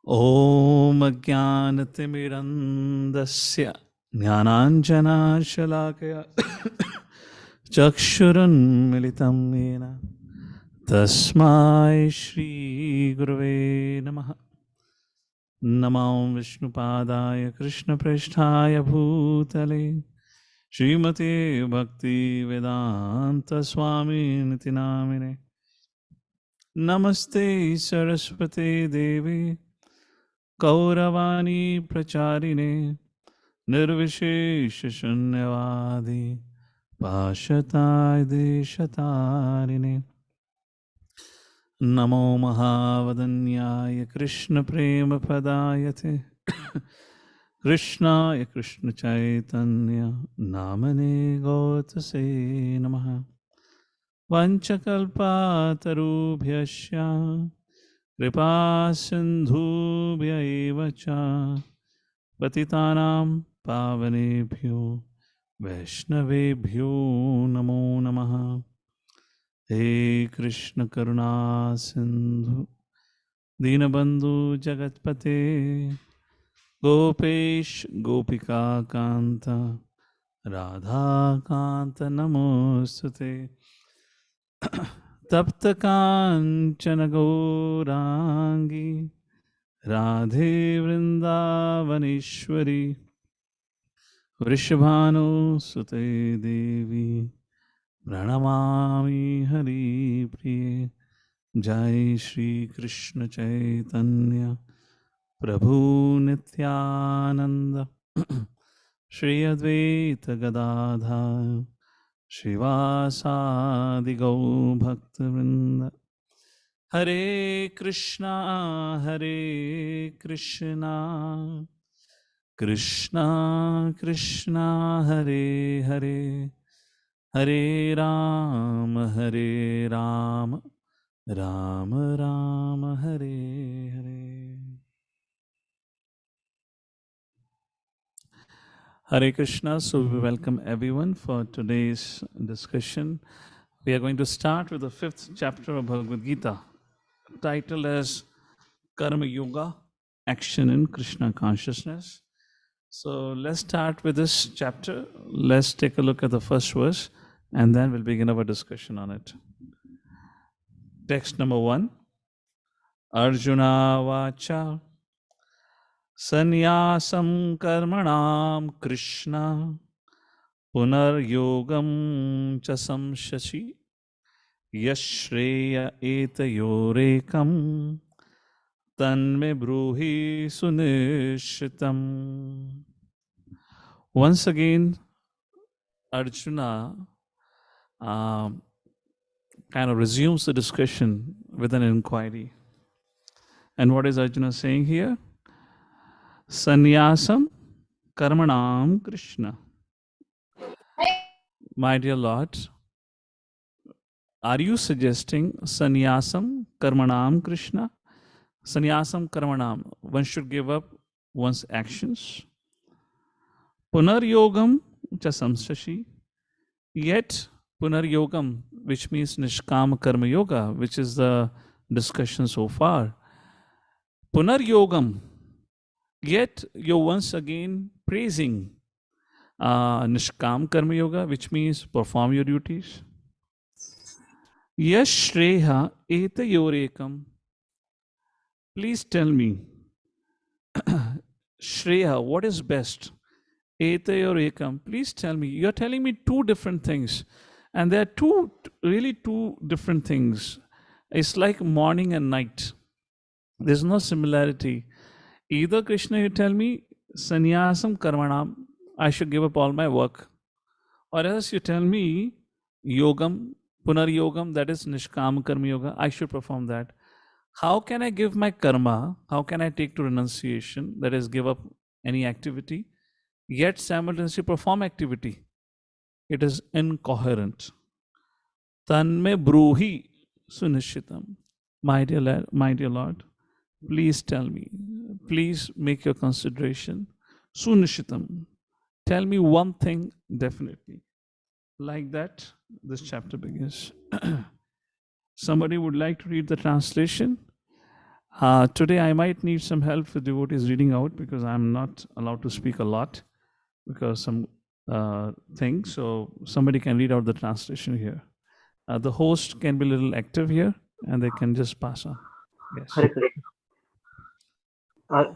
Om Ajnanatirmirandasya Jnananjanashalakaya Chakshurunmilitam Yena Tasmai Shri Gurave Namaha. Namo Vishnupadaya Krishna Prishthaya Bhutale Srimate Bhakti Vedanta Swami Niti Namine Namaste Saraswate Devi Kauravani Pracharine Nirvishesha Shunyavadi Pashatai Deshatarine Namo Mahavadanyaya Krishna Prema Padayate Krishnaya Krishna Chaitanya Namane Gautase Namaha Vanchakalpa Tarubhyasya Kripa Sindhubhya eva cha Patitanam Pavanebhyo Vaishnavebhyo Namo Namaha. He Krishna Karuna Sindhu Dinabandhu Jagatpate Gopesh Gopika Kanta Radha Kanta Namostute Tapta Kanchana Gaurangi Radhe Vrindavaneshwari Vrishabhanu Sute Devi Pranamami Hari Priye Jai Shri Krishna Chaitanya Prabhu Nityananda Shri Advaita Gadadha Shivasadi Gau Bhakta Vrinda Hare Krishna Krishna Krishna Hare Hare Hare Rama Rama Rama Hare Hare. Hare Krishna. So we welcome everyone for today's discussion. We are going to start with the 5th chapter of Bhagavad-Gita, titled as Karma Yoga, Action in Krishna Consciousness. So let's start with this chapter. Let's take a look at the first verse and then we'll begin our discussion on it. Text number 1. Arjuna Vacha Sanyasam Karmanam Krishna Punar Yogam Chasam Shashi Yashreya Etayorekam Tanme Bruhi Sunishitam. Once again, Arjuna kind of resumes the discussion with an inquiry. And what is Arjuna saying here? Sanyasam Karmanam Krishna. My dear Lord, are you suggesting Sanyasam Karmanam Krishna? Sanyasam Karmanam, one should give up one's actions. Punar Yogam Chasam Shashi. Yet Punar Yogam, which means Nishkama Karma Yoga, which is the discussion so far. Punar Yogam, yet you're once again praising Nishkam Karma Yoga, which means perform your duties. Yash Shreha Eta Yorekam. Please tell me, Shreya, what is best? Eta Yorekam. Please tell me. You're telling me two different things. And there are really two different things. It's like morning and night. There's no similarity. Either Krishna, you tell me, Sanyasam Karmanam, I should give up all my work. Or else you tell me, Yogam, Punar Yogam, that is Nishkam Karma Yoga, I should perform that. How can I give my karma? How can I take to renunciation, that is, give up any activity, yet simultaneously perform activity? It is incoherent. Tanme bruhi sunishitam. My dear Lord, please tell me. Please make your consideration. Sunishitam. Tell me one thing definitely. Like that, this chapter begins. Somebody would like to read the translation? Today I might need some help with devotees reading out because I'm not allowed to speak a lot because some things. So somebody can read out the translation here. The host can be a little active here and they can just pass on. Yes. Hare Krishna.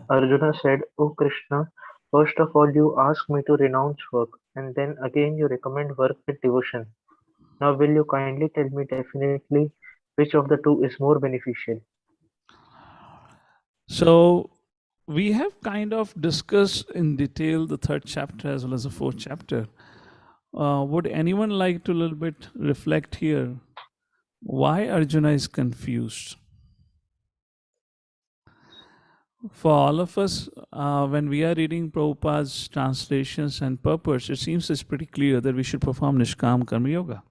Arjuna said, "O Krishna, first of all you ask me to renounce work, and then again you recommend work with devotion. Now will you kindly tell me definitely which of the two is more beneficial?" So we have kind of discussed in detail the third chapter as well as the fourth chapter. Would anyone like to a little bit reflect here why Arjuna is confused? For all of us, when we are reading Prabhupada's translations and purpose, it seems it's pretty clear that we should perform Nishkam Karma Yoga.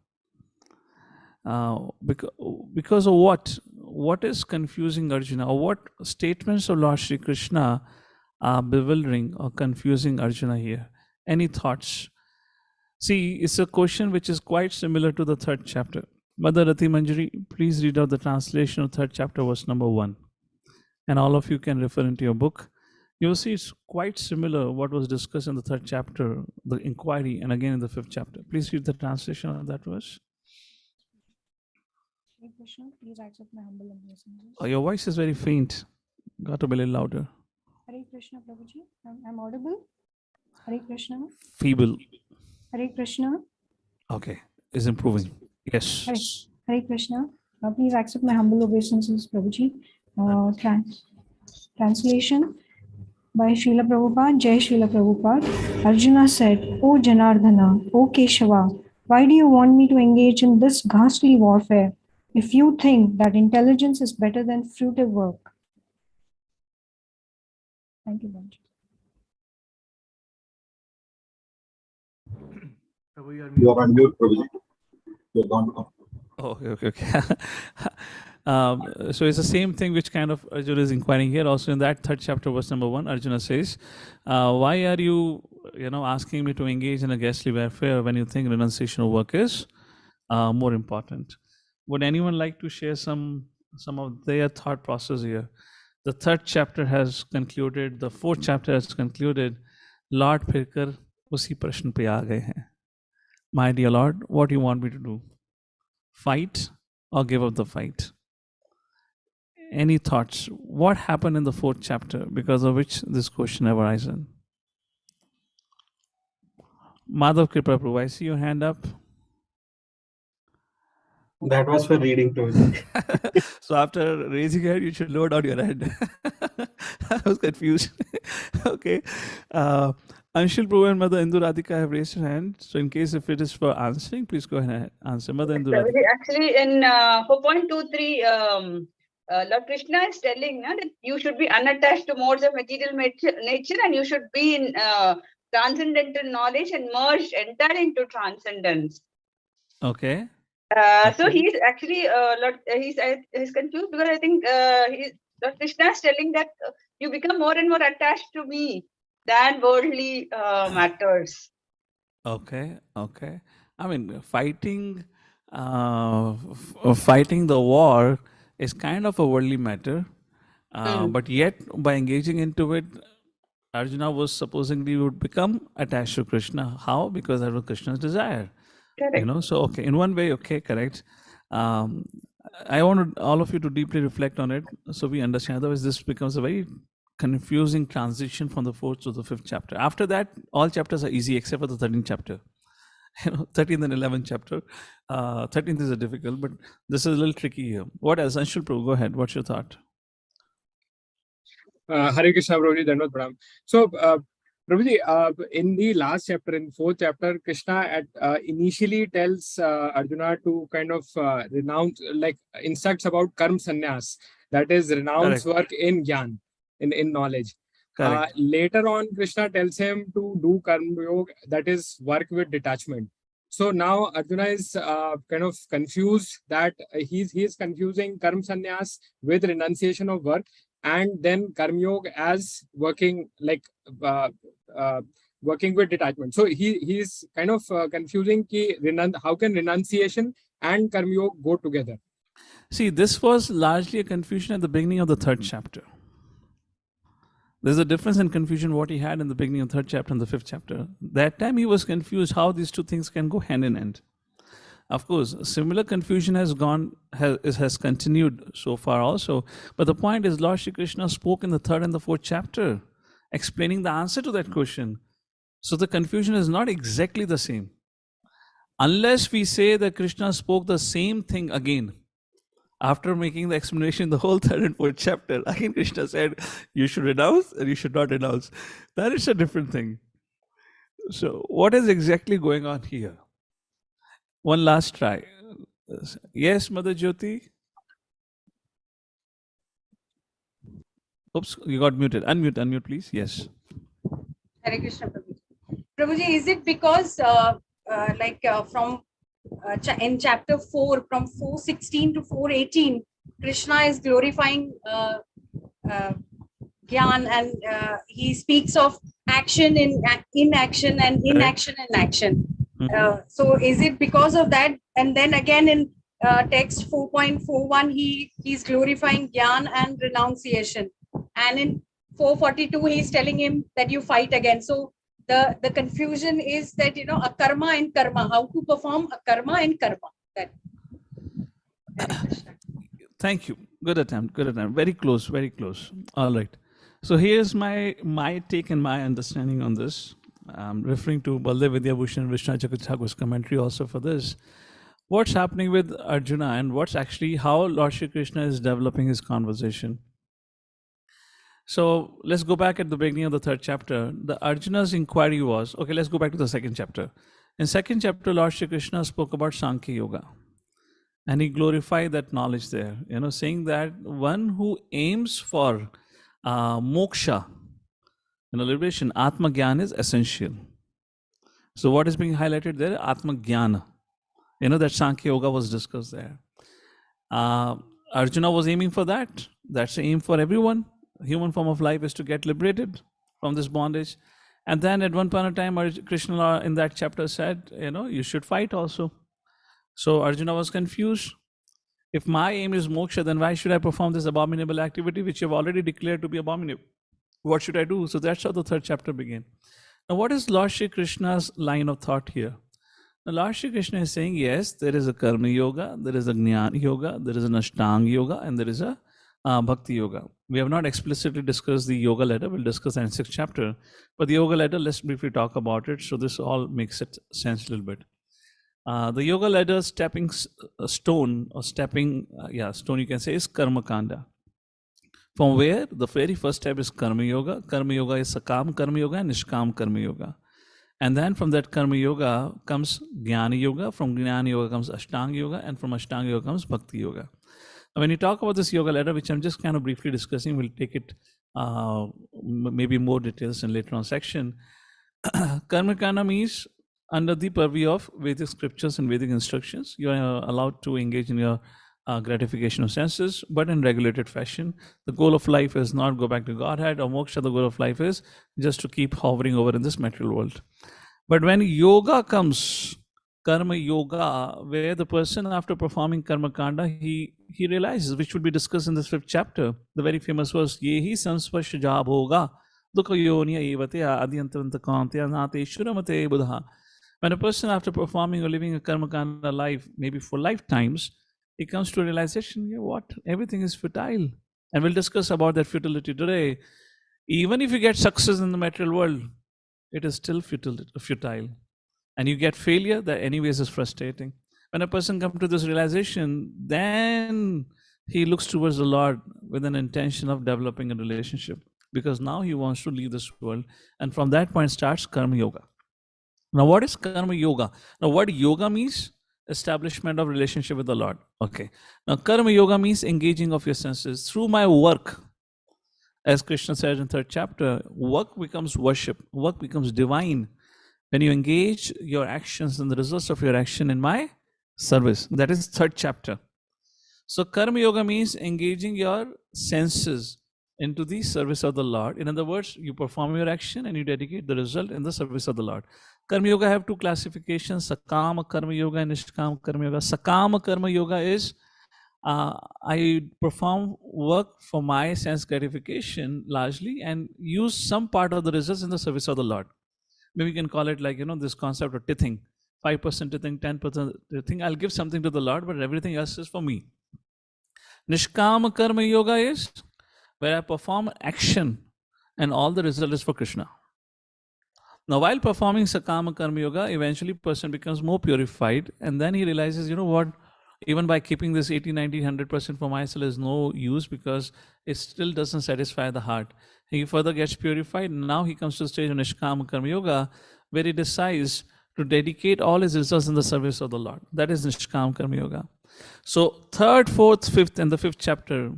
Because of what? What is confusing Arjuna? Or what statements of Lord Shri Krishna are bewildering or confusing Arjuna here? Any thoughts? See, it's a question which is quite similar to the third chapter. Mother Rati Manjari, please read out the translation of third chapter, verse number 1. And all of you can refer into your book. You'll see it's quite similar what was discussed in the third chapter, the inquiry, and again in the fifth chapter. Please read the translation of that verse. Hare Krishna, please accept my humble obeisances. Oh, your voice is very faint. Got to be a little louder. Hare Krishna, Prabhuji. I'm audible? Hare Krishna. Feeble. Hare Krishna. Okay, is improving. Yes. Hare Krishna. Please accept my humble obeisances, Prabhuji. Translation by Srila Prabhupada. Jai Srila Prabhupada. Arjuna said, "O Janardhana, O Keshava, why do you want me to engage in this ghastly warfare if you think that intelligence is better than fruitive work?" Thank you, Benji. You are on mute, Prabhuji. You're gone. Oh, okay. So it's the same thing which kind of Arjuna is inquiring here. Also in that third chapter, verse number 1, Arjuna says, why are you asking me to engage in a ghastly warfare when you think renunciation of work is more important? Would anyone like to share some of their thought process here? The third chapter has concluded, the fourth chapter has concluded. Lord फिरकर उसी प्रश्न पे आ गए हैं. My dear Lord, what do you want me to do? Fight or give up the fight? Any thoughts? What happened in the fourth chapter because of which this question have arisen? Madhav Kripa Prabhu, I see your hand up. That was for reading, Prabhuji. So after raising your hand, you should lower down your hand. I was confused. Okay. Anshul Prabhu and Mother Indu Radhika have raised your hand. So in case if it is for answering, please go ahead and answer. Mother Indu Radhika. Actually, in 4.23, Lord Krishna is telling that you should be unattached to modes of material nature and you should be in transcendental knowledge and merged entirely into transcendence. Okay. So he's actually he's confused because I think Lord Krishna is telling that you become more and more attached to me than worldly matters. Okay. I mean, fighting the war is kind of a worldly matter, but yet by engaging into it, Arjuna was supposedly would become attached to Krishna. How? Because that was Krishna's desire. Correct. So okay, in one way, okay, correct. I want all of you to deeply reflect on it so we understand. Otherwise, this becomes a very confusing transition from the fourth to the fifth chapter. After that, all chapters are easy except for the 13th chapter. 13th and 11th chapter. 13th is a difficult, but this is a little tricky here. What else? Anshul Prabhu, go ahead. What's your thought? Hare Krishna, Prabhuji, Dandavad Pranam. So, Prabhuji, in the last chapter, in fourth chapter, Krishna initially tells Arjuna to kind of renounce, like instructs about karma sannyas, that is renounce work in jnana, in knowledge. Later on, Krishna tells him to do karma yoga, that is work with detachment. So now Arjuna is kind of confused that he's confusing karma sannyas with renunciation of work, and then karma yoga as working like working with detachment. So he's kind of confusing how can renunciation and karma yoga go together. See, this was largely a confusion at the beginning of the 3rd chapter. There's a difference in confusion what he had in the beginning of the 3rd chapter and the 5th chapter. That time he was confused how these two things can go hand in hand. Of course, similar confusion has continued so far also. But the point is, Lord Shri Krishna spoke in the 3rd and the 4th chapter, explaining the answer to that question. So the confusion is not exactly the same. Unless we say that Krishna spoke the same thing again, after making the explanation the whole 3rd and 4th chapter, again Krishna said, you should renounce and you should not renounce. That is a different thing. So what is exactly going on here? One last try. Yes, Mother Jyoti? Oops, you got muted. Unmute, please. Yes. Hare Krishna, Prabhuji. Prabhuji, is it because in chapter 4, from 4:16 to 4:18, Krishna is glorifying Gyan, and he speaks of action in inaction and inaction in action. So is it because of that? And then again in text 4.41, he's glorifying Gyan and renunciation. And in 4:42, he's telling him that you fight again. So the confusion is that, a karma and karma, how to perform a karma and karma. That. Thank you. Good attempt. Very close. All right. So here's my take and my understanding on this. I'm referring to Baldev Vidyabhushan Vishnu Thakur's commentary also for this. What's happening with Arjuna and what's actually how Lord Shri Krishna is developing his conversation. So let's go back at the beginning of the 3rd chapter. The Arjuna's inquiry was, okay, let's go back to the 2nd chapter. In 2nd chapter, Lord Shri Krishna spoke about Sankhya Yoga. And he glorified that knowledge there, saying that one who aims for moksha, liberation, Atma Gyan is essential. So what is being highlighted there? Atma Gyana. That Sankhya Yoga was discussed there. Arjuna was aiming for that. That's the aim for everyone. Human form of life is to get liberated from this bondage. And then at one point in time, Krishna in that chapter said, you should fight also. So Arjuna was confused. If my aim is moksha, then why should I perform this abominable activity which you have already declared to be abominable? What should I do? So that's how the 3rd chapter began. Now, what is Lord Shri Krishna's line of thought here? Now, Lord Shri Krishna is saying, yes, there is a karma yoga, there is a jnana yoga, there is an ashtanga yoga, and there is a bhakti yoga. We have not explicitly discussed the yoga ladder. We'll discuss that in 6th chapter. But the yoga ladder, let's briefly talk about it. So this all makes it sense a little bit. The yoga ladder stepping stone or stepping, stone you can say is karma kanda. From where the very first step is karma yoga. Karma yoga is sakam karma yoga and nishkam karma yoga. And then from that karma yoga comes jnana yoga. From jnana yoga comes ashtanga yoga. And from ashtanga yoga comes bhakti yoga. Now, when you talk about this yoga ladder, which I'm just kind of briefly discussing, we'll take it maybe more details in later on section. Karma kanda means under the purview of Vedic scriptures and Vedic instructions, you are allowed to engage in your gratification of senses, but in regulated fashion. The goal of life is not go back to Godhead or moksha. The goal of life is just to keep hovering over in this material world. But when yoga comes, karma yoga, where the person after performing karma kanda, he realizes, which will be discussed in this 5th chapter, the very famous verse, Yehi samsparsha jab hoga, dukha yoniya evate adyantaranta kantya nateshuramate buddha. When a person after performing or living a karma kanda life, maybe for lifetimes, he comes to a realization, everything is futile. And we'll discuss about that futility today. Even if you get success in the material world, it is still futile. And you get failure, that anyways is frustrating. When a person comes to this realization, then he looks towards the Lord with an intention of developing a relationship. Because now he wants to leave this world. And from that point starts karma yoga. Now, what is karma yoga? Now, what yoga means? Establishment of relationship with the Lord. Okay. Now, karma yoga means engaging of your senses. Through my work, as Krishna said in 3rd chapter, work becomes worship. Work becomes divine. When you engage your actions and the results of your action in my service. That is 3rd chapter. So, karma yoga means engaging your senses into the service of the Lord. In other words, you perform your action and you dedicate the result in the service of the Lord. Karma yoga have 2 classifications, sakama karma yoga and nishkama karma yoga. Sakama karma yoga is I perform work for my sense gratification largely and use some part of the results in the service of the Lord. Maybe we can call it like, this concept of tithing, 5% tithing, 10% tithing. I'll give something to the Lord, but everything else is for me. Nishkama Karma Yoga is where I perform action and all the result is for Krishna. Now, while performing Sakama Karma Yoga, eventually person becomes more purified and then he realizes, what, even by keeping this 80, 90, 100% for myself is no use because it still doesn't satisfy the heart. He further gets purified. Now he comes to the stage of Nishkama Karma Yoga where he decides to dedicate all his resources in the service of the Lord. That is Nishkama Karma Yoga. So 3rd, 4th, 5th and the 5th chapter,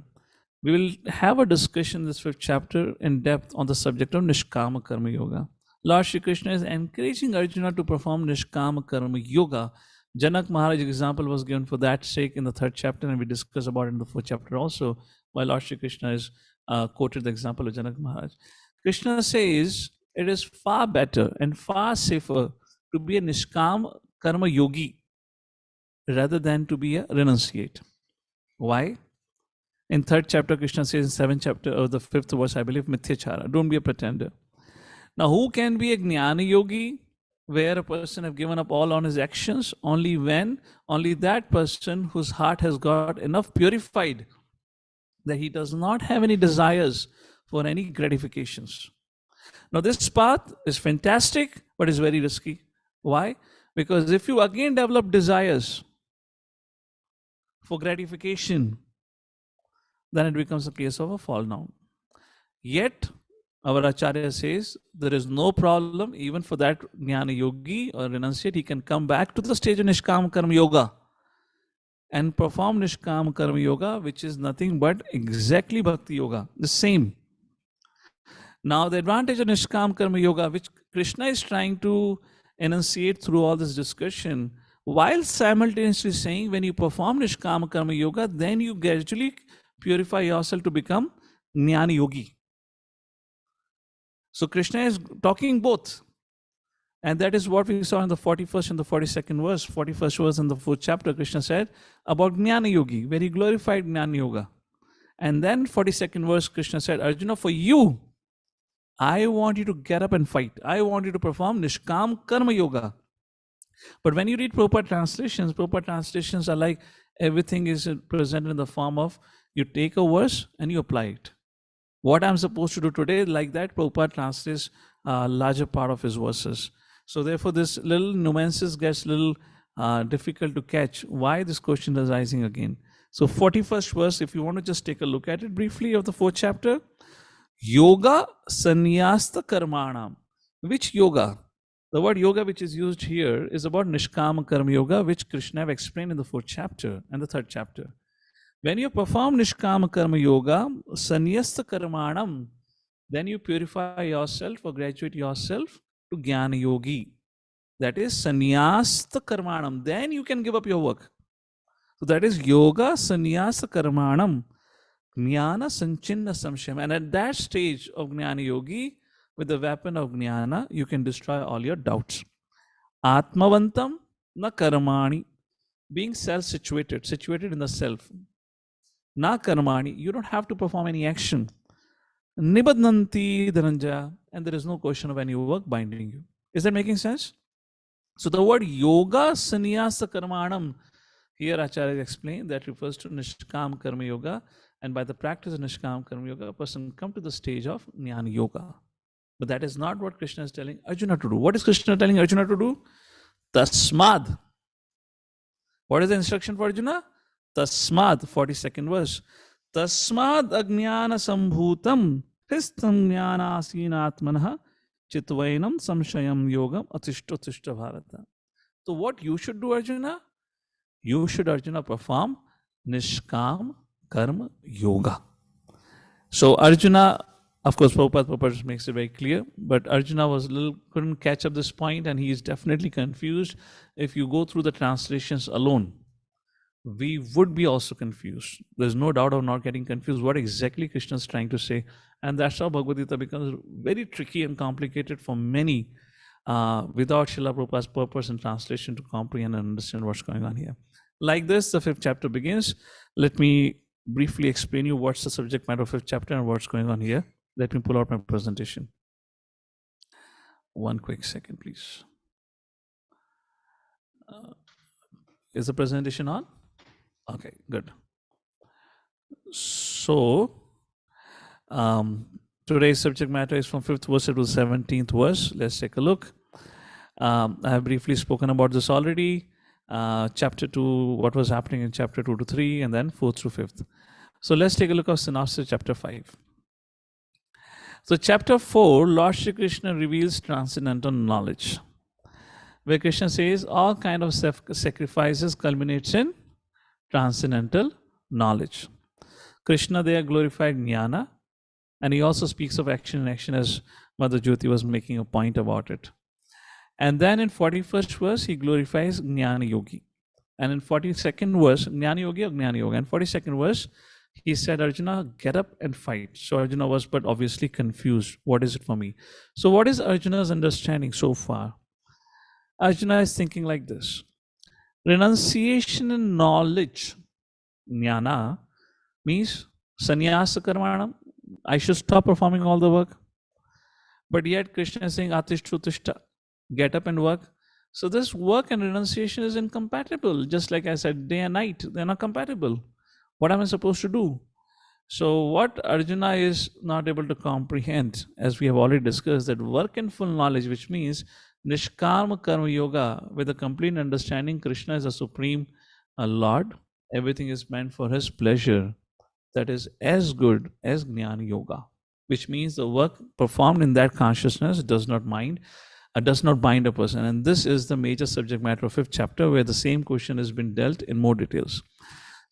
we will have a discussion in this 5th chapter in depth on the subject of Nishkama Karma Yoga. Lord Shri Krishna is encouraging Arjuna to perform Nishkama Karma Yoga. Janak Maharaj example was given for that sake in the 3rd chapter, and we discuss about it in the 4th chapter also, while Lord Shri Krishna is quoted the example of Janak Maharaj. Krishna says it is far better and far safer to be a Nishkama Karma Yogi rather than to be a renunciate. Why? In 3rd chapter, Krishna says in 7th chapter or the 5th verse, I believe, Mithyachara, don't be a pretender. Now, who can be a Jnana Yogi, where a person have given up all on his actions? Only that person whose heart has got enough purified that he does not have any desires for any gratifications. Now, this path is fantastic, but is very risky. Why? Because if you again develop desires for gratification, then it becomes a case of a fall down. Yet, our Acharya says there is no problem even for that Jnana Yogi or renunciate. He can come back to the stage of Nishkama Karma Yoga and perform Nishkama Karma Yoga, which is nothing but exactly Bhakti Yoga, the same. Now, the advantage of Nishkama Karma Yoga, which Krishna is trying to enunciate through all this discussion, while simultaneously saying when you perform Nishkama Karma Yoga, then you gradually purify yourself to become Jnana Yogi. So Krishna is talking both. And that is what we saw in the 41st and the 42nd verse. 41st verse in the 4th chapter, Krishna said about Jnana Yogi, where he glorified Jnana Yoga. And then 42nd verse, Krishna said, Arjuna, for you, I want you to get up and fight. I want you to perform Nishkam Karma Yoga. But when you read Prabhupada translations are like everything is presented in the form of you take a verse and you apply it. What I'm supposed to do today, like that, Prabhupada translates a larger part of his verses. So therefore, this little nuances gets a little difficult to catch. Why this question is rising again? So 41st verse, if you want to just take a look at it briefly of the 4th chapter, Yoga Sannyasta Karmanam. Which yoga? The word yoga which is used here is about Nishkama Karma Yoga, which Krishna have explained in the 4th chapter and the 3rd chapter. When you perform Nishkama Karma Yoga, Sannyasta Karmanam, then you purify yourself or graduate yourself to Jnana Yogi. That is Sannyasta Karmanam. Then you can give up your work. So that is Yoga Sannyasta Karmanam, Jnana Sanchinna Samshayam. And at that stage of Jnana Yogi, with the weapon of Jnana, you can destroy all your doubts. Atmavantam na karmani, being self-situated, situated in the self. Na karmani, you don't have to perform any action. Nibadnanti dhananja, and there is no question of any work binding you. Is that making sense? So the word yoga sannyasa karmanam, here Acharya explained that refers to Nishkam Karma Yoga, and by the practice of Nishkam Karma Yoga, a person come to the stage of Jnana Yoga. But that is not what Krishna is telling Arjuna to do. What is Krishna telling Arjuna to do? Tasmad. What is the instruction for Arjuna? Tasmad, 42nd verse. Tasmad ajnana sambhutam histam jnana asinatmanah chitvainam samshayam yogam atishta bharata. So what you should do, Arjuna? You should, Arjuna, perform Nishkam Karma Yoga. So Arjuna, of course, Prabhupada makes it very clear, but Arjuna couldn't catch up this point, and he is definitely confused. If you go through the translations alone, we would be also confused. There's no doubt of not getting confused what exactly Krishna is trying to say. And that's how Bhagavad-Gita becomes very tricky and complicated for many without Srila Prabhupada's purpose and translation to comprehend and understand what's going on here. like this, the 5th chapter begins. Let me briefly explain you what's the subject matter of 5th chapter and what's going on here. Let me pull out my presentation. One quick second, please. Is the presentation on? Okay, good. So, today's subject matter is from 5th verse to 17th verse. Let's take a look. I have briefly spoken about this already. Chapter 2, what was happening in chapter 2 to 3, and then 4th to 5th. So let's take a look at synopsis chapter 5. So chapter 4, Lord Shri Krishna reveals transcendental knowledge, where Krishna says all kind of sacrifices culminates in transcendental knowledge. Krishna there glorified jnana, and he also speaks of action and action, as Mother Jyoti was making a point about it. And then in 41st verse, he glorifies Jnana Yogi. And in 42nd verse, Jnana Yogi or Jnana Yoga. And 42nd verse, he said, Arjuna, get up and fight. So Arjuna was but obviously confused. What is it for me? So what is Arjuna's understanding so far? Arjuna is thinking like this. Renunciation and knowledge, jnana, means sannyasa karmanam. I should stop performing all the work. But yet Krishna is saying, atishta, get up and work. So this work and renunciation is incompatible. Just like I said, day and night, they're not compatible. What am I supposed to do? So what Arjuna is not able to comprehend, as we have already discussed, that work and full knowledge, which means Nishkarma Karma Yoga, with a complete understanding Krishna is a supreme Lord. Everything is meant for his pleasure. That is as good as Jnana Yoga, which means the work performed in that consciousness does not bind a person. And this is the major subject matter of 5th chapter, where the same question has been dealt in more details.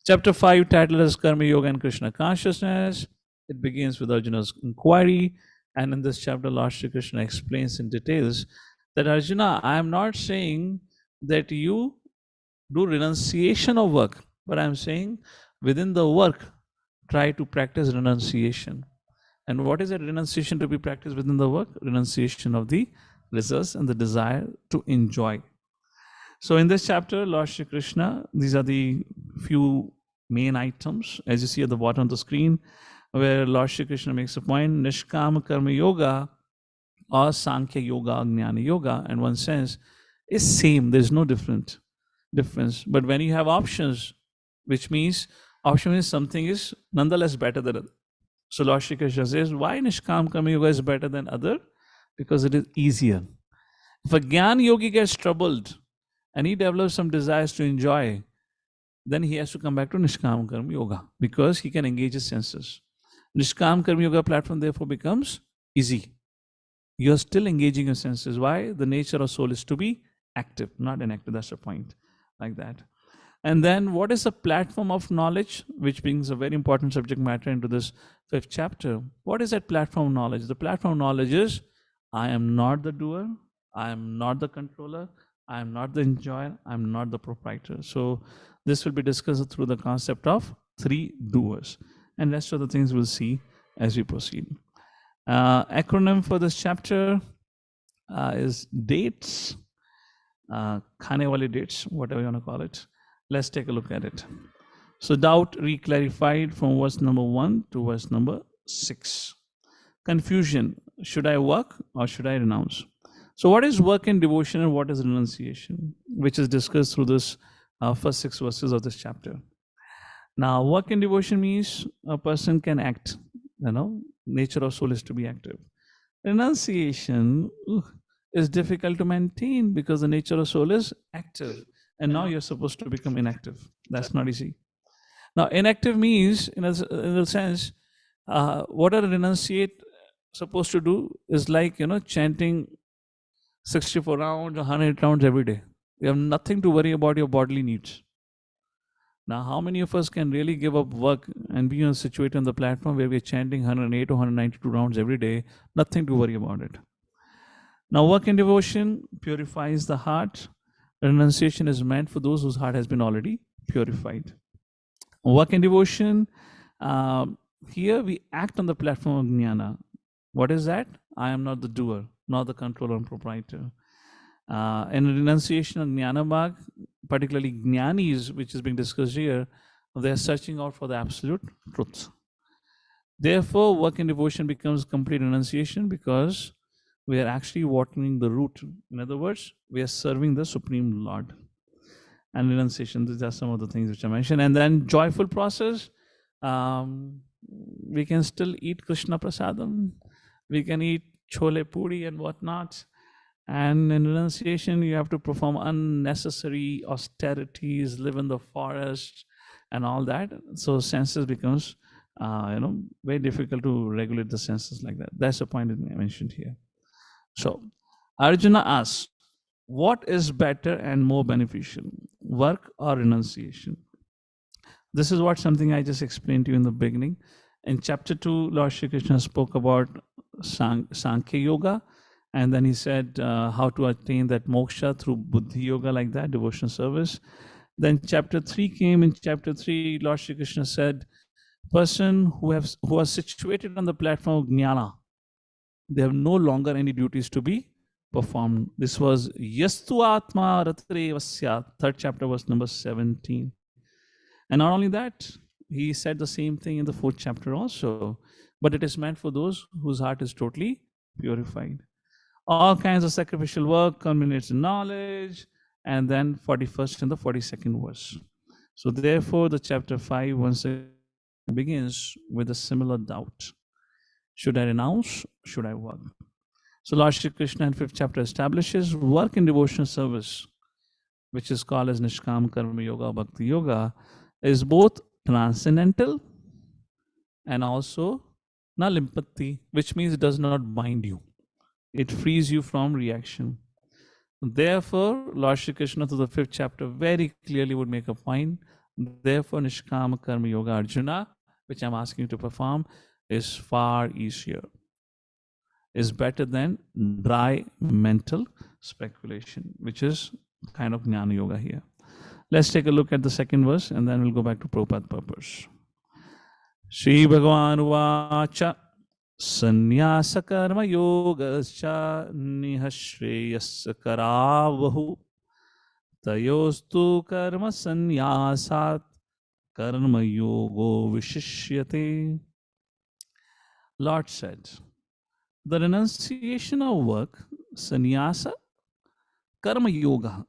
Chapter 5, titled as Karma Yoga and Krishna Consciousness. It begins with Arjuna's inquiry. And in this chapter, Lord Shri Krishna explains in details that Arjuna, I am not saying that you do renunciation of work, but I am saying within the work, try to practice renunciation. And what is that renunciation to be practiced within the work? Renunciation of the results and the desire to enjoy. So in this chapter, Lord Shri Krishna, these are the few main items, as you see at the bottom of the screen, where Lord Shri Krishna makes a point, Nishkama Karma Yoga or Sankhya Yoga, Jnana Yoga, in one sense, is same. There's no difference. But when you have options, which means option means something is nonetheless better than other. So Lord Shri Krishna says, why Nishkam Karma Yoga is better than other? Because it is easier. If a Jnana Yogi gets troubled and he develops some desires to enjoy, then he has to come back to Nishkam Karma Yoga, because he can engage his senses. Nishkam Karma Yoga platform therefore becomes easy. You're still engaging your senses. Why? The nature of soul is to be active, not inactive. That's the point, like that. And then what is the platform of knowledge, which brings a very important subject matter into this 5th chapter. What is that platform of knowledge? The platform of knowledge is, I am not the doer, I am not the controller, I am not the enjoyer, I am not the proprietor. So this will be discussed through the concept of 3 doers. And rest of the things we'll see as we proceed. Acronym for this chapter is dates, khane wale dates, whatever you want to call it. Let's take a look at it. So doubt reclarified from verse number 1 to verse number 6. Confusion, should I work or should I renounce? So what is work and devotion and what is renunciation, which is discussed through this first 6 verses of this chapter. Now work and devotion means a person can act, nature of soul is to be active. Renunciation is difficult to maintain because the nature of soul is active. And now you're supposed to become inactive. That's not easy. Now, inactive means, in a sense, what a renunciate supposed to do is like, chanting 64 rounds or 100 rounds every day. You have nothing to worry about your bodily needs. Now, how many of us can really give up work and be situated on the platform where we're chanting 108 or 192 rounds every day? Nothing to worry about it. Now, work and devotion purifies the heart. Renunciation is meant for those whose heart has been already purified. Work and devotion, here we act on the platform of jnana. What is that? I am not the doer, not the controller and proprietor. In renunciation of Jnanamag, particularly Jnanis, which is being discussed here, they are searching out for the absolute truth. Therefore, work in devotion becomes complete renunciation because we are actually watering the root. In other words, we are serving the Supreme Lord. And renunciation, these are some of the things which I mentioned. And then joyful process, we can still eat Krishna Prasadam, we can eat chole puri and whatnot. And in renunciation, you have to perform unnecessary austerities, live in the forest, and all that. So senses becomes, very difficult to regulate the senses like that. That's the point that I mentioned here. So Arjuna asks, what is better and more beneficial, work or renunciation? This is something I just explained to you in the beginning. In chapter 2, Lord Shri Krishna spoke about Sankhya Yoga, and then he said how to attain that moksha through Buddhi Yoga, like that, devotional service. Then chapter 3 came. In chapter 3, Lord Shri Krishna said, person who are situated on the platform of Jnana, they have no longer any duties to be performed. This was Yastu Atma Ratrevasya, 3rd chapter, verse number 17. And not only that, he said the same thing in the 4th chapter also, but it is meant for those whose heart is totally purified. All kinds of sacrificial work culminates in knowledge, and then 41st and the 42nd verse. So therefore, the chapter 5 once again begins with a similar doubt. Should I renounce? Should I work? So Lord Shri Krishna in 5th chapter establishes work in devotional service, which is called as Nishkam Karma Yoga, Bhakti Yoga, is both transcendental and also nalimpatti, which means it does not bind you. It frees you from reaction. Therefore, Lord Shri Krishna to the 5th chapter very clearly would make a point. Therefore, Nishkama Karma Yoga Arjuna, which I'm asking you to perform, is far easier, is better than dry mental speculation, which is kind of Jnana Yoga here. Let's take a look at the 2nd verse, and then we'll go back to Prabhupada's purpose. Shri Bhagavan Vacha Sannyasa Karma Yogascha Nihashreyas Karavahu Tayostu Karma Sannyasat Karma Yogo Vishishyate. Lord said, the renunciation of work, sannyasa, karma yoga,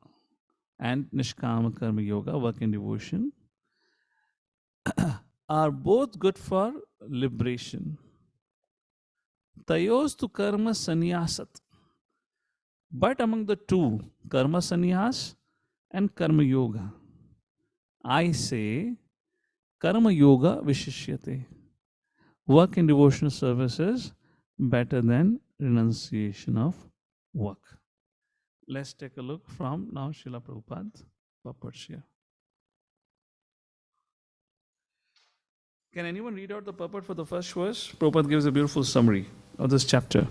and nishkama karma yoga, work in devotion, are both good for liberation. Tayostu karma sannyasat. But among the two, karma sannyas and karma yoga, I say karma yoga vishishyate. Work in devotional services better than renunciation of work. Let's take a look from now Srila Prabhupada purports here. Can anyone read out the purport for the first verse? Prabhupada gives a beautiful summary of this chapter.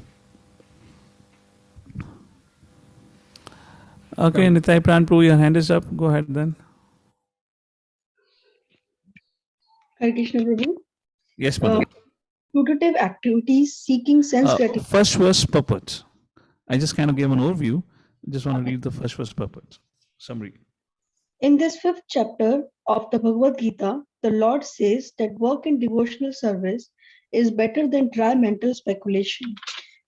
Okay, Nitai Pranpu, your hand is up. Go ahead then. Hare Krishna Prabhu. Yes, Madam. Putative activities seeking sense gratification. First verse purport. I just kind of gave an overview. I just want to read the first verse purport. Summary. In this 5th chapter of the Bhagavad-Gita, the Lord says that work in devotional service is better than dry mental speculation.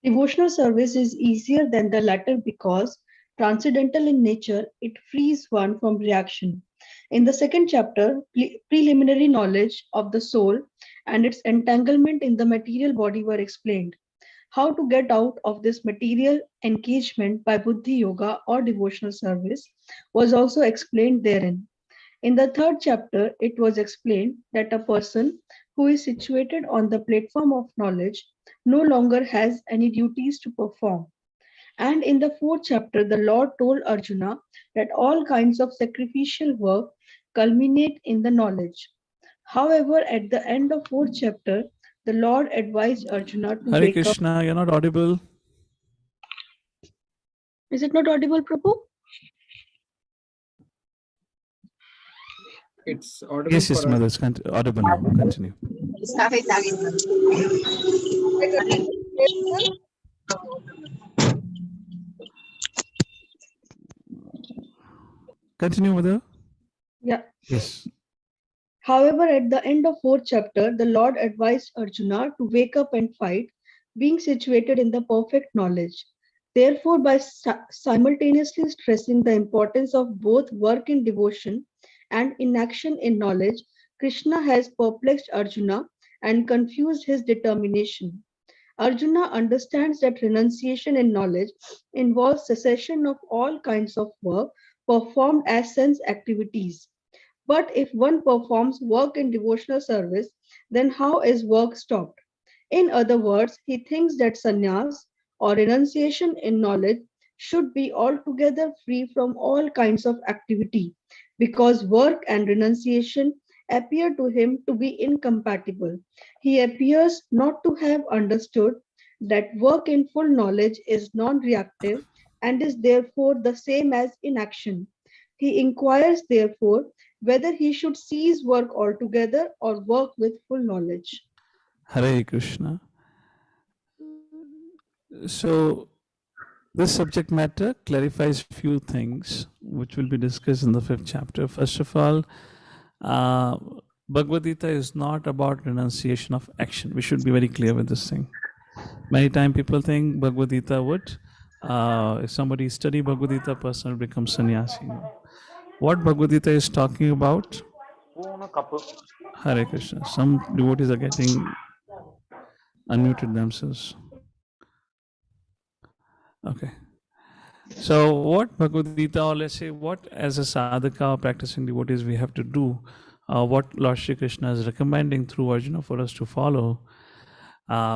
Devotional service is easier than the latter because, transcendental in nature, it frees one from reaction. In the 2nd chapter, preliminary knowledge of the soul and its entanglement in the material body were explained. How to get out of this material engagement by Buddhi Yoga or devotional service was also explained therein. In the 3rd chapter, it was explained that a person who is situated on the platform of knowledge no longer has any duties to perform. And in the 4th chapter, the Lord told Arjuna that all kinds of sacrificial work culminate in the knowledge. However, at the end of 4th chapter, the Lord advised Arjuna to Hare wake Krishna, up. you're not audible. Is it not audible, Prabhu? It's audible. Yes, yes, for Mother, us. it's audible now. Continue. Continue, Mother. Yeah. Yes. However, at the end of 4th chapter, the Lord advised Arjuna to wake up and fight, being situated in the perfect knowledge. Therefore, by simultaneously stressing the importance of both work in devotion and inaction in knowledge, Krishna has perplexed Arjuna and confused his determination. Arjuna understands that renunciation in knowledge involves cessation of all kinds of work performed as sense activities. But if one performs work in devotional service, then how is work stopped? In other words, he thinks that sannyas or renunciation in knowledge should be altogether free from all kinds of activity because work and renunciation appear to him to be incompatible. He appears not to have understood that work in full knowledge is non reactive and is therefore the same as inaction. He inquires, therefore, whether he should cease work altogether or work with full knowledge. Hare Krishna. So, this subject matter clarifies few things which will be discussed in the 5th chapter. First of all, Bhagavad-Gita is not about renunciation of action. We should be very clear with this thing. Many times people think Bhagavad-Gita would, if somebody study Bhagavad-Gita, person will become sannyasi. What Bhagavad-Gita is talking about? Hare Krishna. Some devotees are getting unmuted themselves. Okay. So what Bhagavad Gita, or let's say what as a sadhaka or practicing devotees we have to do, what Lord Shri Krishna is recommending through Arjuna for us to follow.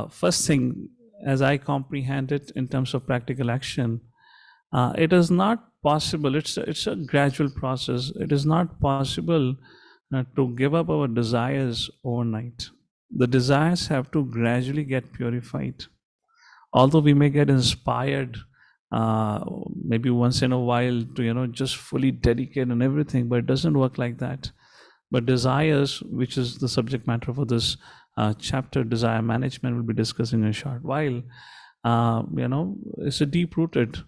First thing, as I comprehend it in terms of practical action, it is not possible, it's a gradual process. It is not possible to give up our desires overnight. The desires have to gradually get purified. Although we may get inspired maybe once in a while to just fully dedicate and everything, but it doesn't work like that. But desires, which is the subject matter for this chapter, desire management, will be discussing in a short while. It's a deep rooted.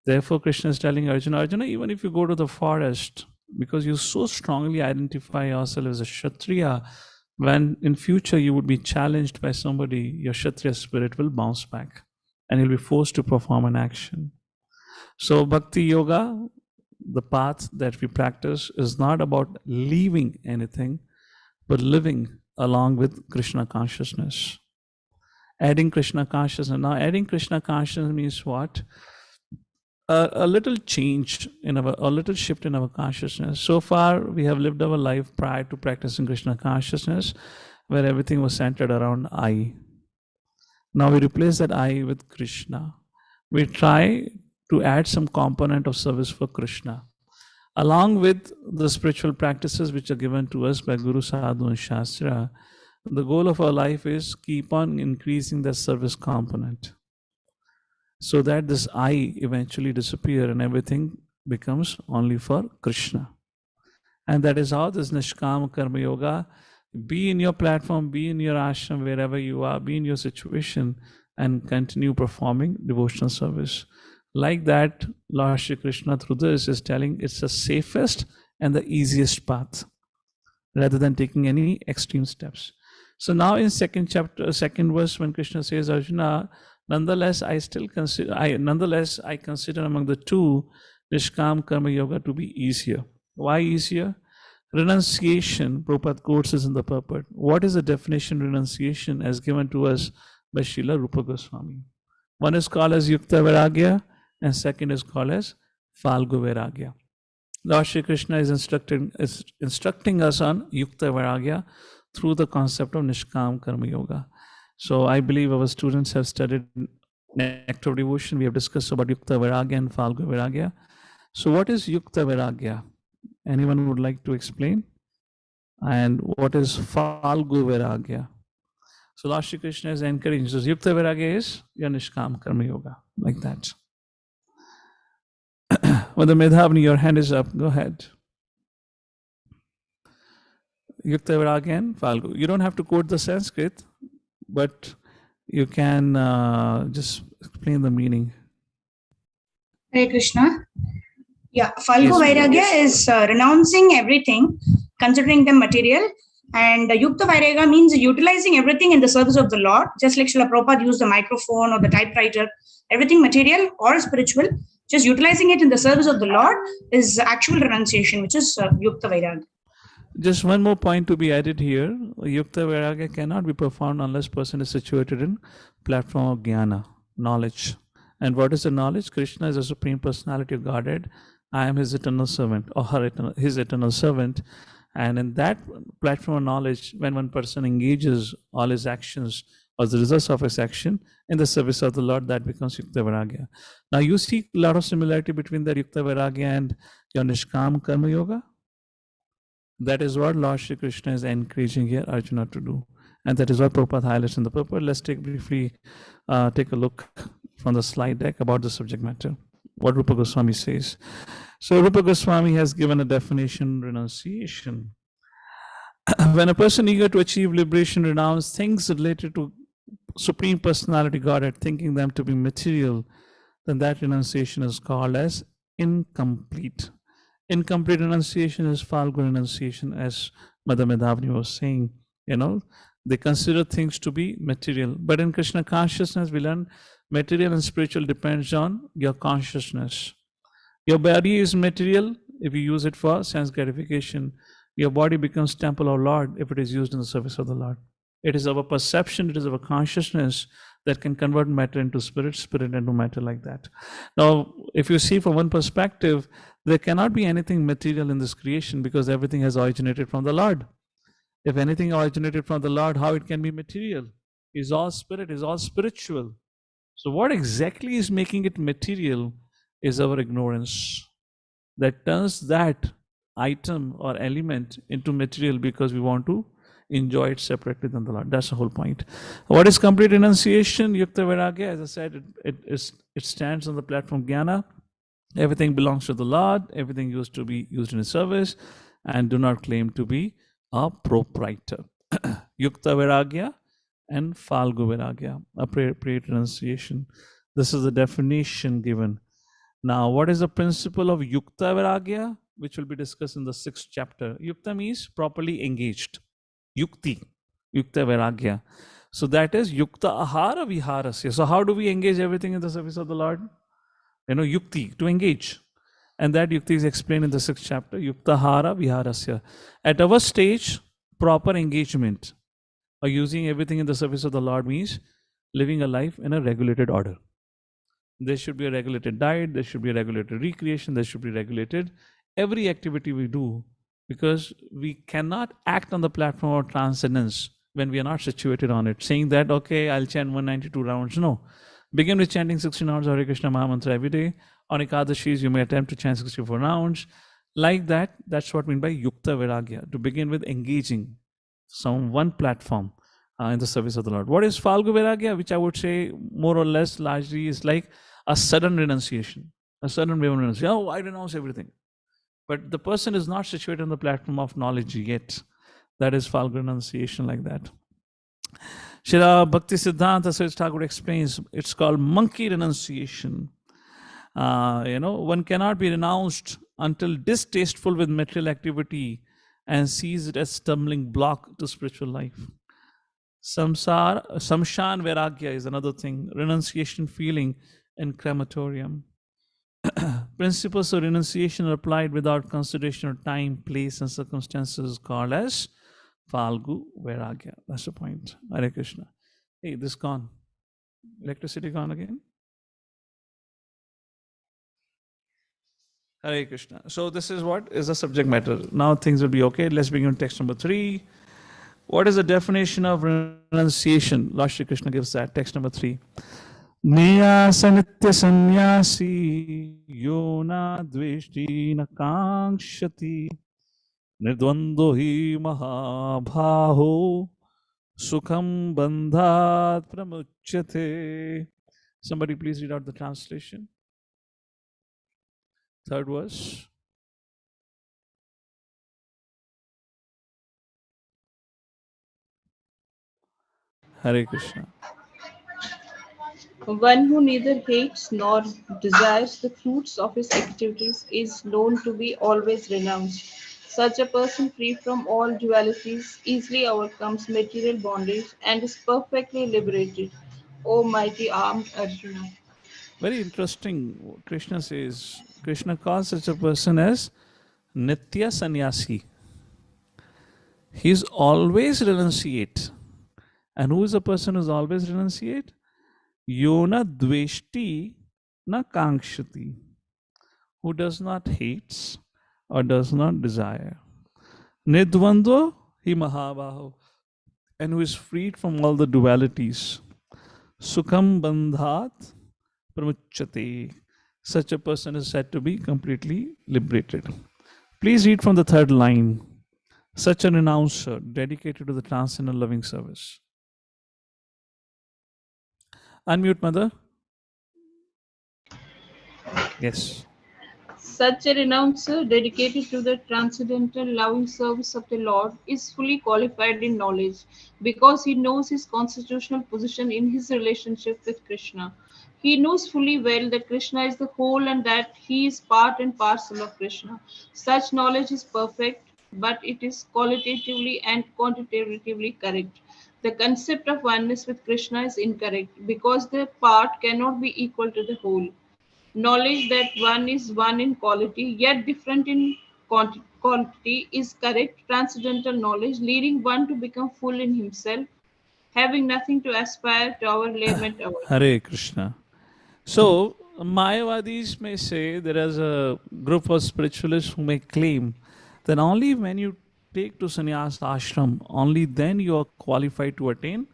Therefore, Krishna is telling Arjuna, even if you go to the forest, because you so strongly identify yourself as a Kshatriya, when in future you would be challenged by somebody, your Kshatriya spirit will bounce back and you'll be forced to perform an action. So Bhakti Yoga, the path that we practice, is not about leaving anything, but living along with Krishna consciousness. Adding Krishna consciousness. Now, adding Krishna consciousness means what? A little change a little shift in our consciousness. So far, we have lived our life prior to practicing Krishna consciousness, where everything was centered around I. Now we replace that I with Krishna. We try to add some component of service for Krishna, along with the spiritual practices which are given to us by Guru, Sadhu and Shastra. The goal of our life is keep on increasing the service component, so that this I eventually disappear and everything becomes only for Krishna. And that is how this Nishkam Karma Yoga, be in your platform, be in your ashram, wherever you are, be in your situation, and continue performing devotional service. Like that, Lord Shri Krishna through this is telling it's the safest and the easiest path, rather than taking any extreme steps. So now in 2nd chapter, 2nd verse, when Krishna says, Arjuna, nonetheless, I consider among the two Nishkam Karma Yoga to be easier. Why easier? Renunciation, Prabhupada quotes is in the purport. What is the definition of renunciation as given to us by Srila Rupa Goswami? One is called as Yukta Viragya, and second is called as Falgu Viragya. Lord Shri Krishna is instructing us on Yukta Viragya through the concept of Nishkam Karma Yoga. So I believe our students have studied Nectar of Devotion. We have discussed about Yukta Viragya and Falgu Viragya. So what is Yukta Viragya? Anyone would like to explain? And what is Falgu Viragya? So Lord Shri Krishna is encouraging. So Yukta Viragya is your Nishkam Karma Yoga, like that. Mother Medhavani, your hand is up. Go ahead. Yukta Viragya and Falgu. You don't have to quote the Sanskrit, but you can just explain the meaning. Hare Krishna. Yeah, Falgu Vairagya is renouncing everything, considering them material. And Yukta Vairagya means utilizing everything in the service of the Lord, just like Srila Prabhupada used the microphone or the typewriter, everything material or spiritual, just utilizing it in the service of the Lord is actual renunciation, which is Yukta Vairagya. Just one more point to be added here. Yukta Viragya cannot be performed unless person is situated in platform of jnana, knowledge. And what is the knowledge? Krishna is the Supreme Personality of Godhead. I am his eternal servant, or his eternal servant. And in that platform of knowledge, when one person engages all his actions or the results of his action in the service of the Lord, that becomes Yukta Viragya. Now you see a lot of similarity between the Yukta Viragya and your Nishkam Karma Yoga. That is what Lord Shri Krishna is encouraging here Arjuna to do. And that is what Prabhupada highlights in the purport. Let's briefly take a look from the slide deck about the subject matter, what Rupa Goswami says. So Rupa Goswami has given a definition, renunciation. When a person eager to achieve liberation renounces things related to Supreme Personality Godhead, thinking them to be material, then that renunciation is called as incomplete. Incomplete renunciation is Falgu renunciation, as Mother Medhavani was saying. They consider things to be material. But in Krishna consciousness, we learn material and spiritual depends on your consciousness. Your body is material if you use it for sense gratification. Your body becomes temple of Lord if it is used in the service of the Lord. It is our perception, it is our consciousness that can convert matter into spirit, spirit into matter, like that. Now, if you see from one perspective, there cannot be anything material in this creation because everything has originated from the Lord. If anything originated from the Lord, how it can be material? Is all spirit, is all spiritual. So what exactly is making it material is our ignorance that turns that item or element into material because we want to enjoy it separately than the Lord. That's the whole point. What is complete renunciation? Yukta Viragya, as I said, it stands on the platform Jnana. Everything belongs to the Lord. Everything used to be used in His service, and do not claim to be a proprietor. Yukta Viragya and Falgu Viragya, appropriate renunciation. This is the definition given. Now, what is the principle of Yukta Viragya, which will be discussed in the 6th chapter? Yukta means properly engaged. Yukti, Yukta Viragya. So that is Yukta Ahara Viharasya. So how do we engage everything in the service of the Lord? Yukti, to engage. And that Yukti is explained in the 6th chapter, Yukta Ahara Viharasya. At our stage, proper engagement or using everything in the service of the Lord means living a life in a regulated order. There should be a regulated diet, there should be a regulated recreation, there should be regulated every activity we do, because we cannot act on the platform of transcendence when we are not situated on it, saying that, okay, I'll chant 192 rounds. No. Begin with chanting 16 rounds of Hare Krishna Mahamantra every day. On Ekadashis, you may attempt to chant 64 rounds. Like that, that's what I mean by Yukta Viragya, to begin with engaging some one platform in the service of the Lord. What is Falgu Viragya, which I would say more or less largely is like a sudden renunciation, a sudden way of renunciation. Oh, I renounce everything. But the person is not situated on the platform of knowledge yet. That is Falgu renunciation, like that. Srila Bhakti Siddhanta Saraswati Thakur explains it's called monkey renunciation. One cannot be renounced until distasteful with material activity and sees it as stumbling block to spiritual life. Samshan Vairagya is another thing, renunciation feeling in crematorium. Principles of renunciation are applied without consideration of time, place, and circumstances, called as Falgu Vairagya. That's the point. Hare Krishna. Hey, this gone. Electricity gone again? Hare Krishna. So this is what is the subject matter. Now things will be okay. Let's begin text number 3. What is the definition of renunciation? Lord Shri Krishna gives that. Text number 3. Niyasa nitya sannyasi yona dveshti na kankshati nirdvando hi mahabhaho sukham bandhat pramuchyate. Somebody please read out the translation. 3rd verse. Hare Krishna. One who neither hates nor desires the fruits of his activities is known to be always renounced. Such a person, free from all dualities, easily overcomes material bondage and is perfectly liberated. O mighty armed Arjuna. Very interesting. Krishna says, Krishna calls such a person as Nitya Sannyasi. He is always renunciate. And who is a person who is always renunciate? Yona dveshti na kankshati. Who does not hate or does not desire. Nidvando hi mahabaho. And who is freed from all the dualities. Sukham bandhat pramuchate. Such a person is said to be completely liberated. Please read from the third line. Such an renouncer dedicated to the transcendental loving service. Unmute, mother. Yes. Such a renouncer dedicated to the transcendental loving service of the Lord is fully qualified in knowledge because he knows his constitutional position in his relationship with Krishna. He knows fully well that Krishna is the whole and that he is part and parcel of Krishna. Such knowledge is perfect, but it is qualitatively and quantitatively correct. The concept of oneness with Krishna is incorrect because the part cannot be equal to the whole. Knowledge that one is one in quality yet different in quantity is correct transcendental knowledge, leading one to become full in himself, having nothing to aspire to our lament our. Hare Krishna. So, Mayavadis may say there is a group of spiritualists who may claim that only when you take to sannyas ashram, only then you are qualified to attain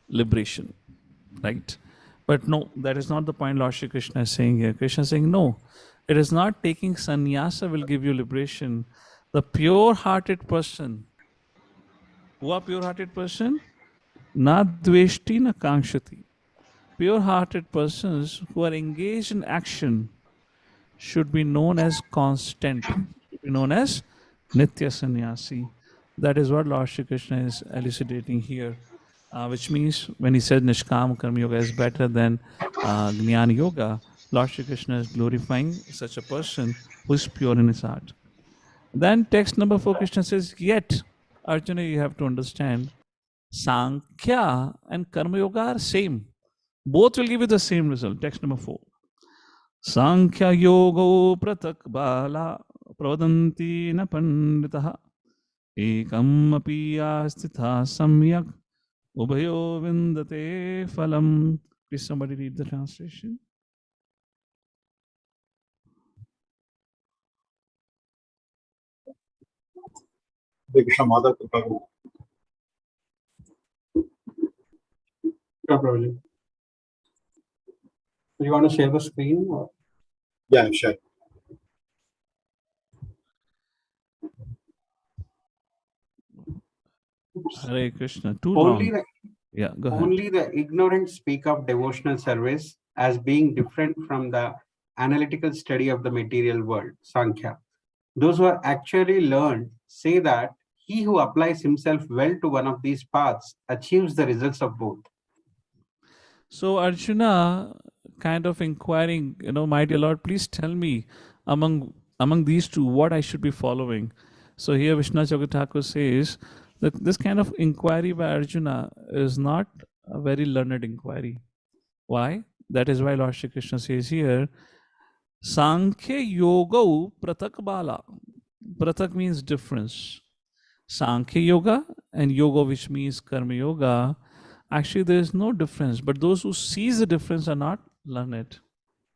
liberation. Right? But no, that is not the point Lord Shri Krishna is saying here. Krishna is saying, no, it is not taking sannyasa will give you liberation. The pure-hearted person, who are pure-hearted person? Na dveshti na kankshati. Pure-hearted persons who are engaged in action should be known as constant, should be known as Nitya Sannyasi. That is what Lord Shri Krishna is elucidating here, which means when he said Nishkam Karma Yoga is better than Jnana Yoga, Lord Shri Krishna is glorifying such a person who is pure in his heart. Then text number 4, Krishna says, yet, Arjuna, you have to understand, Sankhya and Karma Yoga are same. Both will give you the same result. Text number 4. Sankhya yogo pratak bala pravadanti na panditaha ekam api astitha samyak ubhayo vindate phalam. Please somebody read the translation. Hare Krishna, Mother Prabhu. Yeah, Prabhuji. Do you want to share the screen? Or? Yeah, sure. Hare Krishna. Too Only long. Yeah, go ahead. Only the ignorant speak of devotional service as being different from the analytical study of the material world, Sankhya. Those who are actually learned say that he who applies himself well to one of these paths achieves the results of both. So Arjuna kind of inquiring, my dear Lord, please tell me among these two what I should be following. So here Vishnu Thakur says that this kind of inquiry by Arjuna is not a very learned inquiry. Why? That is why Lord Shri Krishna says here, Sankhya Yoga Pratak Bala. Pratak means difference. Sankhya Yoga and Yoga, which means Karma Yoga, actually there is no difference. But those who sees the difference are not learned.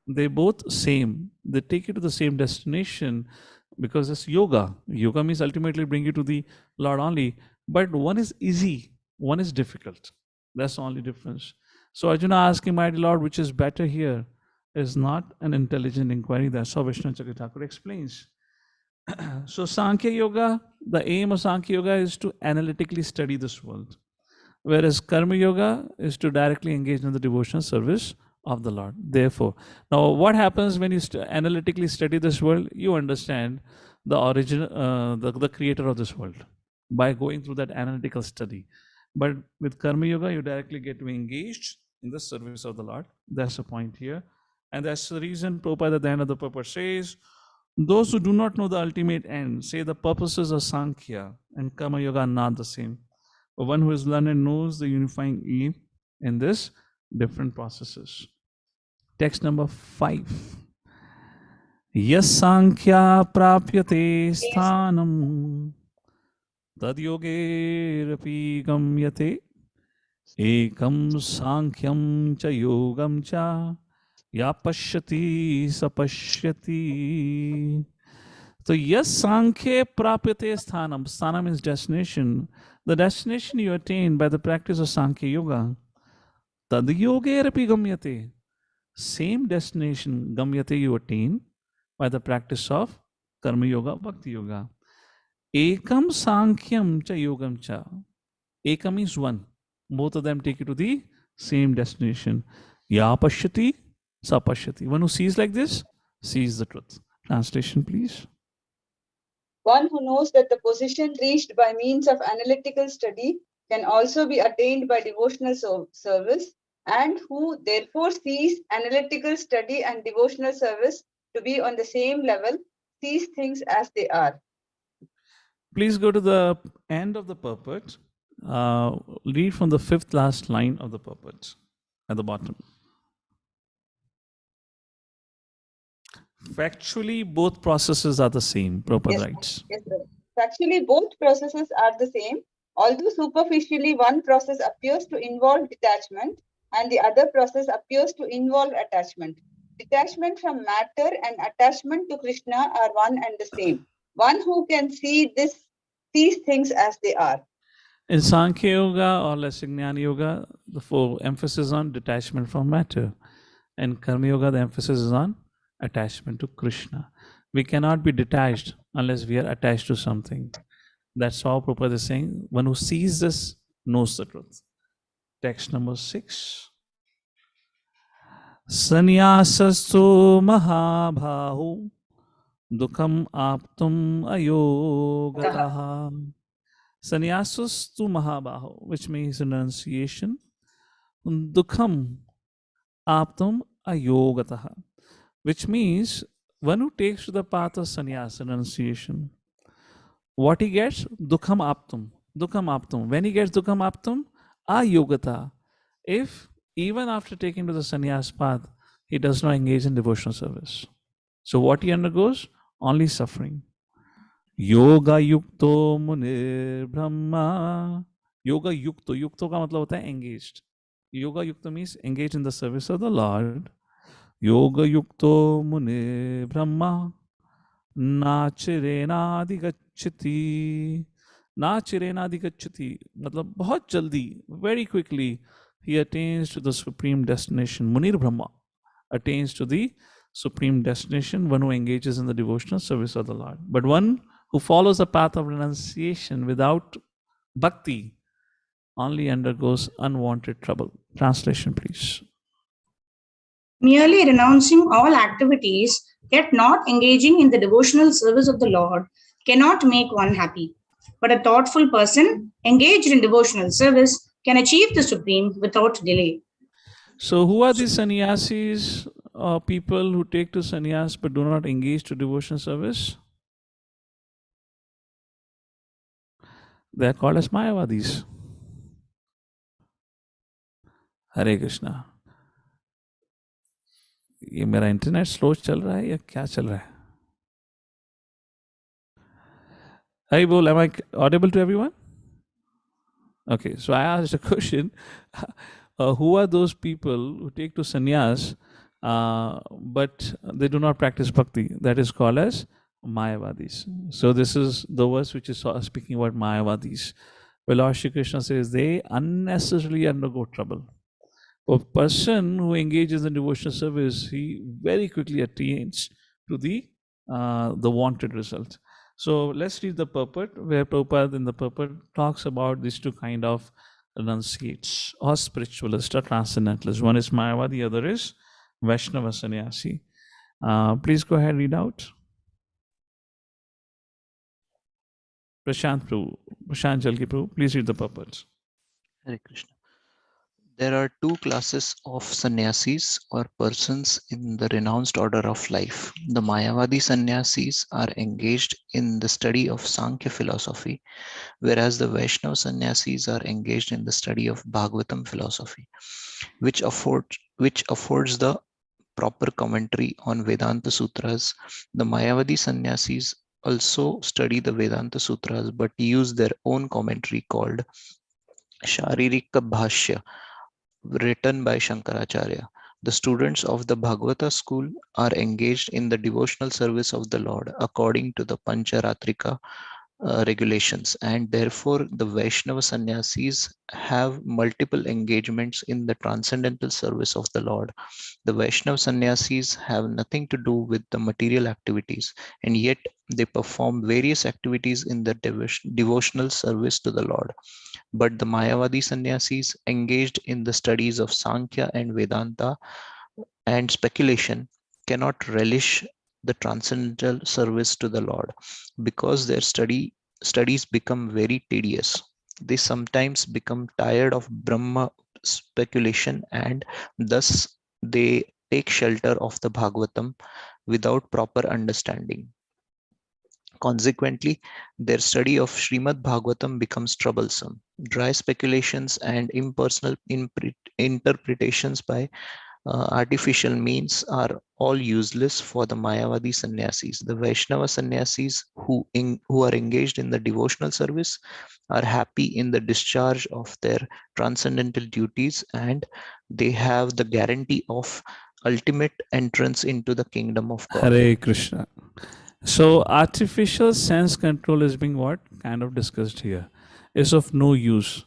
They both same. They take you to the same destination because it's yoga. Yoga means ultimately bring you to the Lord only. But one is easy, one is difficult. That's the only difference. So Arjuna asking, my Lord, which is better here, is not an intelligent inquiry. That's how Vishnu Thakur explains. So Sankhya Yoga, the aim of Sankhya Yoga is to analytically study this world. Whereas Karma Yoga is to directly engage in the devotional service of the Lord. Therefore, now what happens when you analytically study this world? You understand the origin, the creator of this world by going through that analytical study. But with Karma Yoga, you directly get to engage in the service of the Lord. That's the point here. And that's the reason Prabhupada at the end of the purport says, those who do not know the ultimate end say the purposes of Sankhya and Karma Yoga are not the same. But one who is learned knows the unifying aim in this different processes. Text number 5. Yas Sankhya prapyate sthanam tad yogerapi gamyate ekam sankyam cha yogam cha ya pashyati sapashyati. So yes, Sankhya prapyate sthanam. Sthanam is destination. The destination you attain by the practice of Sankhya Yoga. Tad yogerapi gamyate. Same destination gamyate you attain by the practice of Karma Yoga, Bhakti Yoga. Ekam Sankhyam cha Yogam cha. Ekam means one. Both of them take you to the same destination. Ya pashyati, sapashyati. One who sees like this, sees the truth. Translation, please. One who knows that the position reached by means of analytical study can also be attained by devotional service, and who therefore sees analytical study and devotional service to be on the same level, sees things as they are. Please go to the end of the purport. Read from the 5th last line of the purport at the bottom. Factually, both processes are the same, Prabhupada writes. Yes, sir. Factually, both processes are the same, although superficially one process appears to involve detachment and the other process appears to involve attachment. Detachment from matter and attachment to Krishna are one and the same. One who can see this sees things as they are. In Sankhya Yoga or Jnana Yoga, the emphasis on detachment from matter. In Karma Yoga, the emphasis is on attachment to Krishna. We cannot be detached unless we are attached to something. That's how Prabhupada is saying, one who sees this knows the truth. Text number 6. Sanyasastu mahabhahu dukham aptum ayogataha. Sanyasastu mahabhahu, which means renunciation. Dukham aptum ayogataha, which means one who takes to the path of sannyas, renunciation, what he gets? Dukham aptum. Dukham aptum. When he gets dukham aptum, ayogata. If even after taking to the sannyas path, he does not engage in devotional service. So what he undergoes? Only suffering. Yoga yukto munir brahma. Yoga yukto. Yukto ka matlab hota hai engaged. Yoga yukto means engaged in the service of the Lord. Yoga yukto mune brahma nachirena digachati. Nachirena digachati. Matlab bahut jaldi, very quickly, he attains to the supreme destination. Munir Brahma attains to the supreme destination, one who engages in the devotional service of the Lord. But one who follows the path of renunciation without bhakti only undergoes unwanted trouble. Translation, please. Merely renouncing all activities, yet not engaging in the devotional service of the Lord, cannot make one happy. But a thoughtful person engaged in devotional service can achieve the supreme without delay. So who are these sannyasis, people who take to sannyas but do not engage to devotional service? They are called as Mayavadis. Hare Krishna. ये मेरा internet slow चल रहा है या क्या चल रहा है? Hey, Bol, am I audible to everyone? Okay, so I asked a question. Who are those people who take to sannyas but they do not practice bhakti? That is called as Mayavadis. So this is the verse which is speaking about Mayavadis. Well, Lord Shri Krishna says they unnecessarily undergo trouble. A person who engages in devotional service, he very quickly attains to the wanted result. So let's read the purport, where Prabhupada in the purport talks about these two kind of renunciates or spiritualists or transcendentalists. One is Mayavadi, the other is Vaishnava sannyasi. Please go ahead, read out. Prashant Prabhu, Prashant Jalki Prabhu, please read the purport. Hare Krishna. There are two classes of sannyasis or persons in the renounced order of life. The Mayavadi sannyasis are engaged in the study of Sankhya philosophy, whereas the Vaishnava sannyasis are engaged in the study of Bhagavatam philosophy, which affords the proper commentary on Vedanta Sutras. The Mayavadi sannyasis also study the Vedanta Sutras but use their own commentary called Sharirika Bhashya, written by Shankaracharya. The students of the Bhagavata school are engaged in the devotional service of the Lord according to the Pancharatrika regulations, and therefore the Vaishnava sannyasis have multiple engagements in the transcendental service of the Lord. The Vaishnava sannyasis have nothing to do with the material activities, and yet they perform various activities in the devotional service to the Lord. But the Mayavadi sannyasis engaged in the studies of Sankhya and Vedanta and speculation cannot relish the transcendental service to the Lord because their studies become very tedious. They sometimes become tired of Brahma speculation, and thus they take shelter of the Bhagavatam without proper understanding. Consequently, their study of Srimad Bhagavatam becomes troublesome. Dry speculations and impersonal interpretations by artificial means are all useless for the Mayavadi sannyasis. The Vaishnava sannyasis who are engaged in the devotional service are happy in the discharge of their transcendental duties, and they have the guarantee of ultimate entrance into the kingdom of God. Hare Krishna. So artificial sense control is being what kind of discussed here is of no use.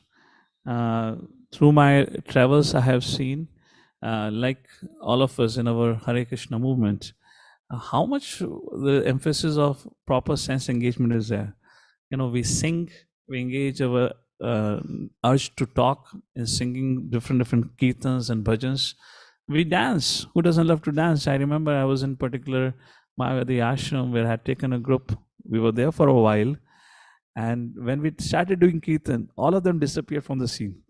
Through my travels, I have seen, like all of us in our Hare Krishna movement, how much the emphasis of proper sense engagement is there. You know, we sing, we engage our urge to talk in singing different kirtans and bhajans. We dance. Who doesn't love to dance? I remember I was in particular Mayavadi ashram where I had taken a group. We were there for a while, and when we started doing kirtan, all of them disappeared from the scene.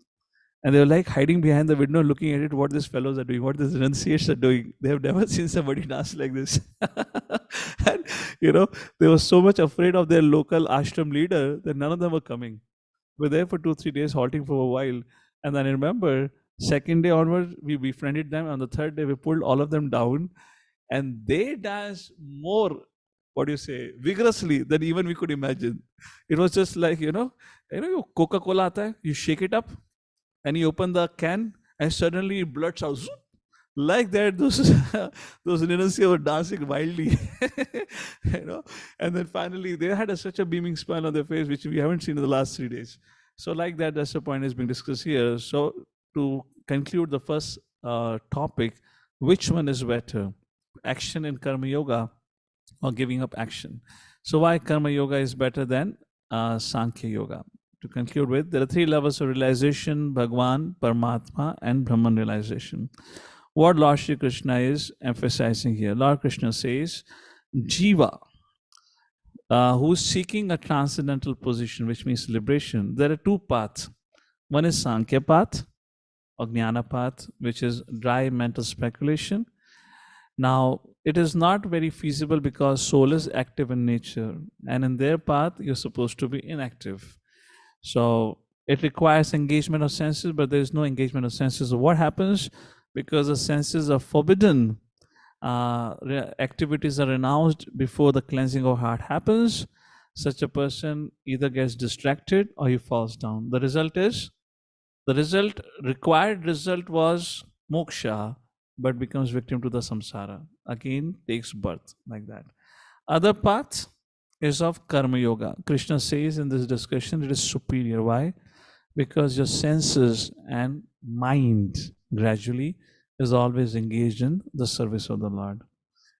And they were like hiding behind the window, looking at it, what these fellows are doing, what these renunciates are doing. They have never seen somebody dance like this. And, you know, they were so much afraid of their local ashram leader that none of them were coming. We were there for 2-3 days, halting for a while. And then I remember, second day onward, we befriended them. On the third day, we pulled all of them down. And they danced more, vigorously than even we could imagine. It was just like, your Coca-Cola aata hai, you shake it up, and you open the can, and suddenly it blurts out. Like that, those renunciates were dancing wildly, And then finally, they had such a beaming smile on their face, which we haven't seen in the last 3 days. So like that, that's the point is being discussed here. So to conclude the first topic, which one is better, action in Karma Yoga or giving up action? So why Karma Yoga is better than Sankhya Yoga? To conclude with, there are 3 levels of realization: Bhagwan, Paramatma, and Brahman realization. What Lord Shri Krishna is emphasizing here, Lord Krishna says, Jiva, who's seeking a transcendental position, which means liberation, there are 2 paths. One is Sankhya path or Jnana path, which is dry mental speculation. Now, it is not very feasible because soul is active in nature, and in their path, you're supposed to be inactive. So it requires engagement of senses, but there is no engagement of senses. So what happens? Because the senses are forbidden, activities are renounced before the cleansing of heart happens, such a person either gets distracted or he falls down. The required result was moksha, but becomes victim to the samsara. Again, takes birth like that. Other path is of Karma Yoga. Krishna says in this discussion it is superior. Why? Because your senses and mind gradually is always engaged in the service of the Lord.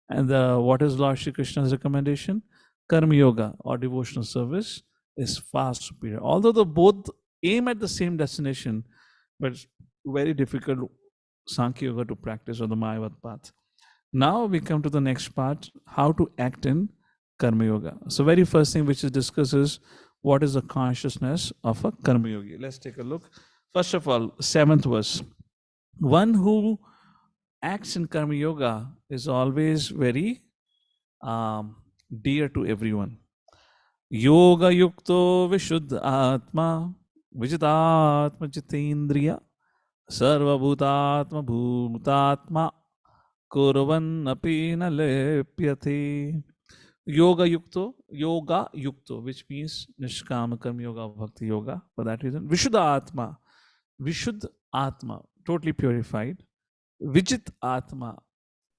And what is Lord Shri Krishna's recommendation? Karma Yoga or devotional service is far superior. Although the both aim at the same destination, but it's very difficult Sankhya Yoga to practice on the Mayavad path. Now we come to the next part, how to act in Karma Yoga. So very first thing which is discussed is what is the consciousness of a Karma Yogi. Let's take a look. First of all, 7th verse. One who acts in Karma Yoga is always very dear to everyone. Yoga Yukto Vishuddha Atma Vijitatma Jitendriya Sarva Bhutatma Bhutatma Kurvan Api Na Lepyate. Yoga Yukto, which means Nishkama Karma Yoga, Bhakti Yoga, for that reason. Vishuddha Atma, Vishuddha Atma, totally purified. Vijit Atma.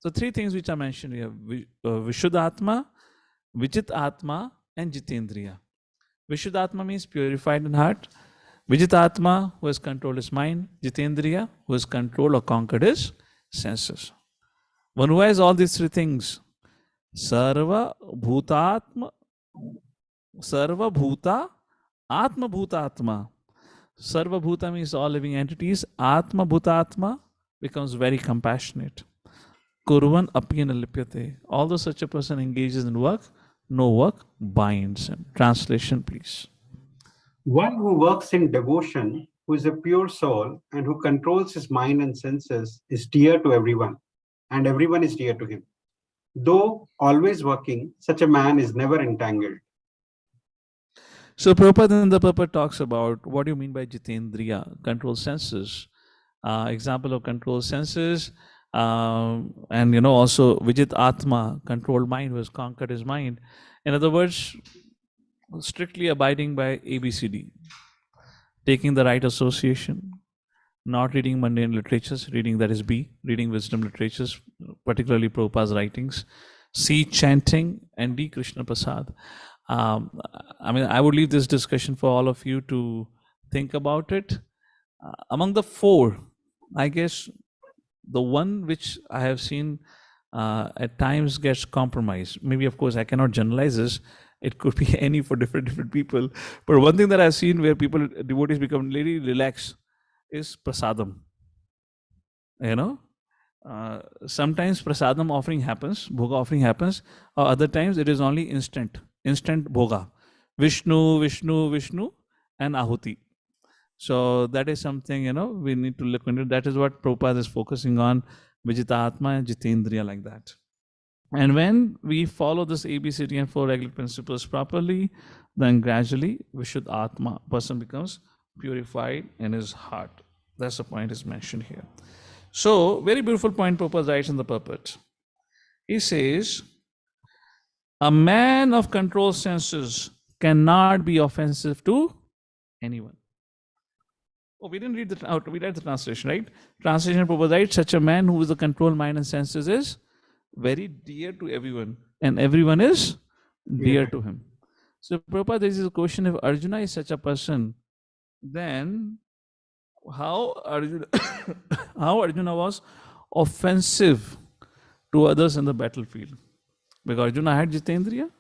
So three things which are mentioned here: Vishuddha Atma, Vijit Atma, and Jitendriya. Vishuddha Atma means purified in heart. Vijit Atma, who has controlled his mind. Jitendriya, who has controlled or conquered his senses. One who has all these three things, Sarva Bhutatma, Sarva Bhuta, Atma Bhutatma. Sarva Bhuta means all living entities. Atma Bhutatma becomes very compassionate. Kurvan apina lipyate. Although such a person engages in work, no work binds him. Translation, please. One who works in devotion, who is a pure soul and who controls his mind and senses, is dear to everyone, and everyone is dear to him. Though always working, such a man is never entangled. So Prabhupada in the Purport talks about what do you mean by Jitendriya, control senses. Example of control senses, and also Vijit Atma, controlled mind, who has conquered his mind. In other words, strictly abiding by ABCD, taking the right association, not reading mundane literatures, reading, that is B, reading wisdom literatures, particularly Prabhupada's writings, C, chanting, and D, Krishna Prasad. I would leave this discussion for all of you to think about it. Among the four, I guess the one which I have seen at times gets compromised. Maybe, of course, I cannot generalize this. It could be any for different people. But one thing that I've seen where devotees become really relaxed is prasadam. Sometimes prasadam offering happens, bhoga offering happens, or other times it is only instant bhoga. Vishnu, and ahuti. So that is something, we need to look into. That is what Prabhupada is focusing on, Vijitatma and Jitendriya, like that. And when we follow this ABCD and four regular principles properly, then gradually Vishuddha person becomes purified in his heart. That's the point is mentioned here. So, very beautiful point Prabhupada writes in the purport. He says, a man of control senses cannot be offensive to anyone. Oh, we didn't read we read the translation, right? Translation Prabhupada writes, such a man who is the controlled mind and senses is very dear to everyone, and everyone is dear to him. So Prabhupada, there is a question: if Arjuna is such a person, then how Arjuna was offensive to others in the battlefield? Because Arjuna had Jitendriya,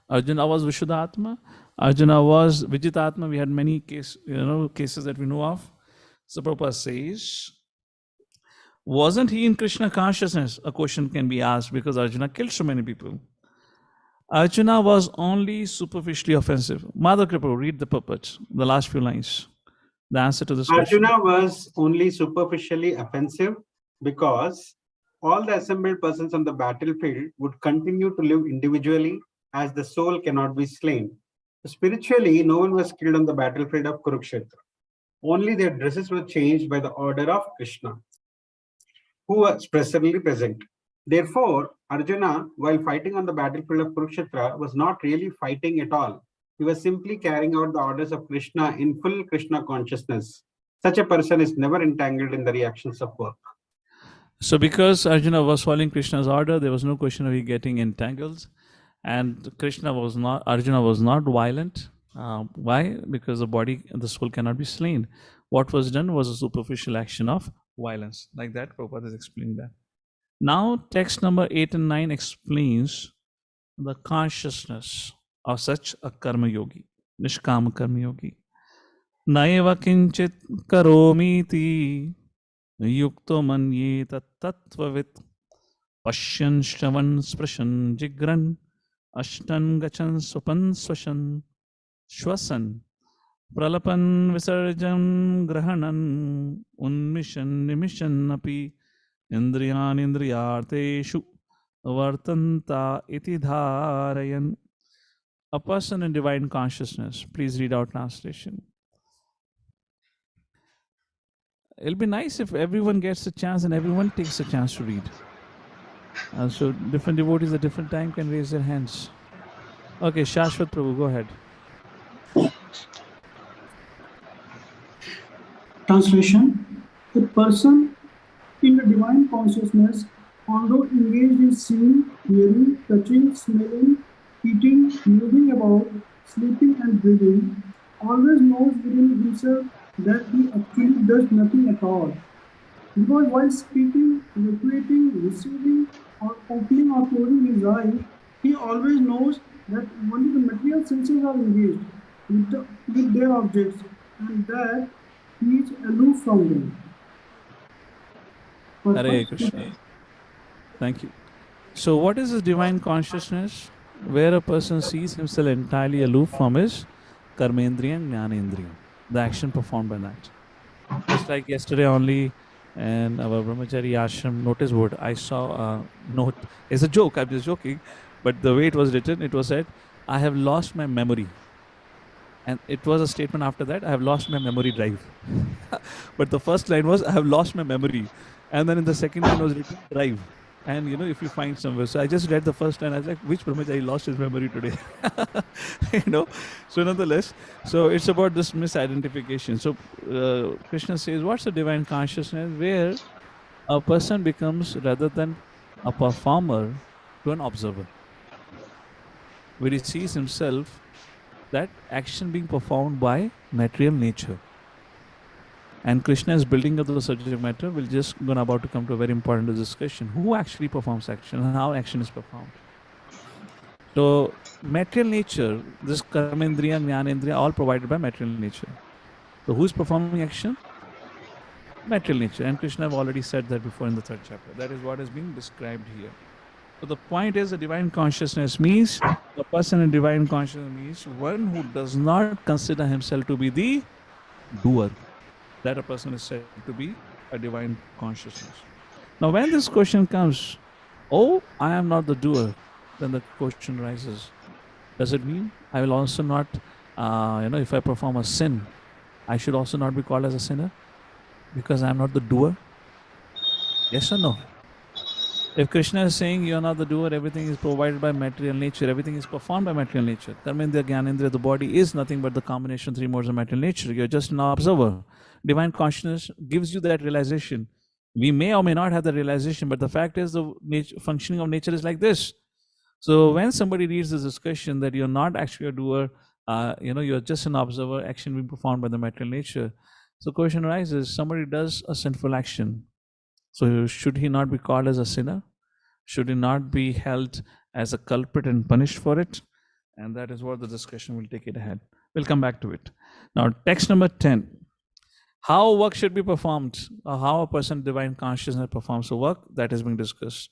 Arjuna was Vishuddha, Arjuna was Vijitatma. We had many cases that we know of. So Prabhupada says, wasn't he in Krishna consciousness? A question can be asked because Arjuna killed so many people. Arjuna was only superficially offensive. Madhav Kripa, read the purport, the last few lines. The answer to this question. Arjuna was only superficially offensive because all the assembled persons on the battlefield would continue to live individually as the soul cannot be slain. Spiritually, no one was killed on the battlefield of Kurukshetra. Only their dresses were changed by the order of Krishna, who was presently present. Therefore, Arjuna, while fighting on the battlefield of Kurukshetra, was not really fighting at all. He was simply carrying out the orders of Krishna in full Krishna consciousness. Such a person is never entangled in the reactions of work. So because Arjuna was following Krishna's order, there was no question of he getting entangled. And Arjuna was not violent. Why? Because the body and the soul cannot be slain. What was done was a superficial action of violence. Like that, Prabhupada is explaining that. Now, text number 8 and 9 explains the consciousness of such a karma yogi, nishkama karma yogi. Naiva kinchit karomiti yukto manyeta tattvavit pashyan shravan sprashan jigran ashtan gachan swapan swashan shwasan Pralapan visarjam grahanan unmission nimission api indriyan indriyarteshu vartanta iti dharayan. A person in divine consciousness. Please read out translation. It'll be nice if everyone gets a chance and everyone takes a chance to read. So different devotees at different time can raise their hands. Okay, Shashwat Prabhu, go ahead. Translation: a person in the divine consciousness, although engaged in seeing, hearing, touching, smelling, eating, moving about, sleeping and breathing, always knows within himself that he actually does nothing at all. Because while speaking, evacuating, receiving, or opening or closing his eyes, he always knows that only the material senses are engaged with their objects, and that he is aloof from them. Hare Krishna. Thank you. So what is this divine consciousness? Where a person sees himself entirely aloof from his karmendriya and jnanendriya, the action performed by that. Just like yesterday only in our brahmachari ashram notice board, I saw a note. It's a joke, I'm just joking, but the way it was written, it was said, I have lost my memory. And it was a statement after that, I have lost my memory drive. But the first line was, I have lost my memory. And then in the second line was written, drive. And you know, if you find somewhere. So I just read the first line, I was like, which brahmachari lost his memory today? You know, so nonetheless, so it's about this misidentification. So Krishna says, what's the divine consciousness? Where a person becomes, rather than a performer, to an observer. Where he sees himself that action being performed by material nature. And Krishna is building up the subject matter. We're just about to come to a very important discussion. Who actually performs action and how action is performed? So material nature, this karmendriya, jnanendriya, all provided by material nature. So who's performing action? Material nature. And Krishna have already said that before in the 3rd chapter. That is what is being described here. So the point is, the divine consciousness means, the person in divine consciousness means one who does not consider himself to be the doer. That a person is said to be a divine consciousness. Now when this question comes, oh, I am not the doer, then the question rises, does it mean I will also not, if I perform a sin, I should also not be called as a sinner because I am not the doer? Yes or no? If Krishna is saying you are not the doer, everything is provided by material nature, everything is performed by material nature. Karmendriya, Jnanendriya, the body is nothing but the combination of 3 modes of material nature. You're just an observer. Divine consciousness gives you that realization. We may or may not have the realization, but the fact is the functioning of nature is like this. So when somebody reads this discussion that you're not actually a doer, you're just an observer, action being performed by the material nature. So question arises, somebody does a sinful action. So should he not be called as a sinner? Should he not be held as a culprit and punished for it? And that is what the discussion will take it ahead. We'll come back to it. Now, text number 10. How work should be performed, or how a person divine consciousness performs the work, that is being discussed.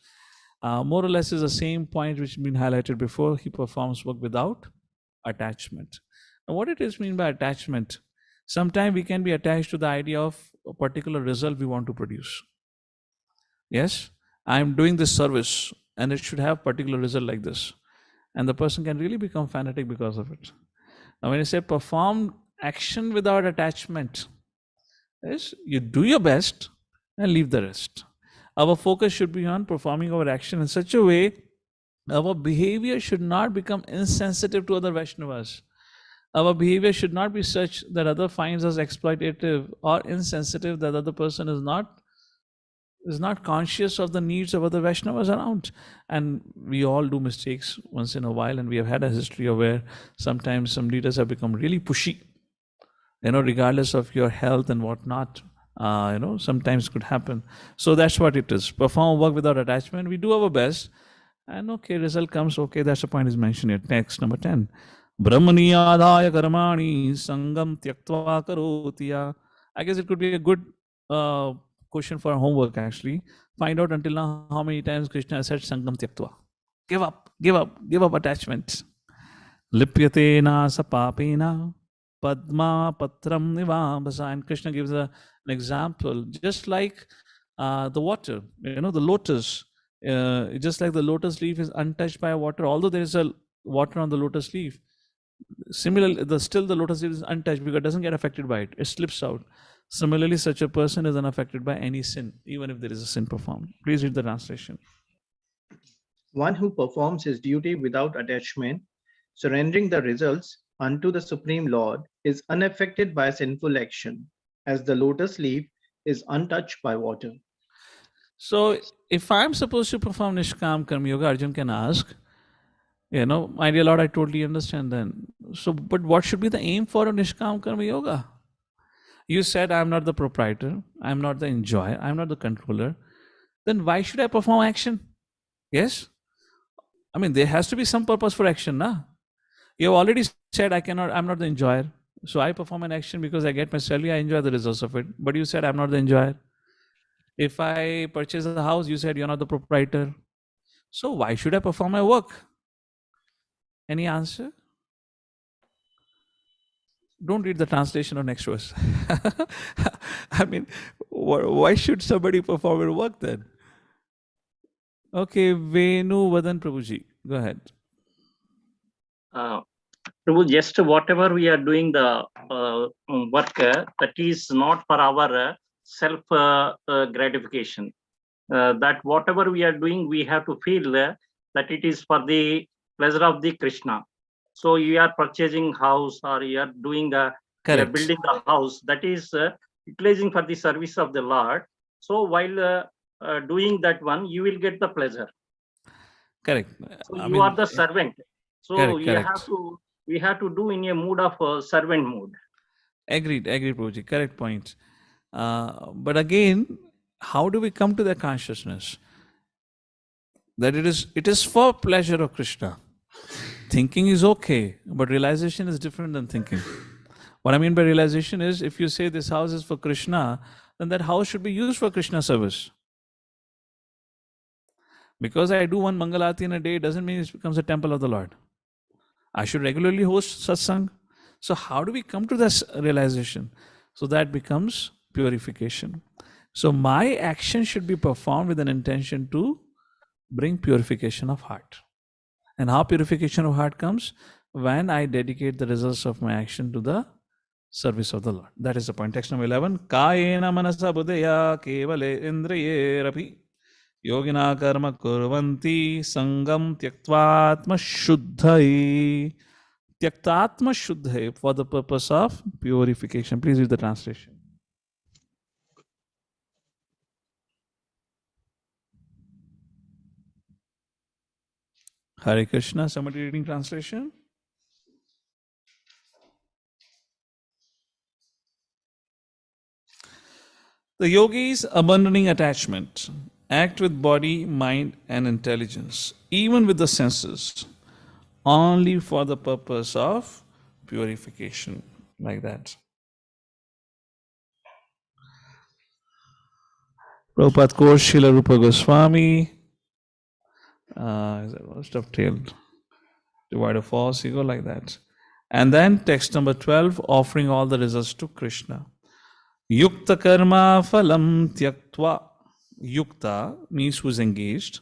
More or less is the same point which has been highlighted before. He performs work without attachment. Now, what it is mean by attachment? Sometimes we can be attached to the idea of a particular result we want to produce. Yes, I am doing this service and it should have particular result like this. And the person can really become fanatic because of it. Now, when you say perform action without attachment, is you do your best and leave the rest. Our focus should be on performing our action in such a way our behavior should not become insensitive to other Vaishnavas. Our behavior should not be such that other finds us exploitative or insensitive, that other person is not conscious of the needs of other Vaishnavas around. And we all do mistakes once in a while, and we have had a history of where sometimes some leaders have become really pushy, regardless of your health and whatnot, sometimes could happen. So that's what it is. Perform work without attachment. We do our best, and okay, result comes. Okay, that's the point is mentioned here. Text number 10. Brahmani adhaya karmani sangam tyaktva karotiya. I guess it could be a good question for homework actually. Find out until now how many times Krishna has said sangam tyaktva. Give up attachment. Lipyate na sapapena Padma Patram Nivambasa. And Krishna gives an example, just like the water, the lotus. Just like the lotus leaf is untouched by water, although there is a water on the lotus leaf. Similarly, still the lotus leaf is untouched because it doesn't get affected by it. It slips out. Similarly, such a person is unaffected by any sin, even if there is a sin performed. Please read the translation. One who performs his duty without attachment, surrendering the results unto the Supreme Lord, is unaffected by sinful action, as the lotus leaf is untouched by water. So, if I'm supposed to perform Nishkam Karma Yoga, Arjun can ask, my dear Lord, I totally understand then. So, but what should be the aim for a Nishkam Karma Yoga? You said, I'm not the proprietor, I'm not the enjoyer, I'm not the controller. Then why should I perform action? Yes? I mean, there has to be some purpose for action, na? You have already said, I'm not the enjoyer. So I perform an action because I get my salary, I enjoy the results of it. But you said, I'm not the enjoyer. If I purchase a house, you said, you're not the proprietor. So why should I perform my work? Any answer? Don't read the translation or next verse. I mean, why should somebody perform their work then? Okay, Venu Vadan Prabhuji, go ahead. Prabhu, just whatever we are doing the work, that is not for our self gratification. That whatever we are doing, we have to feel that it is for the pleasure of the Krishna. So you are purchasing house or you are doing you are building the house, that is utilizing for the service of the Lord. So while doing that one, you will get the pleasure. Correct. So you are the servant. So we have to do in a mood of servant mood. Agreed, Prabhuji. Correct point. But again, how do we come to that consciousness? That it is for pleasure of Krishna. Thinking is okay, but realization is different than thinking. What I mean by realization is, if you say this house is for Krishna, then that house should be used for Krishna service. Because I do one Mangalati in a day doesn't mean it becomes a temple of the Lord. I should regularly host satsang. So how do we come to this realization? So that becomes purification. So my action should be performed with an intention to bring purification of heart. And how purification of heart comes? When I dedicate the results of my action to the service of the Lord. That is the point. Text number 11. Kayena manasa buddhaya kevale indriye rapi yogina karma kurvanti sangam tyaktvatma shuddhai. Tyaktatma shuddhai, for the purpose of purification. Please read the translation. Hare Krishna. Somebody reading translation? The yogis abandoning attachment act with body, mind and intelligence, even with the senses, only for the purpose of purification, like that. Prabhupada quotes Srila Rupa Goswami. Dovetailed. Divide of false ego, like that. And then text number 12, offering all the results to Krishna. Yukta karma phalam tyaktva. Yukta means who is engaged.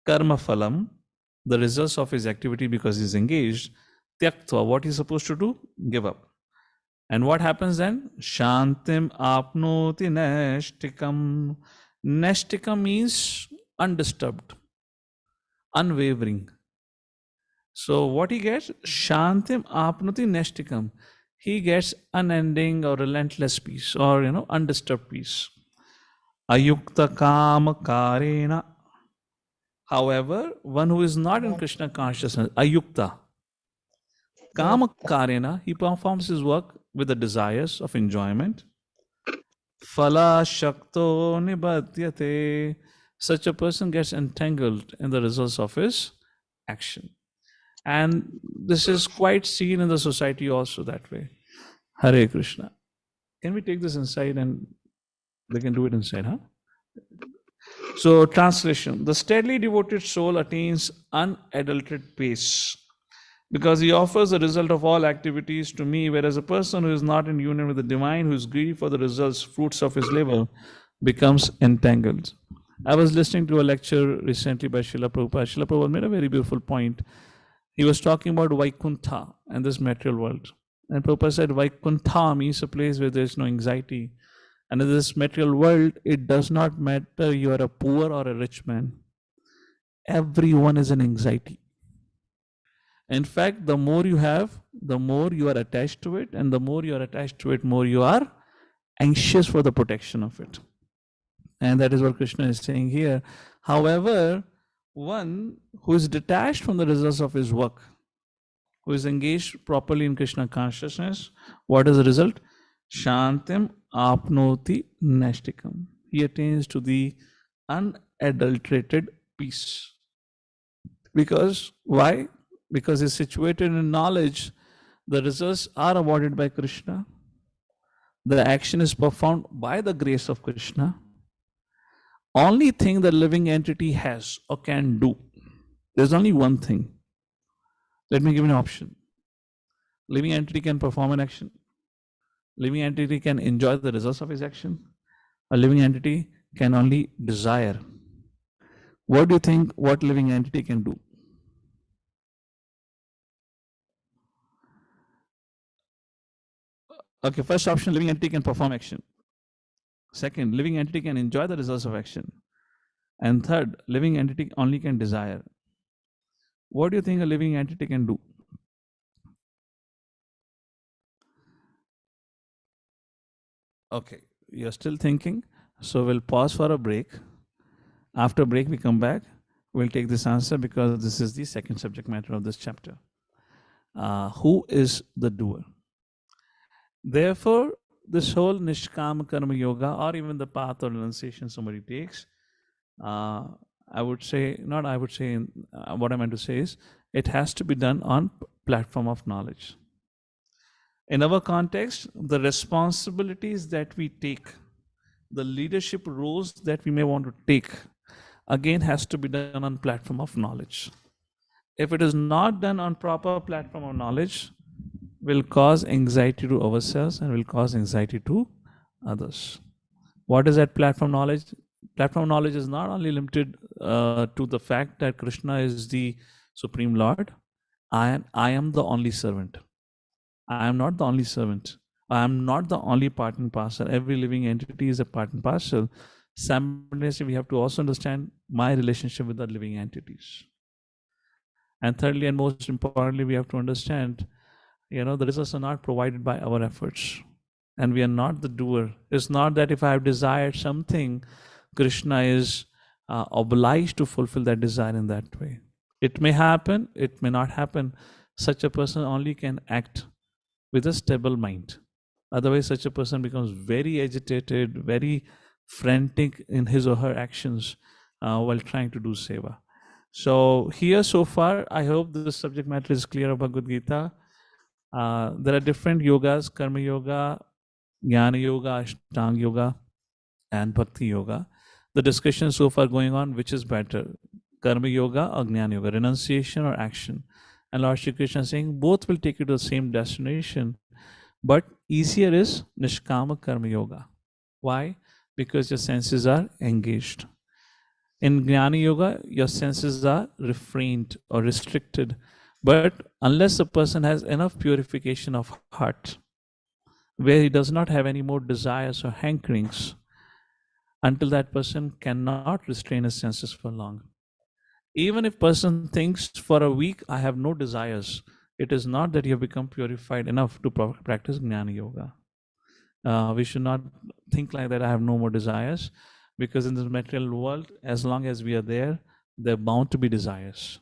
Karma phalam, the results of his activity because he is engaged. Tyaktva, what he is supposed to do? Give up. And what happens then? Shantim apnoti nashtikam. Nashtikam means undisturbed, unwavering. So what he gets? Shantim apnoti nashtikam. He gets unending or relentless peace, or undisturbed peace. Ayukta kama karena. However, one who is not in Krishna consciousness, ayukta, kama karena, he performs his work with the desires of enjoyment. Phala shakto nibadyate. Such a person gets entangled in the results of his action. And this is quite seen in the society also that way. Hare Krishna. Can we take this inside and they can do it inside, huh? So, translation. The steadily devoted soul attains unadulterated peace because he offers the result of all activities to me, whereas a person who is not in union with the divine, who is greedy for the results, fruits of his labor, becomes entangled. I was listening to a lecture recently by Srila Prabhupada. Srila Prabhupada made a very beautiful point. He was talking about Vaikuntha and this material world. And Prabhupada said Vaikuntha means a place where there is no anxiety. And in this material world, it does not matter you are a poor or a rich man. Everyone is in anxiety. In fact, the more you have, the more you are attached to it. And the more you are attached to it, more you are anxious for the protection of it. And that is what Krishna is saying here. However, one who is detached from the results of his work, who is engaged properly in Krishna consciousness, what is the result? Shantim apnoti nashtikam. He attains to the unadulterated peace. Because, why? Because he is situated in knowledge. The results are awarded by Krishna. The action is performed by the grace of Krishna. Only thing the living entity has or can do, there's only one thing. Let me give you an option. Living entity can perform an action. Living entity can enjoy the results of his action. A living entity can only desire. What do you think what living entity can do? Okay, first option, living entity can perform action. Second, living entity can enjoy the results of action. And third, living entity only can desire. What do you think a living entity can do? Okay, you're still thinking. So we'll pause for a break. After break, we come back. We'll take this answer because this is the second subject matter of this chapter. Who is the doer? Therefore, this whole Nishkama Karma Yoga, or even the path of renunciation somebody takes, I would say, not I would say, what I meant to say is, it has to be done on platform of knowledge. In our context, the responsibilities that we take, the leadership roles that we may want to take, again has to be done on platform of knowledge. If it is not done on proper platform of knowledge, will cause anxiety to ourselves and will cause anxiety to others. What is that platform knowledge? Platform knowledge is not only limited to the fact that Krishna is the Supreme Lord. I am the only servant. I am not the only servant. I am not the only part and parcel. Every living entity is a part and parcel. Simultaneously, we have to also understand my relationship with the living entities. And thirdly, and most importantly, we have to understand, the results are not provided by our efforts. And we are not the doer. It's not that if I have desired something, Krishna is obliged to fulfill that desire in that way. It may happen, it may not happen. Such a person only can act with a stable mind. Otherwise, such a person becomes very agitated, very frantic in his or her actions while trying to do seva. So here so far, I hope this subject matter is clear of Bhagavad-Gita. There are different yogas, Karma Yoga, Jnana Yoga, Ashtanga Yoga, and Bhakti Yoga. The discussion so far going on, which is better, Karma Yoga or Jnana Yoga, renunciation or action. And Lord Shri Krishna is saying both will take you to the same destination, but easier is Nishkama Karma Yoga. Why? Because your senses are engaged. In Jnana Yoga, your senses are refrained or restricted. But unless a person has enough purification of heart, where he does not have any more desires or hankerings, until that person cannot restrain his senses for long. Even if person thinks for a week, I have no desires, it is not that you have become purified enough to practice Jnana Yoga. We should not think like that, I have no more desires, because in this material world, as long as we are there are bound to be desires.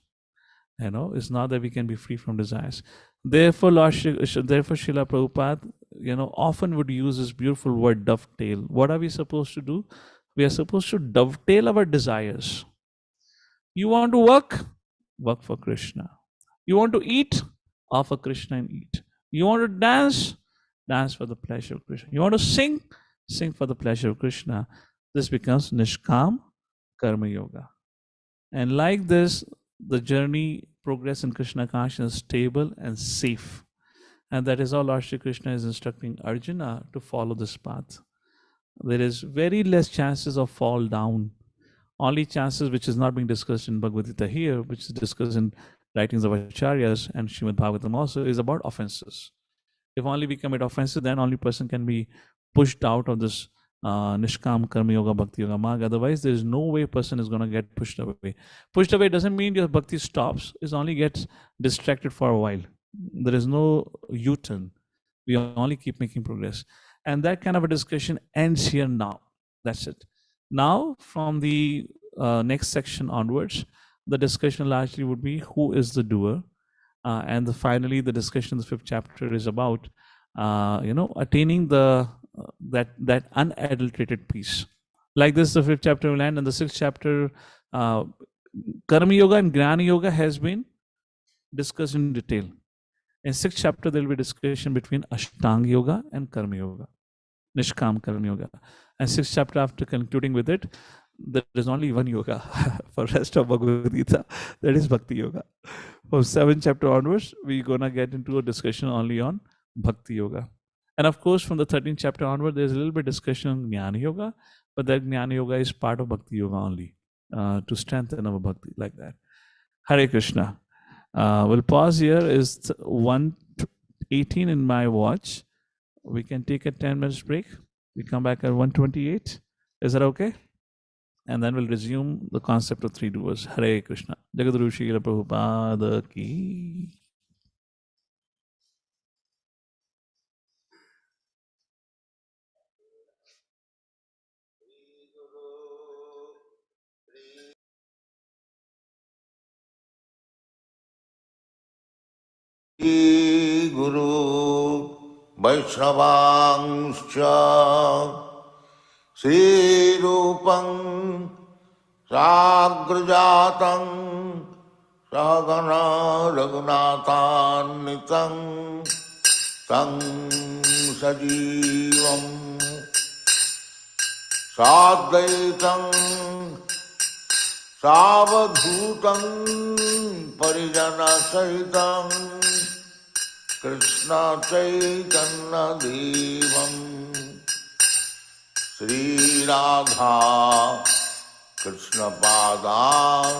It's not that we can be free from desires. Therefore, Srila Prabhupada, often would use this beautiful word dovetail. What are we supposed to do? We are supposed to dovetail our desires. You want to work? Work for Krishna. You want to eat? Offer Krishna and eat. You want to dance? Dance for the pleasure of Krishna. You want to sing? Sing for the pleasure of Krishna. This becomes Nishkam Karma Yoga. And like this, the journey progress in Krishna consciousness stable and safe. And that is how Lord Shri Krishna is instructing Arjuna to follow this path. There is very less chances of fall down. Only chances which is not being discussed in Bhagavad-Gita here, which is discussed in writings of Acharyas and Srimad Bhagavatam also, is about offenses. If only we commit offenses, then only person can be pushed out of this Nishkam Karma Yoga Bhakti Yoga Marg. Otherwise, there is no way person is going to get pushed away. Pushed away doesn't mean your bhakti stops. It only gets distracted for a while. There is no U-turn. We only keep making progress. And that kind of a discussion ends here now. That's it. Now, from the next section onwards, the discussion largely would be who is the doer. And finally, the discussion in the 5th chapter is about, attaining that unadulterated peace. Like this, the 5th chapter will end, and the 6th chapter, Karma Yoga and Jnana Yoga has been discussed in detail. In 6th chapter, there will be discussion between Ashtanga Yoga and Karma Yoga, Nishkam Karma Yoga. And 6th chapter, after concluding with it, there is only one yoga for rest of Bhagavad Gita, that is Bhakti Yoga. From 7th chapter onwards, we're gonna get into a discussion only on Bhakti Yoga. And of course, from the 13th chapter onward, there's a little bit discussion on Jnana Yoga, but that Jnana Yoga is part of Bhakti Yoga only, to strengthen our Bhakti like that. Hare Krishna. We'll pause here. Is 1:18 in my watch. We can take a 10 minutes break. We come back at 1:28. Is that okay? And then we'll resume the concept of 3 doers. Hare Krishna. Jagadguru Srila Prabhupada ki. Guru Vaishnavangscha Sri Rupam Sagrajatam Sagana Raghunathan Tang Sajivam Sadvaitam Savadhutam Parijana Sahitam Krishna Chaitanya Devam Sri Radha Krishna Padam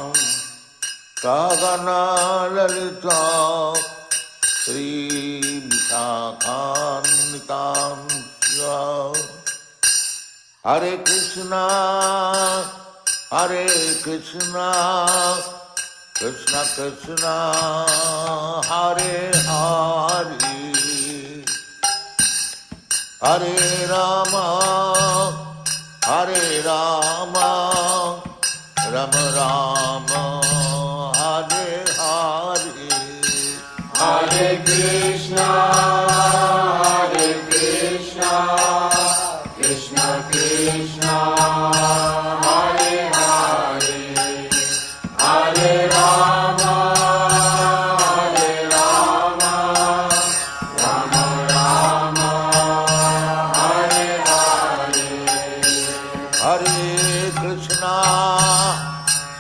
Sagana Lalita Sri Vishakanitam Hare Krishna Hare Krishna Krishna Krishna Hare Hare Hare Rama Hare Rama Rama Rama Hare Hare Hare Krishna Hare Krishna Krishna Krishna Hare Hare Hare Rama Hare Rama Rama Rama Hare Hare Hare Krishna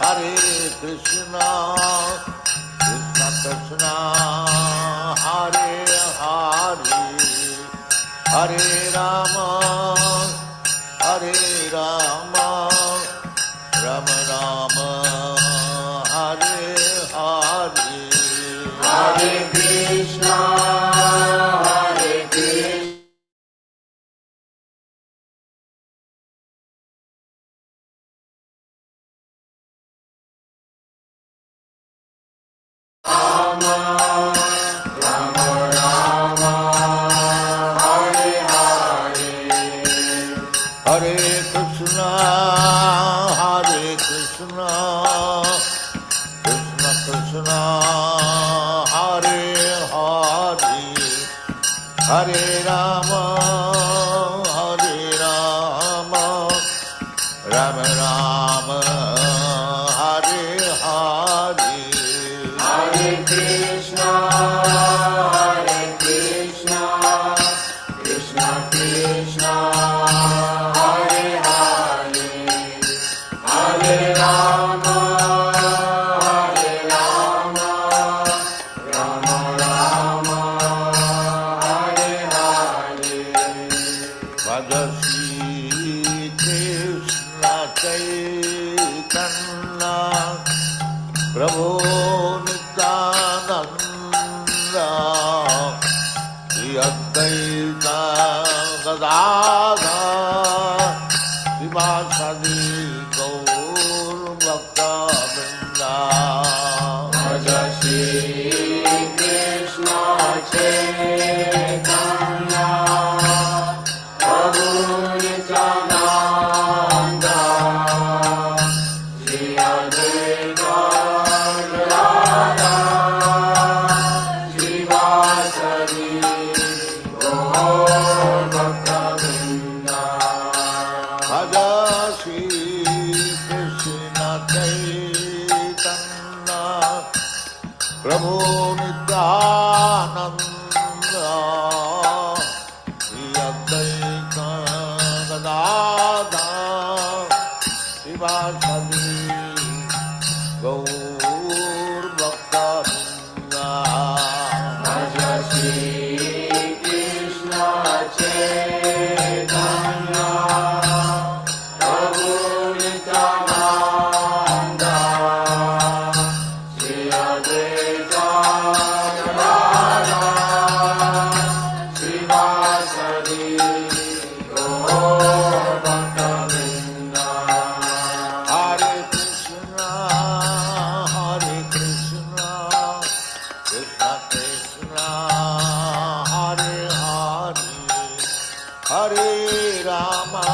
Hare Krishna Krishna Krishna Hare Hare Hare Rama Hare Rama Rama Rama Hare Hare Hare Krishna Hare Krishna Rama Rama Rama Hare Hare Hare Krishna Hare Krishna Krishna Krishna Hare Hare Hare Rama Hare Rama Rama Rama Hare Hare Hare Krishna Hare Krishna Krishna Krishna Hare Hare Hare Rama Hare Rama Chaitanya Prabhu Nityananda Shri Advaita Gadadhar Sivasadi Gaur Bhakta Vrinda Bhaja Shri Krishna Chaitanya Prabhu Nityananda Shri Advaita Gadadhar Sivasadi Gaur Bhakta Vrinda Bhaja Shri Krishna Chaitanya Prabhu Nityananda Shri Advaita Gadadhar Sivasadi Gaur Bhakta Vrinda Bhaja Shri Krishna Chaitanya Prabhu Nityananda Shri Advaita Gadadhar Sivasadi Gaur Bhakta Vrinda Hare Krishna Krishna Krishna Hare Hare Hare Rama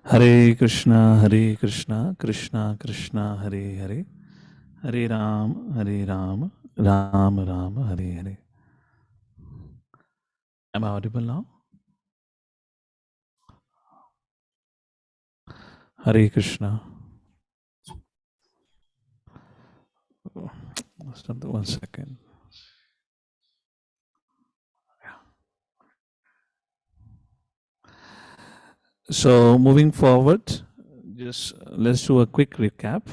Hare Krishna, Krishna Krishna, Hare Hare, Hare Ram, Ram Ram, Hare Hare. Am I audible now? Hare Krishna. Stop the 1 second. So moving forward, just let's do a quick recap.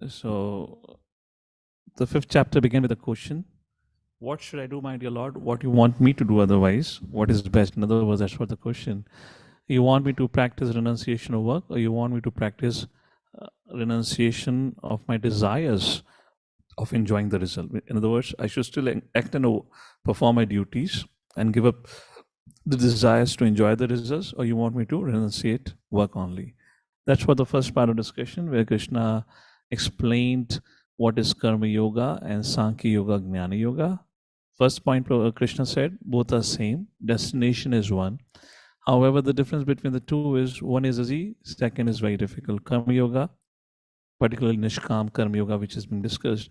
So the 5th chapter began with a question. What should I do, my dear Lord? What you want me to do otherwise? What is best? In other words, that's what the question. You want me to practice renunciation of work, or you want me to practice renunciation of my desires of enjoying the result? In other words, I should still act and perform my duties and give up the desires to enjoy the results, or you want me to renunciate work only? That's what the first part of discussion, where Krishna explained what is Karma Yoga and Sankhya Yoga, Jnana Yoga. First point, Krishna said, both are same. Destination is one. However, the difference between the two is one is easy, second is very difficult. Karma Yoga, particularly Nishkam Karma Yoga, which has been discussed,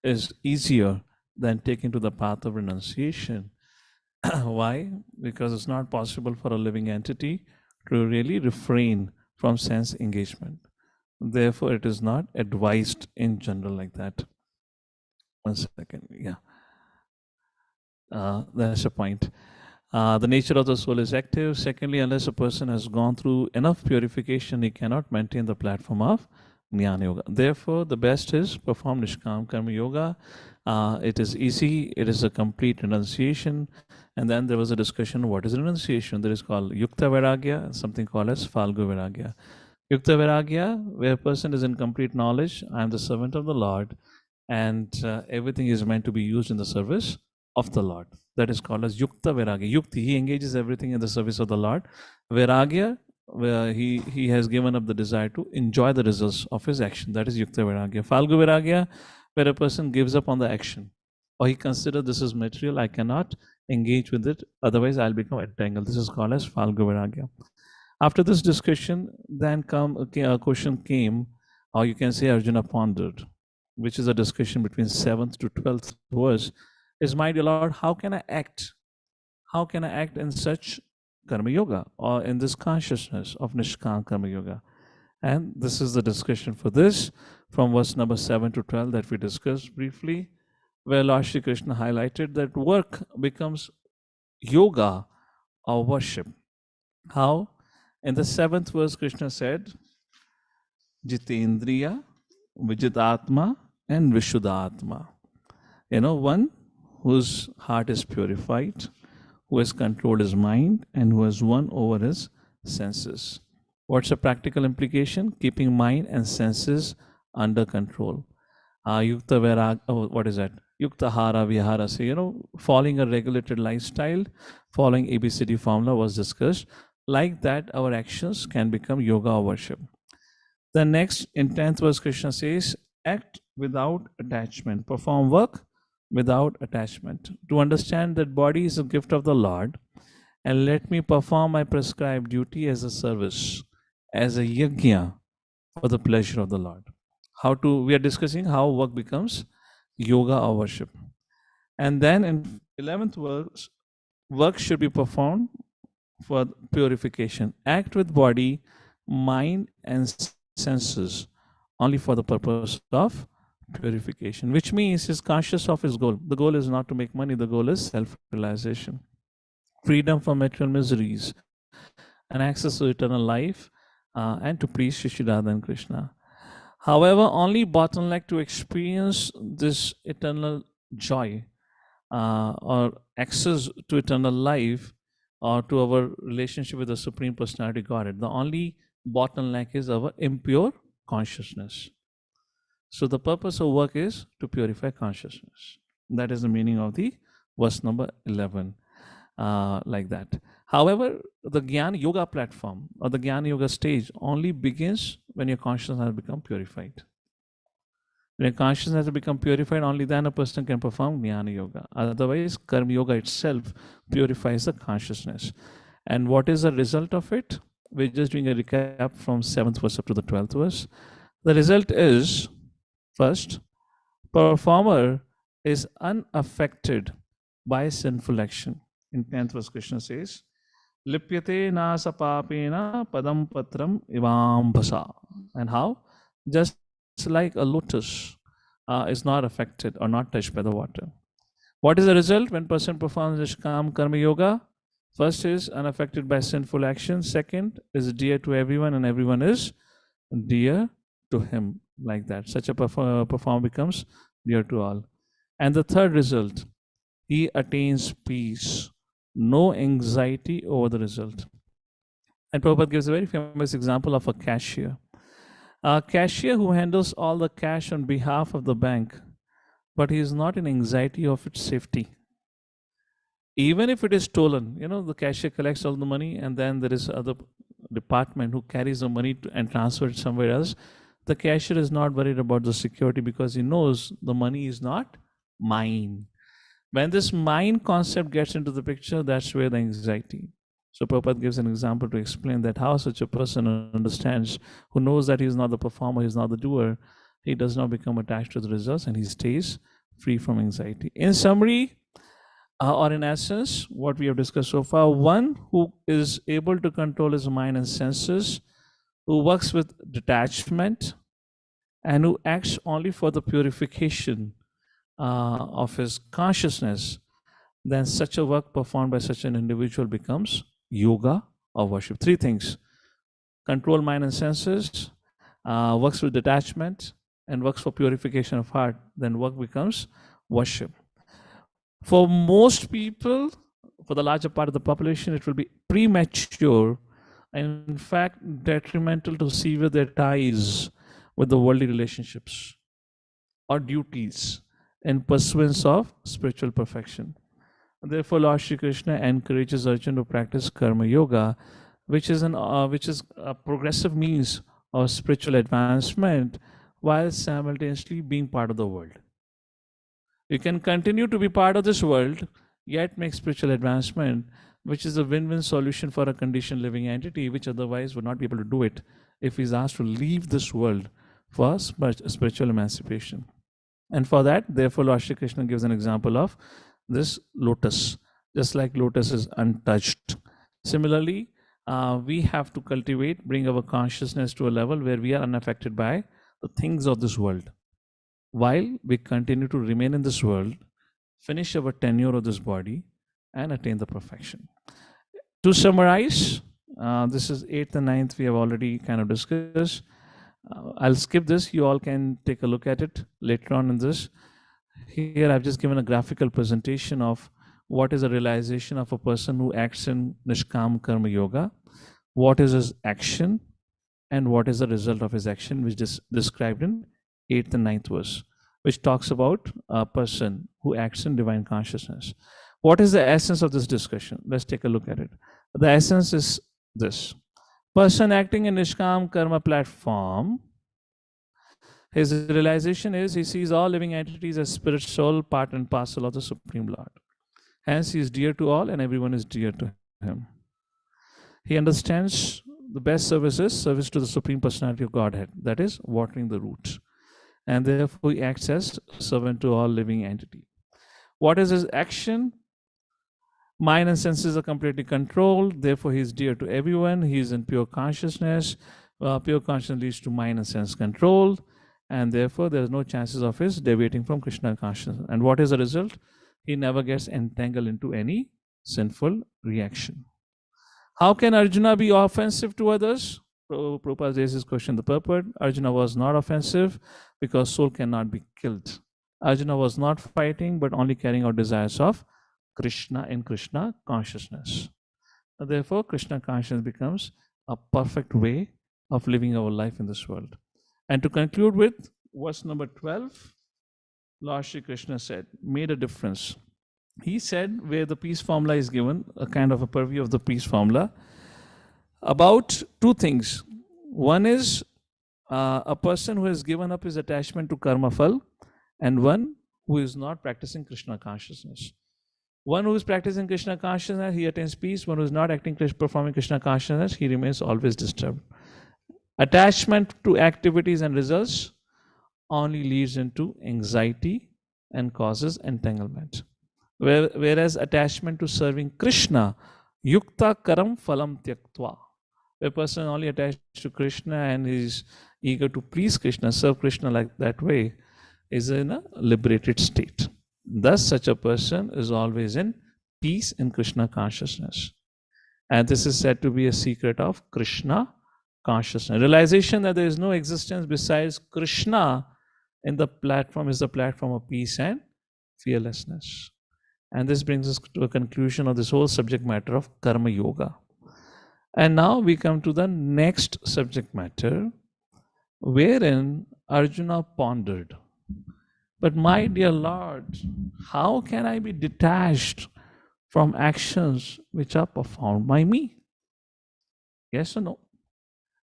is easier than taking to the path of renunciation. Why? Because it's not possible for a living entity to really refrain from sense engagement. Therefore, it is not advised in general like that. 1 second. Yeah. That's the point. The nature of the soul is active. Secondly, unless a person has gone through enough purification, he cannot maintain the platform of Jnana Yoga. Therefore, the best is perform Nishkam Karma Yoga. It is easy. It is a complete renunciation. And then there was a discussion, what is renunciation? There is called Yukta Viragya and something called as Falgu Viragya. Yukta Viragya, where a person is in complete knowledge, I am the servant of the Lord, and everything is meant to be used in the service of the Lord. That is called as Yukta Viragya. Yukti, he engages everything in the service of the Lord. Viragya, where he has given up the desire to enjoy the results of his action. That is Yukta Viragya. Falgu Viragya, where a person gives up on the action, or he considers this is material, I cannot engage with it, otherwise I'll become entangled. This is called as Falgu Viragya. After this discussion, then a question came, or you can say Arjuna pondered, which is a discussion between 7th to 12th verse, is, my dear Lord, how can I act? How can I act in such Karma Yoga, or in this consciousness of Nishkam Karma Yoga? And this is the discussion for this, from verse number 7 to 12 that we discussed briefly, where Lord Shri Krishna highlighted that work becomes yoga or worship. How? In the 7th verse, Krishna said, Jitendriya, Vijitatma, and Vishuddhatma. One whose heart is purified, who has controlled his mind, and who has won over his senses. What's the practical implication? Keeping mind and senses under control. Yukta Virag, what is that? Yukta Hara Vihara. So, following a regulated lifestyle, following ABCD formula was discussed. Like that, our actions can become yoga or worship. The next, in 10th verse, Krishna says, act without attachment, perform work without attachment. To understand that body is a gift of the Lord, and let me perform my prescribed duty as a service, as a yajna for the pleasure of the Lord. We are discussing how work becomes yoga or worship. And then in 11th verse, work should be performed for purification. Act with body, mind, and senses only for the purpose of purification, which means he's conscious of his goal. The goal is not to make money, the goal is self-realization, freedom from material miseries, and access to eternal life, and to please Shri Radha and Krishna. However, only bottleneck to experience this eternal joy or access to eternal life or to our relationship with the Supreme Personality Godhead, the only bottleneck is our impure consciousness. So the purpose of work is to purify consciousness. That is the meaning of the verse number 11, like that. However, the Jnana Yoga platform or the Jnana Yoga stage only begins when your consciousness has become purified. When consciousness has to become purified, only then a person can perform Jnana Yoga. Otherwise, Karma Yoga itself purifies the consciousness. And what is the result of it? We're just doing a recap from 7th verse up to the 12th verse. The result is, first, performer is unaffected by sinful action. In 10th verse, Krishna says, Lipyate na sapapena padam patram ivambhasa. And how? Just like a lotus is not affected or not touched by the water. What is the result when person performs Nishkam Karma Yoga? First is unaffected by sinful action. Second is dear to everyone and everyone is dear to him, like that. Such a performer becomes dear to all. And the third result, he attains peace. No anxiety over the result. And Prabhupada gives a very famous example of a cashier. A cashier who handles all the cash on behalf of the bank, but he is not in anxiety of its safety. Even if it is stolen, the cashier collects all the money and then there is other department who carries the money and transfers it somewhere else. The cashier is not worried about the security because he knows the money is not mine. When this mine concept gets into the picture, that's where the anxiety. So Prabhupada gives an example to explain that how such a person understands, who knows that he is not the performer, he is not the doer, he does not become attached to the results and he stays free from anxiety. In summary, or in essence, what we have discussed so far, one who is able to control his mind and senses, who works with detachment, and who acts only for the purification of his consciousness, then such a work performed by such an individual becomes yoga or worship. Three things: control mind and senses, works with detachment, and works for purification of heart. Then work becomes worship. For most people, for the larger part of the population, it will be premature and in fact detrimental to sever their ties with the worldly relationships or duties in pursuance of spiritual perfection. Therefore, Lord Shri Krishna encourages Arjuna to practice Karma Yoga, which is a progressive means of spiritual advancement while simultaneously being part of the world. You can continue to be part of this world, yet make spiritual advancement, which is a win-win solution for a conditioned living entity, which otherwise would not be able to do it if he's asked to leave this world for spiritual emancipation. And for that, therefore, Lord Shri Krishna gives an example of this lotus, just like lotus is untouched. Similarly, we have to bring our consciousness to a level where we are unaffected by the things of this world, while we continue to remain in this world, finish our tenure of this body, and attain the perfection. To summarize, this is 8th and 9th we have already kind of discussed. I'll skip this. You all can take a look at it later on in this. Here I've just given a graphical presentation of what is a realization of a person who acts in Nishkam Karma Yoga, what is his action, and what is the result of his action, which is described in 8th and 9th verse, which talks about a person who acts in divine consciousness. What is the essence of this discussion? Let's take a look at it. The essence is this: person acting in Nishkam Karma platform, his realization is he sees all living entities as spirit, soul, part and parcel of the Supreme Lord. Hence, he is dear to all and everyone is dear to him. He understands the best service is service to the Supreme Personality of Godhead, that is, watering the roots. And therefore, he acts as servant to all living entity. What is his action? Mind and senses are completely controlled. Therefore, he is dear to everyone. He is in pure consciousness. Pure consciousness leads to mind and sense control. And therefore, there is no chances of his deviating from Krishna consciousness. And what is the result? He never gets entangled into any sinful reaction. How can Arjuna be offensive to others? Prabhupada raises this question, the purport. Arjuna was not offensive because soul cannot be killed. Arjuna was not fighting, but only carrying out desires of Krishna in Krishna consciousness. Therefore, Krishna consciousness becomes a perfect way of living our life in this world. And to conclude with verse number 12, Lord Shri Krishna said, made a difference. He said, where the peace formula is given, a kind of a purview of the peace formula, about two things. One is a person who has given up his attachment to karma phal, and one who is not practicing Krishna consciousness. One who is practicing Krishna consciousness, he attains peace. One who is not performing Krishna consciousness, he remains always disturbed. Attachment to activities and results only leads into anxiety and causes entanglement. Whereas attachment to serving Krishna, Yukta karam phalam tyaktva. A person only attached to Krishna and is eager to please Krishna, serve Krishna like that way, is in a liberated state. Thus, such a person is always in peace in Krishna consciousness. And this is said to be a secret of Krishna consciousness. Realization that there is no existence besides Krishna in the platform is the platform of peace and fearlessness. And this brings us to a conclusion of this whole subject matter of Karma Yoga. And now we come to the next subject matter, wherein Arjuna pondered. But my dear Lord, how can I be detached from actions which are performed by me? Yes or no?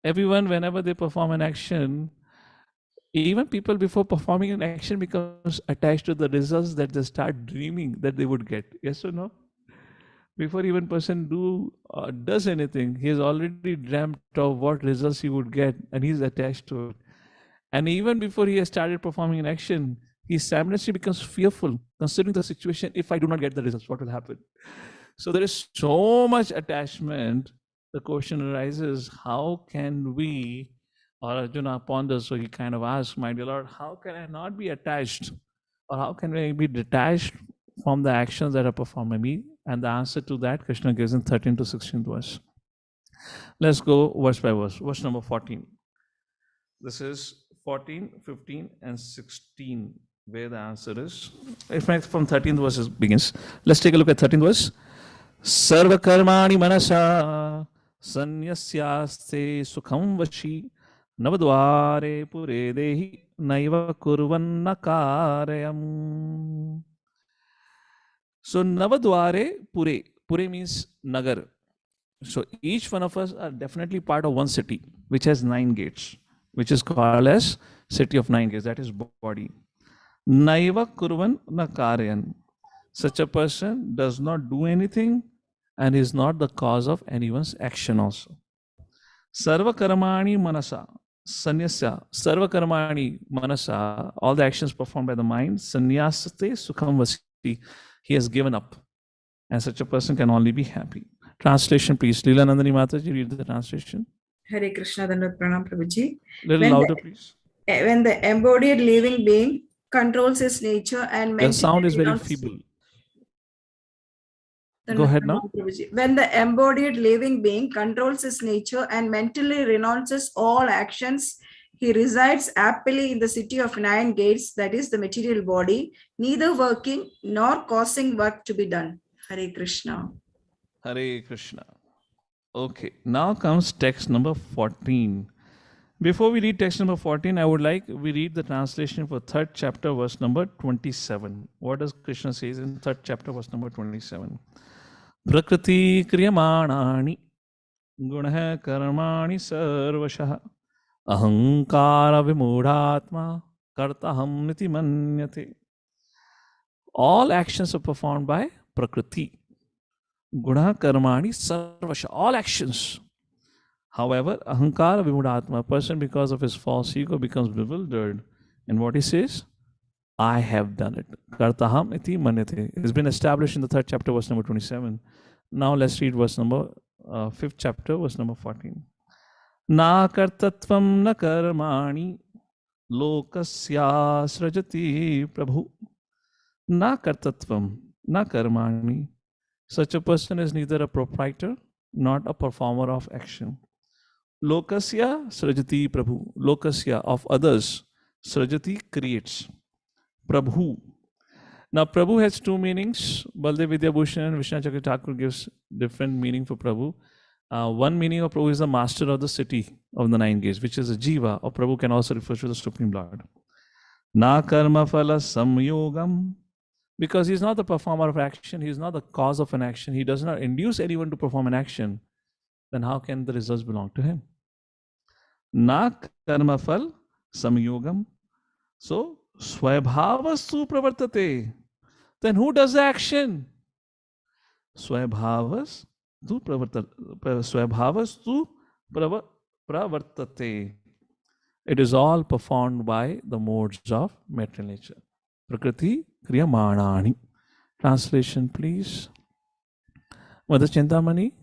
Everyone, whenever they perform an action, even people before performing an action becomes attached to the results that they start dreaming that they would get. Yes or no? Before even person does anything, he has already dreamt of what results he would get, and he's attached to it. And even before he has started performing an action, he simultaneously becomes fearful, considering the situation. If I do not get the results, what will happen? So there is so much attachment. The question arises, how can we, or Arjuna ponders, so he kind of asks, my dear Lord, how can I not be attached, or how can I be detached from the actions that are performed by me? And the answer to that, Krishna gives in 13 to 16th verse. Let's go verse by verse. Verse number 14. This is 14, 15, and 16, where the answer is. In fact, from 13th verse it begins. Let's take a look at 13th verse. Sarva karmani manasa sanyasyaste sukham vashi navadvare pure dehi naiva kurvanna karyam. So Navadware Pure. Pure means Nagar. So each one of us are definitely part of one city, which has 9 gates, which is called as city of 9 gates. That is body. Naiva Kurvan Nakaryan. Such a person does not do anything and is not the cause of anyone's action also. Sarva Karmani Manasa. Sanyasya. Sarva Karmani Manasa. All the actions performed by the mind. Sanyasate Sukham Vasi. He has given up, and such a person can only be happy. Translation, please. Leela Nandani Mataji, read the translation. Hare Krishna, Dandavat Pranam Prabhuji. Little louder, please. When the embodied living being controls his nature and mentally... Your sound is very feeble. Go ahead now. When the embodied living being controls his nature and mentally renounces all actions, he resides happily in the city of 9 gates, that is the material body, neither working nor causing work to be done. Hare Krishna. Hare Krishna. Okay, now comes text number 14. Before we read text number 14, I would like we read the translation for 3rd chapter, verse number 27. What does Krishna says in 3rd chapter, verse number 27? Prakriti kriyamanani gunah karmani sarvashah ahankara vimudhatma kartaham niti manyate. All actions are performed by Prakriti. Guna karmani sarvasha. All actions. However, ahankara vimudhatma, a person because of his false ego becomes bewildered. And what he says? I have done it. Kartaham iti manyate. It's been established in the 3rd chapter, verse number 27. Now let's read verse number 5th chapter, verse number 14. Na kartatvam na karmani lokasya srajati prabhu. Na kartatvam na karmani. Such a person is neither a proprietor nor a performer of action. Lokasya srajati prabhu. Lokasya of others. Srajati creates. Prabhu. Now Prabhu has 2 meanings. Baldev Vidyabhushan and Vishnu Chakra Thakur gives different meaning for Prabhu. One meaning of Prabhu is the master of the city of the 9 gates, which is a jiva, or Prabhu can also refer to the Supreme Lord. Na karma phala samyogam. Because he is not the performer of action, he is not the cause of an action, he does not induce anyone to perform an action, then how can the results belong to him? Na karma phal samyogam. So, swabhavastu pravartate. Then who does the action? Swabhavastu pravartate. It is all performed by the modes of material nature. Prakriti kriyamanani. Translation, please. Mother Chintamani.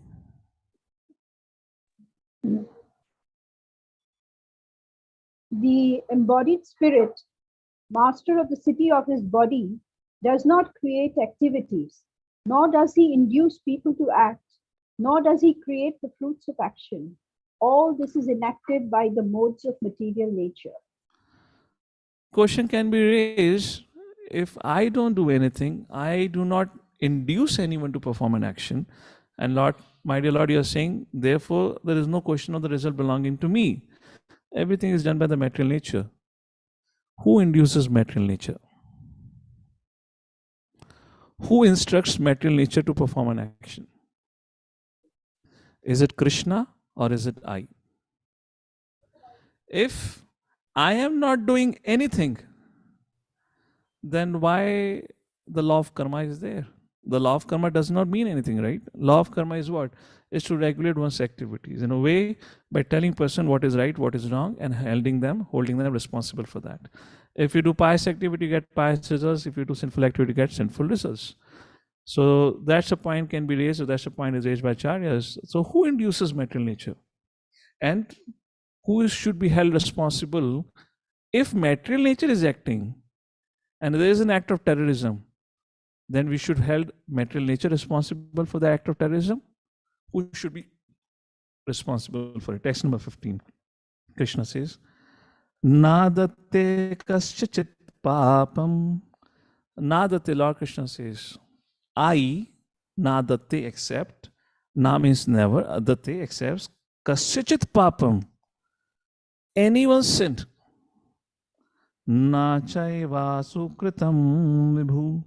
The embodied spirit, master of the city of his body, does not create activities, nor does he induce people to act, nor does he create the fruits of action. All this is enacted by the modes of material nature. Question can be raised, if I don't do anything, I do not induce anyone to perform an action. And Lord, my dear Lord, you are saying, therefore, there is no question of the result belonging to me. Everything is done by the material nature. Who induces material nature? Who instructs material nature to perform an action? Is it Krishna or is it I? If I am not doing anything, then why the law of karma is there? The law of karma does not mean anything, right? Law of karma is what? Is to regulate one's activities in a way by telling person what is right, what is wrong, and holding them responsible for that. If you do pious activity, you get pious results. If you do sinful activity, you get sinful results. So that's a point can be raised, or that's a point is raised by Acharyas. So who induces material nature? And who should be held responsible if material nature is acting and there is an act of terrorism? Then we should hold material nature responsible for the act of terrorism. Who should be responsible for it? Text number 15. Krishna says, Nadate kaschachit papam. Nadate, Lord Krishna says, I, nadate, accept. Na means never. Adate, accepts. Kaschachit papam. Anyone's sin. Na chaiva sukritam vibhu.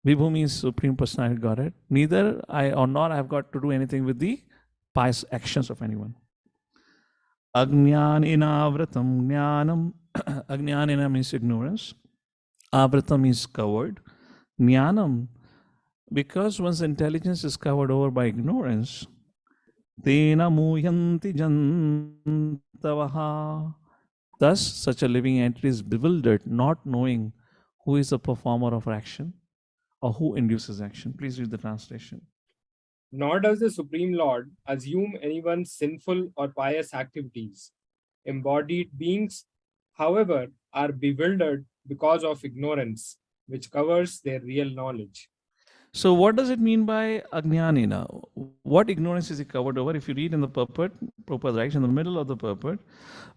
Vibhu means Supreme Personality Godhead. Neither I or nor I have got to do anything with the pious actions of anyone. Ajnanina vratam jnanam. Ajnanina means ignorance. Avratam means covered. Jnanam, because one's intelligence is covered over by ignorance. Tena muyanti jantavaha. Thus, such a living entity is bewildered, not knowing who is the performer of action or who induces action. Please read the translation. Nor does the Supreme Lord assume anyone's sinful or pious activities. Embodied beings, however, are bewildered because of ignorance, which covers their real knowledge. So what does it mean by Ajnanina? What ignorance is he covered over? If you read in the purport, Prabhupada writes in the middle of the purport,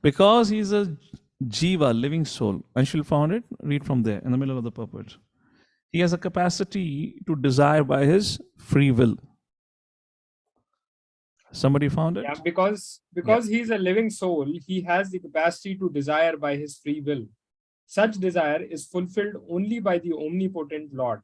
because he's a jiva, living soul. Anshul found it, read from there, in the middle of the purport. He has a capacity to desire by his free will. Somebody found it? Yeah, because he's a living soul, he has the capacity to desire by his free will. Such desire is fulfilled only by the omnipotent Lord.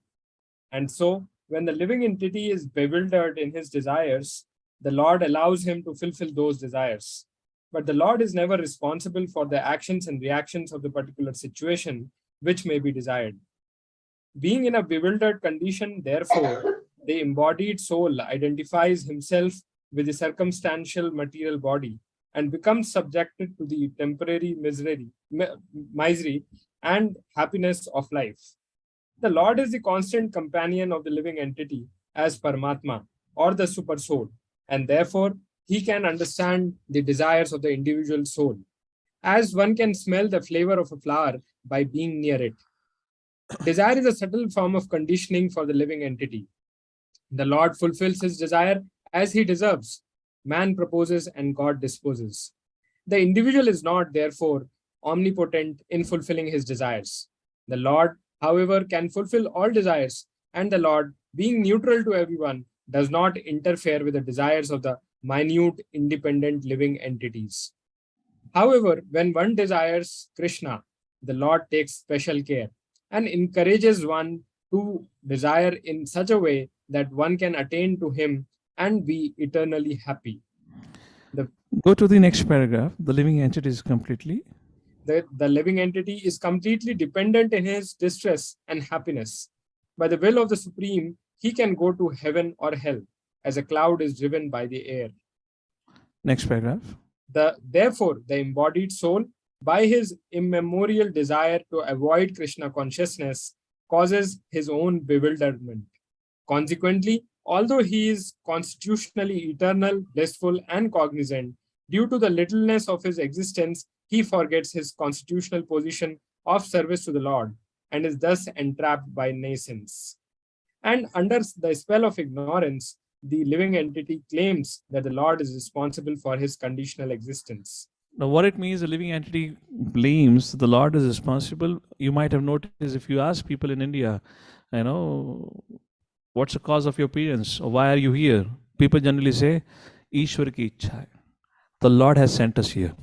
And so, when the living entity is bewildered in his desires, the Lord allows him to fulfill those desires. But the Lord is never responsible for the actions and reactions of the particular situation which may be desired. Being in a bewildered condition, therefore, the embodied soul identifies himself with the circumstantial material body and becomes subjected to the temporary misery and happiness of life. The Lord is the constant companion of the living entity as Paramatma or the super soul, and therefore he can understand the desires of the individual soul, as one can smell the flavor of a flower by being near it. Desire is a subtle form of conditioning for the living entity. The Lord fulfills his desire as he deserves. Man proposes and God disposes. The individual is not, therefore, omnipotent in fulfilling his desires. The Lord, however, can fulfill all desires, and the Lord, being neutral to everyone, does not interfere with the desires of the minute, independent living entities. However, when one desires Krishna, the Lord takes special care and encourages one to desire in such a way that one can attain to him and be eternally happy. Go to the next paragraph. The living entity is completely. The living entity is completely dependent in his distress and happiness. By the will of the Supreme, he can go to heaven or hell, as a cloud is driven by the air. Next paragraph. Therefore, the embodied soul, by his immemorial desire to avoid Krishna consciousness, causes his own bewilderment. Consequently, although he is constitutionally eternal, blissful, and cognizant, due to the littleness of his existence, he forgets his constitutional position of service to the Lord and is thus entrapped by nascence. And under the spell of ignorance, the living entity claims that the Lord is responsible for his conditional existence. Now, what it means, the living entity blames the Lord is responsible. You might have noticed if you ask people in India, what's the cause of your appearance or why are you here? People generally say, Ishwar ki ichha hai. The Lord has sent us here.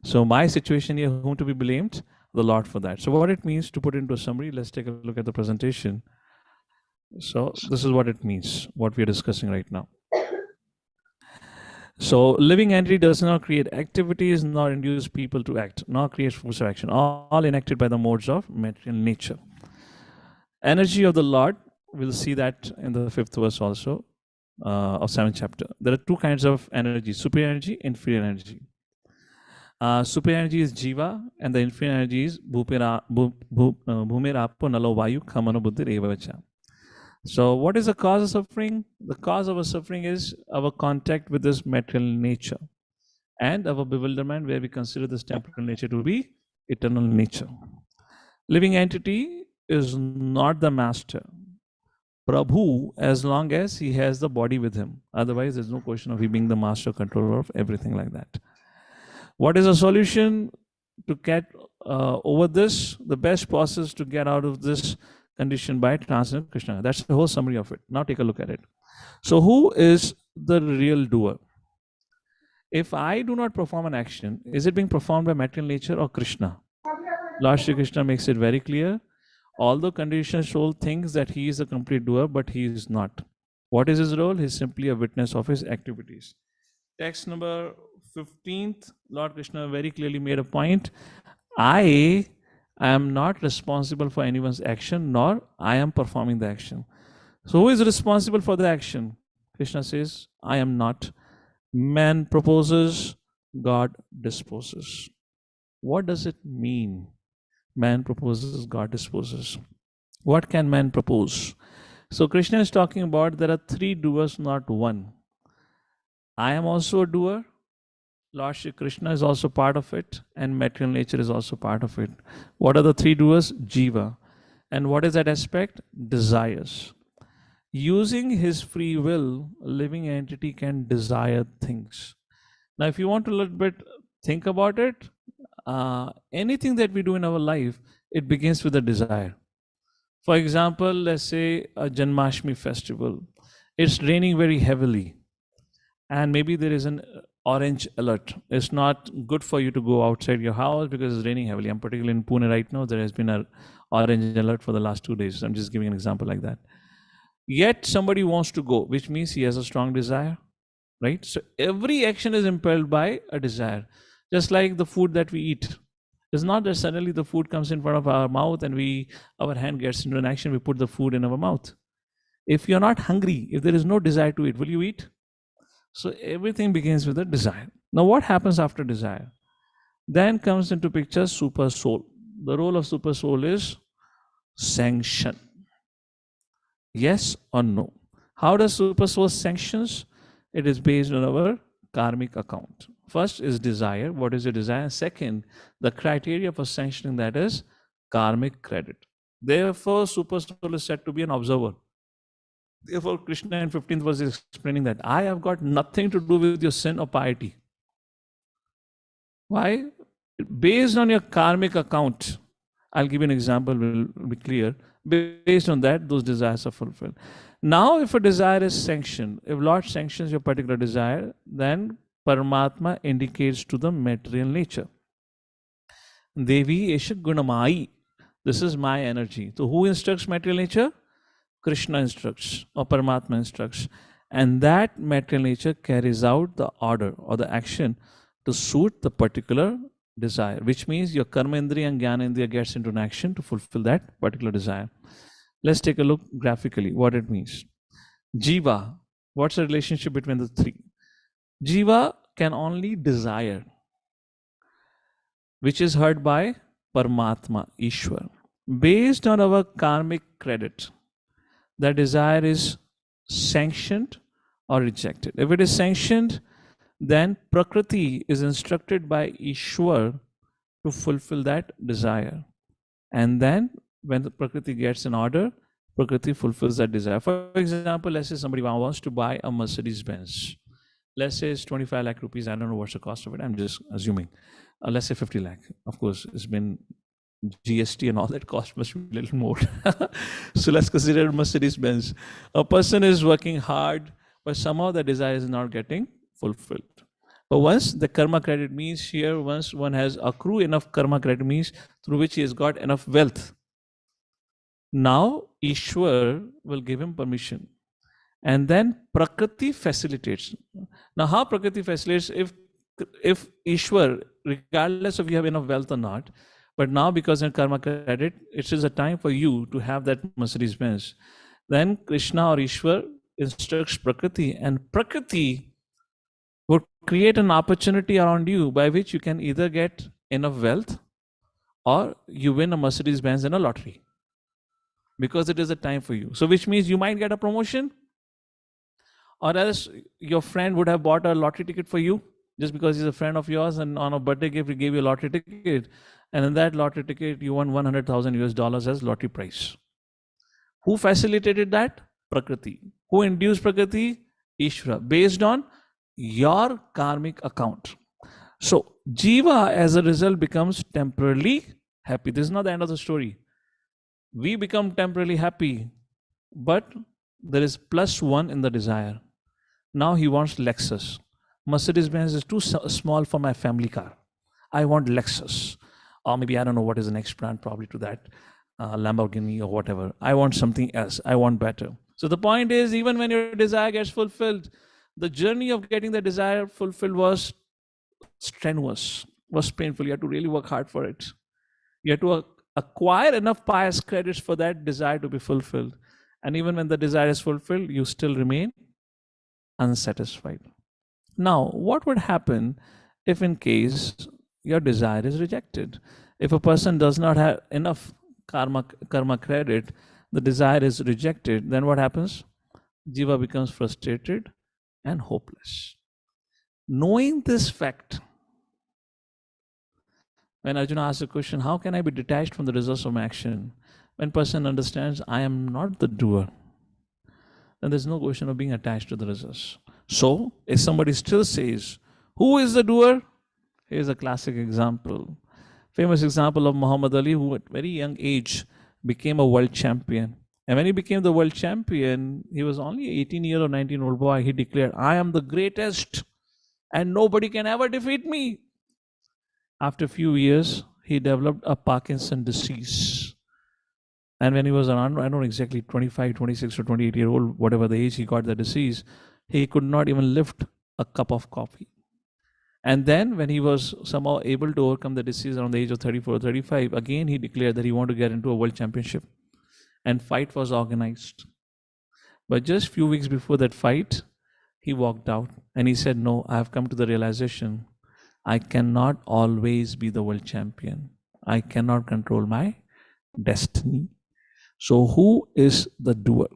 So my situation here, whom to be blamed? The Lord for that. So what it means, to put into a summary, let's take a look at the presentation. So this is what it means, what we are discussing right now. So living entity does not create activities, nor induce people to act, nor create force of action, all enacted by the modes of material nature. Energy of the Lord, we'll see that in the 5th verse also of 7th chapter. There are two kinds of energy, superior energy, inferior energy. Superior energy is jiva, and the inferior energy is bhumirapo nalo vayu khamano buddhir evacha. So what is the cause of suffering? The cause of our suffering is our contact with this material nature and our bewilderment, where we consider this temporal nature to be eternal nature. Living entity is not the master. Prabhu, as long as he has the body with him. Otherwise, there's no question of he being the master controller of everything like that. What is the solution to get over this? The best process to get out of this condition by transcendent Krishna. That's the whole summary of it. Now take a look at it. So who is the real doer? If I do not perform an action, is it being performed by material nature or Krishna? Lord Shri Krishna makes it very clear. Although conditioned soul thinks that he is a complete doer, but he is not. What is his role? He is simply a witness of his activities. Text number 15th, Lord Krishna very clearly made a point. I am not responsible for anyone's action, nor I am performing the action. So who is responsible for the action? Krishna says, I am not. Man proposes, God disposes. What does it mean? Man proposes, God disposes. What can man propose? So Krishna is talking about there are three doers, not one. I am also a doer. Lord Shri Krishna is also part of it, and material nature is also part of it. What are the three doers? Jiva. And what is that aspect? Desires. Using his free will, a living entity can desire things. Now, if you want to a little bit think about it, anything that we do in our life, it begins with a desire. For example, let's say a Janmashtami festival. It's raining very heavily, and maybe there is an orange alert. It's not good for you to go outside your house because it's raining heavily. I'm particularly in Pune right now. There has been an orange alert for the last 2 days. I'm just giving an example like that. Yet somebody wants to go, which means he has a strong desire, right? So every action is impelled by a desire. Just like the food that we eat. It's not that suddenly the food comes in front of our mouth and our hand gets into an action, we put the food in our mouth. If you're not hungry, if there is no desire to eat, will you eat? So everything begins with a desire. Now what happens after desire? Then comes into picture super soul. The role of super soul is sanction. Yes or no? How does super soul sanctions? It is based on our karmic account. First is desire. What is your desire? Second, the criteria for sanctioning that is karmic credit. Therefore, super soul is said to be an observer. Therefore, Krishna in 15th verse is explaining that I have got nothing to do with your sin or piety. Why? Based on your karmic account, I'll give you an example, will be clear. Based on that, those desires are fulfilled. Now, if a desire is sanctioned, if Lord sanctions your particular desire, then Paramatma indicates to the material nature. Devi Esha Gunamai. This is my energy. So who instructs material nature? Krishna instructs or Paramatma instructs. And that material nature carries out the order or the action to suit the particular desire, which means your karma indriya and jnana indriya gets into an action to fulfill that particular desire. Let's take a look graphically what it means. Jiva, what's the relationship between the three? Jiva can only desire, which is heard by Paramatma, Ishwar. Based on our karmic credit, that desire is sanctioned or rejected. If it is sanctioned, then Prakriti is instructed by Ishwar to fulfill that desire. And then when the Prakriti gets in order, Prakriti fulfills that desire. For example, let's say somebody wants to buy a Mercedes Benz. Let's say it's 25 lakh rupees. I don't know what's the cost of it. I'm just assuming. Let's say 50 lakh. Of course, it's been GST and all that cost must be a little more. So let's consider Mercedes Benz. A person is working hard, but somehow the desire is not getting fulfilled. But once the karma credit means here, once one has accrued enough karma credit means through which he has got enough wealth. Now Ishwar will give him permission. And then Prakriti facilitates. Now how Prakriti facilitates? If Ishwar, regardless of you have enough wealth or not, but now because in karma credit, it is a time for you to have that Mercedes Benz. Then Krishna or Ishwar instructs Prakriti, and Prakriti would create an opportunity around you by which you can either get enough wealth or you win a Mercedes Benz in a lottery. Because it is a time for you. So which means you might get a promotion, or else your friend would have bought a lottery ticket for you just because he's a friend of yours, and on a birthday gift he gave you a lottery ticket, and in that lottery ticket you won $100,000 as lottery prize. Who facilitated that? Prakriti. Who induced Prakriti? Ishvara, based on your karmic account. So Jiva as a result becomes temporarily happy. This is not the end of the story. We become temporarily happy, but there is +1 in the desire. Now he wants Lexus. Mercedes Benz is too small for my family car. I want Lexus. Or maybe I don't know what is the next brand probably to that, Lamborghini or whatever. I want something else. I want better. So the point is, even when your desire gets fulfilled, the journey of getting the desire fulfilled was strenuous, was painful. You had to really work hard for it. You had to acquire enough pious credits for that desire to be fulfilled. And even when the desire is fulfilled, you still remain unsatisfied. Now, what would happen if in case your desire is rejected? If a person does not have enough karma credit, the desire is rejected, then what happens? Jiva becomes frustrated and hopeless. Knowing this fact, when Arjuna asks the question, how can I be detached from the results of my action? When person understands I am not the doer, then there's no question of being attached to the results. So, if somebody still says, who is the doer? Here's a classic example. Famous example of Muhammad Ali, who at very young age became a world champion. And when he became the world champion, he was only 18-year or 19-year-old boy. He declared, I am the greatest and nobody can ever defeat me. After a few years, he developed a Parkinson disease. And when he was around, I don't know exactly 25, 26 or 28-year-old, whatever the age he got the disease, he could not even lift a cup of coffee. And then when he was somehow able to overcome the disease around the age of 34 or 35, again he declared that he wanted to get into a world championship. And fight was organized. But just a few weeks before that fight, he walked out and he said, no, I have come to the realization I cannot always be the world champion. I cannot control my destiny. So who is the doer?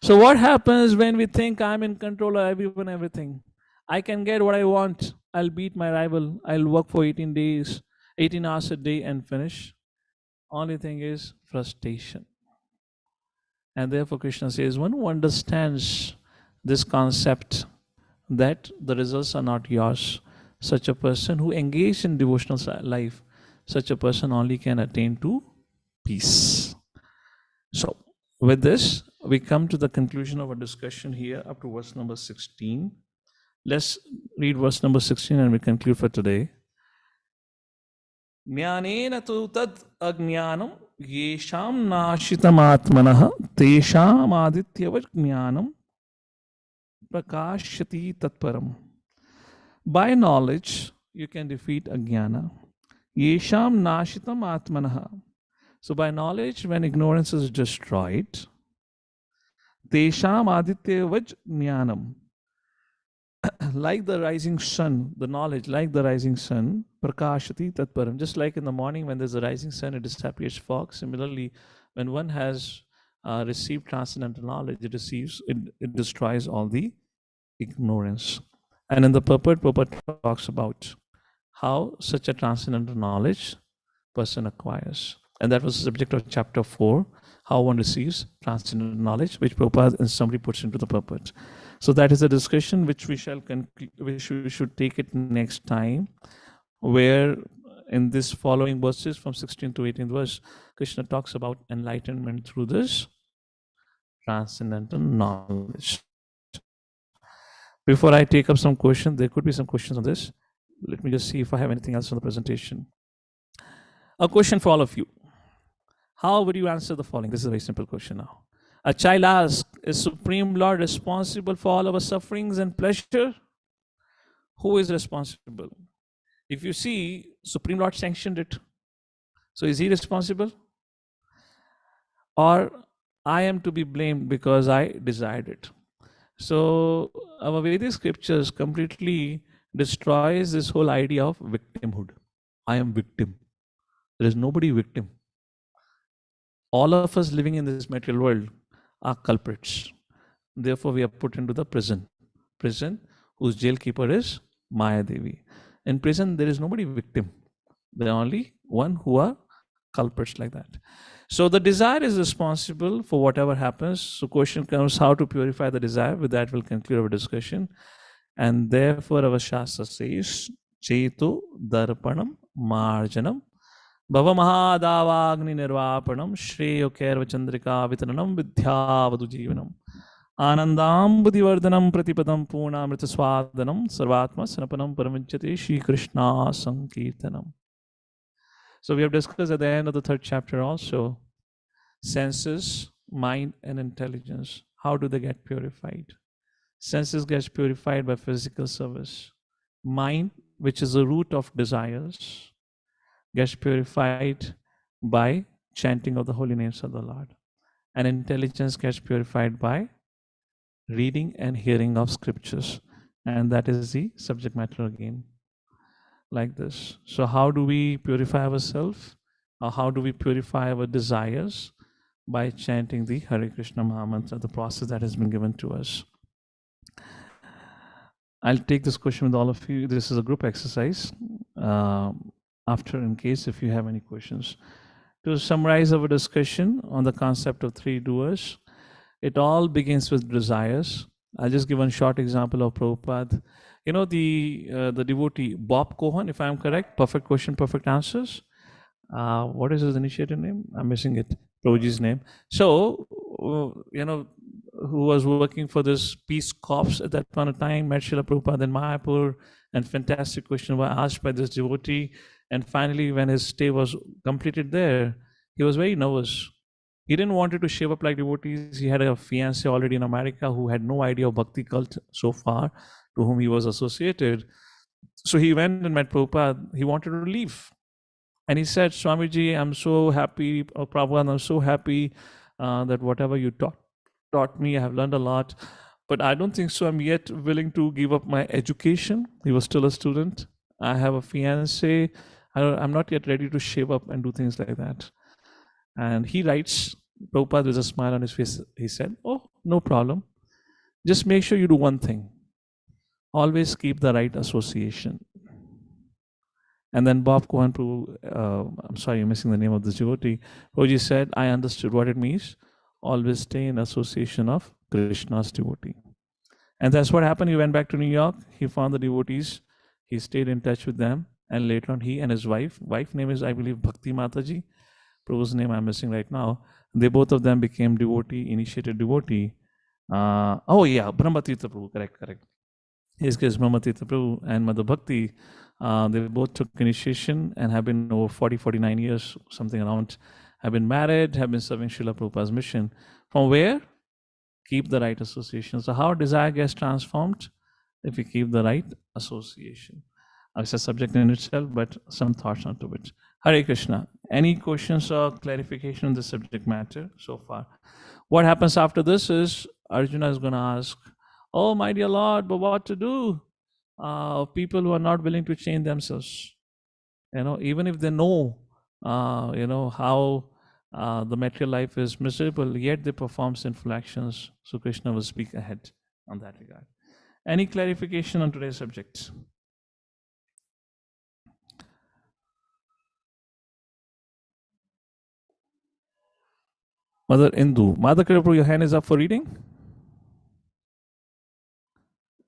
So what happens when we think I'm in control of everyone, everything? I can get what I want. I'll beat my rival. I'll work for 18 hours a day and finish. Only thing is frustration. And therefore Krishna says, one who understands this concept that the results are not yours, such a person who engaged in devotional life, such a person only can attain to peace. So with this, we come to the conclusion of our discussion here up to verse number 16. Let's read verse number 16 and we conclude for today. Jnanena tu tad ajnanam yesham nashitam atmanah tesham adityavat jnanam prakashyati tatparam. By knowledge, you can defeat ajnana. Yesham nashitam atmanaha. So by knowledge, when ignorance is destroyed, tesham adityavaj jnanam. Like the rising sun, the knowledge, like the rising sun, prakashati tatparam. Just like in the morning when there's a rising sun, it disappears fog. Similarly, when one has received transcendental knowledge, it destroys all the ignorance. And in the purport, Prabhupada talks about how such a transcendental knowledge person acquires. And that was the subject of chapter 4, how one receives transcendental knowledge, which Prabhupada in summary puts into the purport. So that is a discussion which we should take it next time, where in this following verses from 16 to 18th verse, Krishna talks about enlightenment through this transcendental knowledge. Before I take up some questions, there could be some questions on this. Let me just see if I have anything else on the presentation. A question for all of you. How would you answer the following? This is a very simple question now. A child asks, is Supreme Lord responsible for all our sufferings and pleasure? Who is responsible? If you see, Supreme Lord sanctioned it. So is he responsible? Or I am to be blamed because I desired it? So our Vedic scriptures completely destroys this whole idea of victimhood. I am victim. There is nobody victim. All of us living in this material world are culprits. Therefore, we are put into the prison whose jailkeeper is Maya Devi. In prison, there is nobody victim. There are only one who are culprits like that. So the desire is responsible for whatever happens. So question comes, how to purify the desire? With that, we'll conclude our discussion. And therefore, our Shastra says, Cheto Darpanam Marjanam Bhava Mahadavagni Nirvapanam Shreyo Kerva Chandrika Vitranam Vidhyavadu Jivanam Anandam Buddhivardhanam Pratipadam Puna Mritaswadanam Sarvatma Sanapanam Paraminchate Shri Krishna Sankirtanam. So we have discussed at the end of the 3rd chapter also, senses, mind and intelligence. How do they get purified? Senses gets purified by physical service. Mind, which is the root of desires, gets purified by chanting of the holy names of the Lord. And intelligence gets purified by reading and hearing of scriptures. And that is the subject matter again, like this. So how do we purify ourselves? Or how do we purify our desires? By chanting the Hare Krishna Mahamantra, the process that has been given to us. I'll take this question with all of you. This is a group exercise. After, in case if you have any questions. To summarize our discussion on the concept of 3 doers, it all begins with desires. I'll just give one short example of Prabhupada. You know, the devotee, Bob Cohen, if I'm correct, perfect question, perfect answers. What is his initiative name? I'm missing it. Prabhuji's name. So, you know, who was working for this Peace Corps at that point of time, met Srila Prabhupada in Mayapur, and fantastic question was asked by this devotee. And finally, when his stay was completed there, he was very nervous. He didn't want to shave up like devotees. He had a fiancée already in America who had no idea of Bhakti cult so far, to whom he was associated. So he went and met Prabhupada. He wanted to leave. And he said, Swamiji, I'm so happy, Prabhupada, I'm so happy that whatever you taught me, I have learned a lot. But I don't think so I'm yet willing to give up my education. He was still a student. I have a fiancé. I'm not yet ready to shave up and do things like that. And he writes, Prabhupada with a smile on his face, he said, oh, no problem. Just make sure you do one thing. Always keep the right association. And then Bob Cohen, I'm sorry, you're missing the name of this devotee. Prabhuji said, I understood what it means. Always stay in association of Krishna's devotee. And that's what happened. He went back to New York. He found the devotees. He stayed in touch with them. And later on, he and his wife name is, I believe, Bhakti Mataji. Prabhu's name I'm missing right now. They both of them became initiated devotee. Brahmatirtha Prabhu, correct. His case, Brahmatirtha Prabhu and Mother Bhakti, they both took initiation and have been over 49 years, something around, have been married, have been serving Srila Prabhupada's mission. From where? keep the right association. So how desire gets transformed? If we keep the right association. It's a subject in itself, but some thoughts onto it. Hare Krishna. Any questions or clarification on the subject matter so far? What happens after this is Arjuna is going to ask, oh, my dear Lord, but what to do? People who are not willing to change themselves. Even if they know, how the material life is miserable, yet they perform sinful actions. So Krishna will speak ahead on that regard. Any clarification on today's subject? Mother Indu. Mother Prabhu, your hand is up for reading?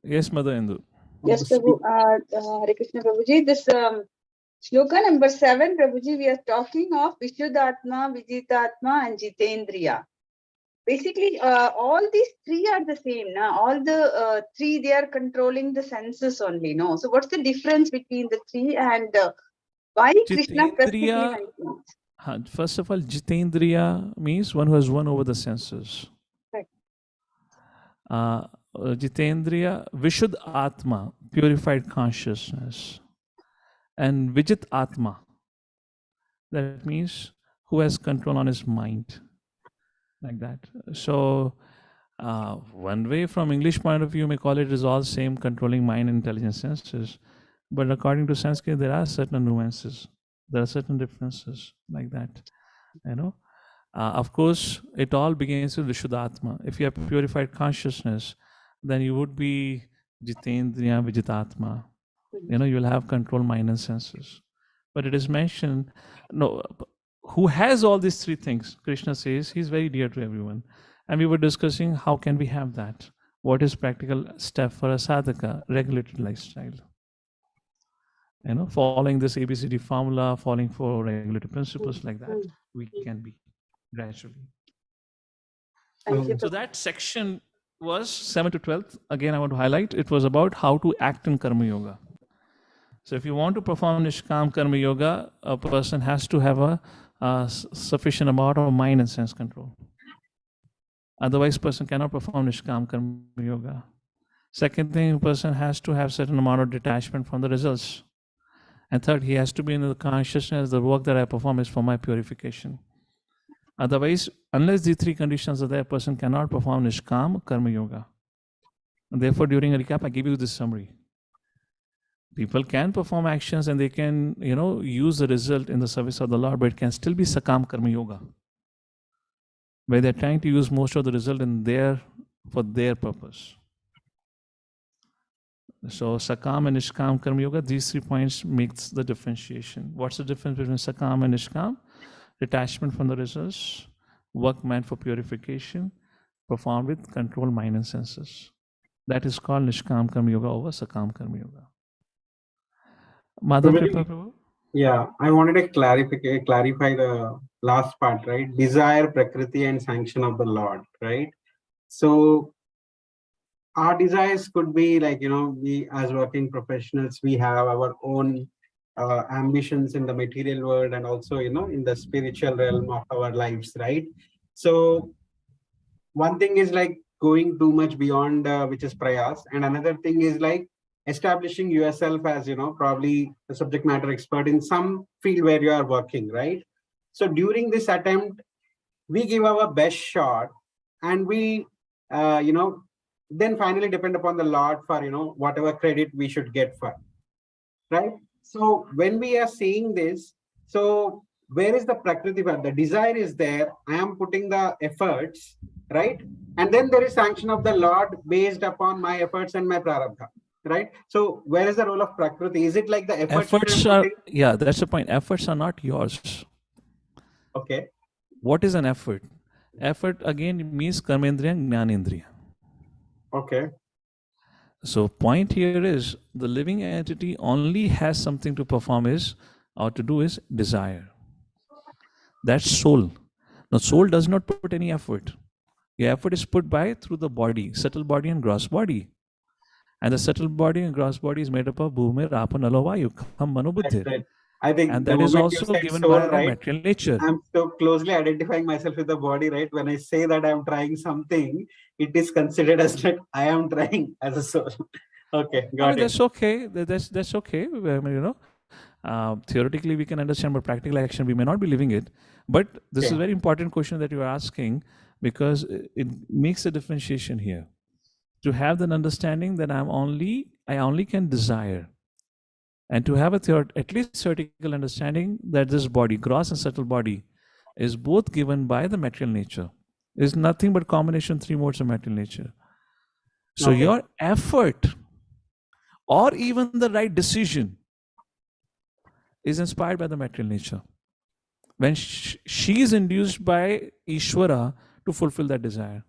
Yes, Mother Indu. Yes, Prabhu. Hare Krishna, Prabhuji. This shloka number 7, Prabhuji, we are talking of Vishuddhatma, Vijitatma, and Jitendriya. Basically, all these three are the same. Now, all the three, they are controlling the senses only. No. So, what's the difference between the three, and why Krishna specifically mentions? First of all, Jitendriya means one who has won over the senses. Right. Jitendriya, Vishuddh Atma, purified consciousness. And Vijit Atma, that means who has control on his mind. Like that. So, one way from English point of view, you may call it is all same, controlling mind, intelligence, senses. But according to Sanskrit, there are certain nuances. There are certain differences like that. Of course, it all begins with Vishuddhatma. If you have purified consciousness, then you would be Jitendriya, Vijitatma. You will have control mind and senses. But it is mentioned, who has all these three things? Krishna says he's very dear to everyone. And we were discussing how can we have that? What is practical step for a sadhaka, regulated lifestyle? Following this ABCD formula, following for regulated principles like that, we can be gradually. So that section was 7 to 12. Again, I want to highlight, it was about how to act in Karma Yoga. So if you want to perform Nishkam Karma Yoga, a person has to have a sufficient amount of mind and sense control. Otherwise, person cannot perform Nishkam Karma Yoga. Second thing, a person has to have certain amount of detachment from the results. And third, he has to be in the consciousness, the work that I perform is for my purification. Otherwise, unless these three conditions are there, a person cannot perform Nishkam Karma Yoga. And therefore, during a recap, I give you this summary. People can perform actions and they can, use the result in the service of the Lord, but it can still be Sakam Karma Yoga, where they're trying to use most of the result for their purpose. So Sakam and Nishkam Karma Yoga, these 3 points makes the differentiation. What's the difference between Sakam and Nishkam? Detachment from the results, work meant for purification, performed with controlled mind and senses. That is called Nishkam Karma Yoga over Sakam Karma Yoga. Madhav Kripa Prabhu? Yeah, I wanted to clarify the last part, right? Desire, Prakriti, and sanction of the Lord, right? So our desires could be like, we as working professionals, we have our own ambitions in the material world and also, in the spiritual realm of our lives, right? So one thing is like going too much beyond, which is prayas. And another thing is like establishing yourself as, probably a subject matter expert in some field where you are working, right? So during this attempt, we give our best shot and we, then finally depend upon the Lord for, whatever credit we should get for, right? So when we are seeing this, so where is the Prakriti? The desire is there. I am putting the efforts, right? And then there is sanction of the Lord based upon my efforts and my prarabdha, right? So where is the role of Prakriti? Is it like the efforts are, yeah, that's the point. Efforts are not yours. Okay. What is an effort? Effort again means karmendriya, jnanendriya. Okay. So point here is the living entity only has something to perform or to do is desire. That's soul. Now soul does not put any effort. Your effort is put through the body, subtle body and gross body. And the subtle body and gross body is made up of bhumi, rapa, nalo, vayu, kham, mano, buddhi. I think And the that is moment you also said given soul, by right? material nature. I'm so closely identifying myself with the body, right? When I say that I'm trying something, it is considered as that I am trying as a soul. Okay, I got mean, it. that's okay. That's okay. I mean, theoretically we can understand, but practical action we may not be living it. But this is a Okay. very important question that you are asking, because it makes a differentiation here. To have that understanding that I only can desire, and to have at least theoretical understanding that this body, gross and subtle body, is both given by the material nature. Is nothing but combination three modes of material nature. So Okay. your effort or even the right decision is inspired by the material nature. When she is induced by Ishvara to fulfill that desire.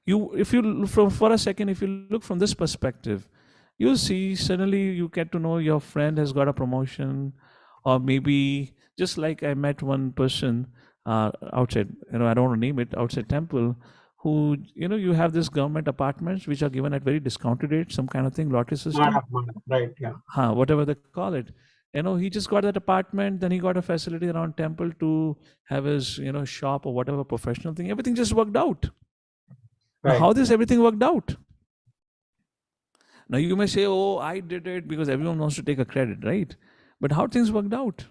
If you look for a second, if you look from this perspective, you'll see suddenly you get to know your friend has got a promotion, or maybe just like I met one person outside, I don't want to name it, outside temple, who, you have this government apartments which are given at very discounted rates, some kind of thing, lottery system. Right, yeah. Whatever they call it. He just got that apartment, then he got a facility around temple to have his, shop or whatever professional thing. Everything just worked out. Now, Right. how this everything worked out? Now, you may say, oh, I did it, because everyone wants to take a credit, right? But how things worked out?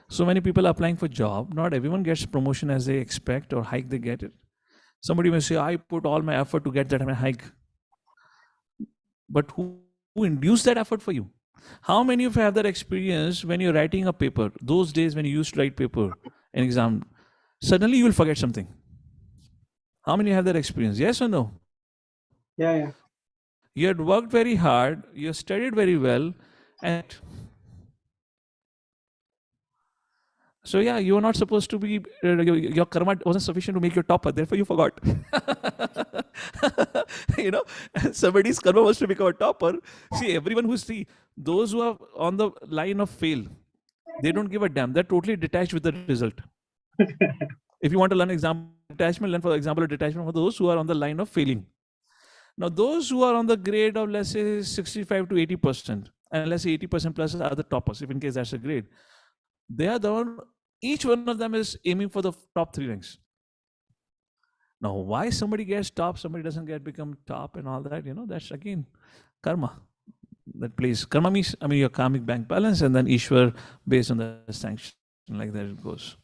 So many people are applying for job. Not everyone gets promotion as they expect, or hike they get it. Somebody may say, I put all my effort to get that hike. But who induced that effort for you? How many of you have that experience when you're writing a paper? Those days when you used to write paper, an exam, suddenly you will forget something. How many have that experience? Yes or no? Yeah. You had worked very hard, you studied very well, and so yeah, you were not supposed to be, your karma wasn't sufficient to make you topper, therefore you forgot. Somebody's karma was to become a topper. See, everyone those who are on the line of fail, they don't give a damn. They're totally detached with the result. If you want to learn example detachment, learn for example detachment for those who are on the line of failing. Now, those who are on the grade of, let's say, 65 to 80%, and let's say 80% plus are the toppers, if in case that's a grade, they are the one, each one of them is aiming for the top 3 ranks. Now, why somebody gets top, somebody doesn't become top and all that, that's again karma that plays. Karma means, your karmic bank balance, and then Ishwar based on the sanction, like that it goes.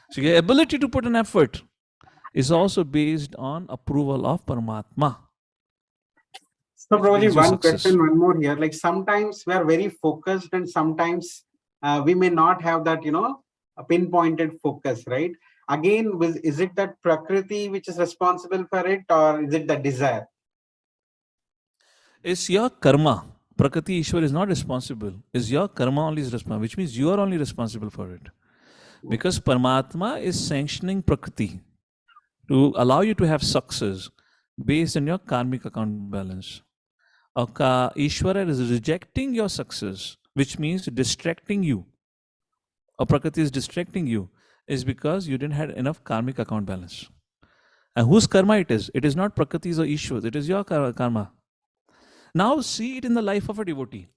So your ability to put an effort is also based on approval of Paramatma. So probably one question, one more here. Like sometimes we are very focused, and sometimes we may not have that, a pinpointed focus, right? Again, is it that Prakriti which is responsible for it, or is it the desire? It's your karma. Prakriti Ishwar is not responsible. It's your karma only is responsible, which means you are only responsible for it. Because Paramatma is sanctioning Prakriti to allow you to have success based on your karmic account balance. Ishvara is rejecting your success, which means distracting you. Or Prakriti is distracting you, is because you didn't have enough karmic account balance. And whose karma it is? It is not Prakriti's or Ishwar's, it is your karma. Now see it in the life of a devotee.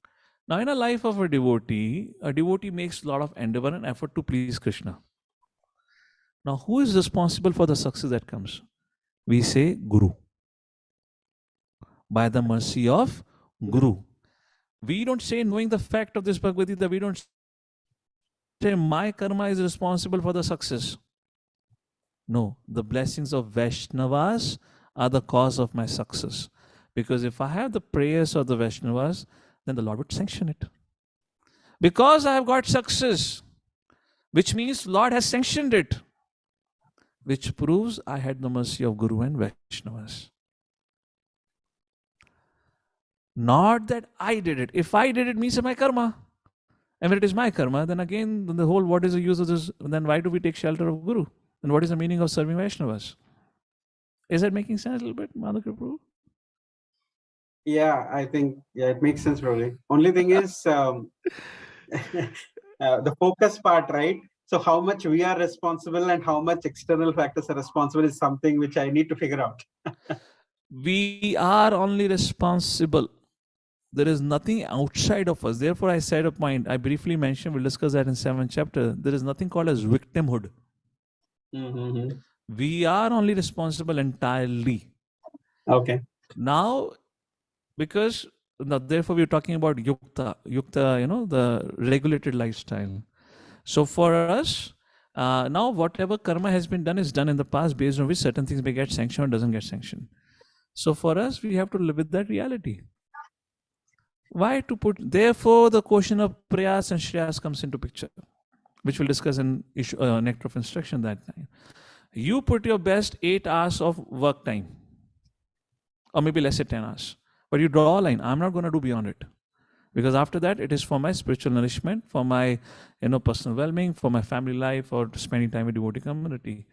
Now in a life of a devotee makes a lot of endeavor and effort to please Krishna. Now who is responsible for the success that comes? We say Guru. By the mercy of Guru. We don't say, knowing the fact of this Bhagavad-Gita, we don't say my karma is responsible for the success. No, the blessings of Vaishnavas are the cause of my success. Because if I have the prayers of the Vaishnavas, then the Lord would sanction it. Because I have got success, which means Lord has sanctioned it, which proves I had the mercy of Guru and Vaishnavas. Not that I did it. If I did it, means my karma. And when it is my karma, then again, the whole, what is the use of this? Then why do we take shelter of Guru? And what is the meaning of serving Vaishnavas? Is that making sense a little bit, Madhukar Prabhu? Yeah, I think, it makes sense, probably. Only thing is the focus part, right? So how much we are responsible and how much external factors are responsible is something which I need to figure out. We are only responsible. There is nothing outside of us. Therefore, I said a point, I briefly mentioned, we'll discuss that in 7th chapter. There is nothing called as victimhood. We are only responsible entirely. Okay. Now, because now, therefore, we're talking about Yukta, the regulated lifestyle. So for us, now whatever karma has been done is done in the past, based on which certain things may get sanctioned or doesn't get sanctioned. So for us, we have to live with that reality. Why to put? Therefore, the question of prayas and shreyas comes into picture, which we'll discuss in Nectar of Instruction that time. You put your best 8 hours of work time, or maybe let's say 10 hours. But you draw a line. I'm not going to do beyond it. Because after that, it is for my spiritual nourishment, for my personal well-being, for my family life, or spending time with devotee community.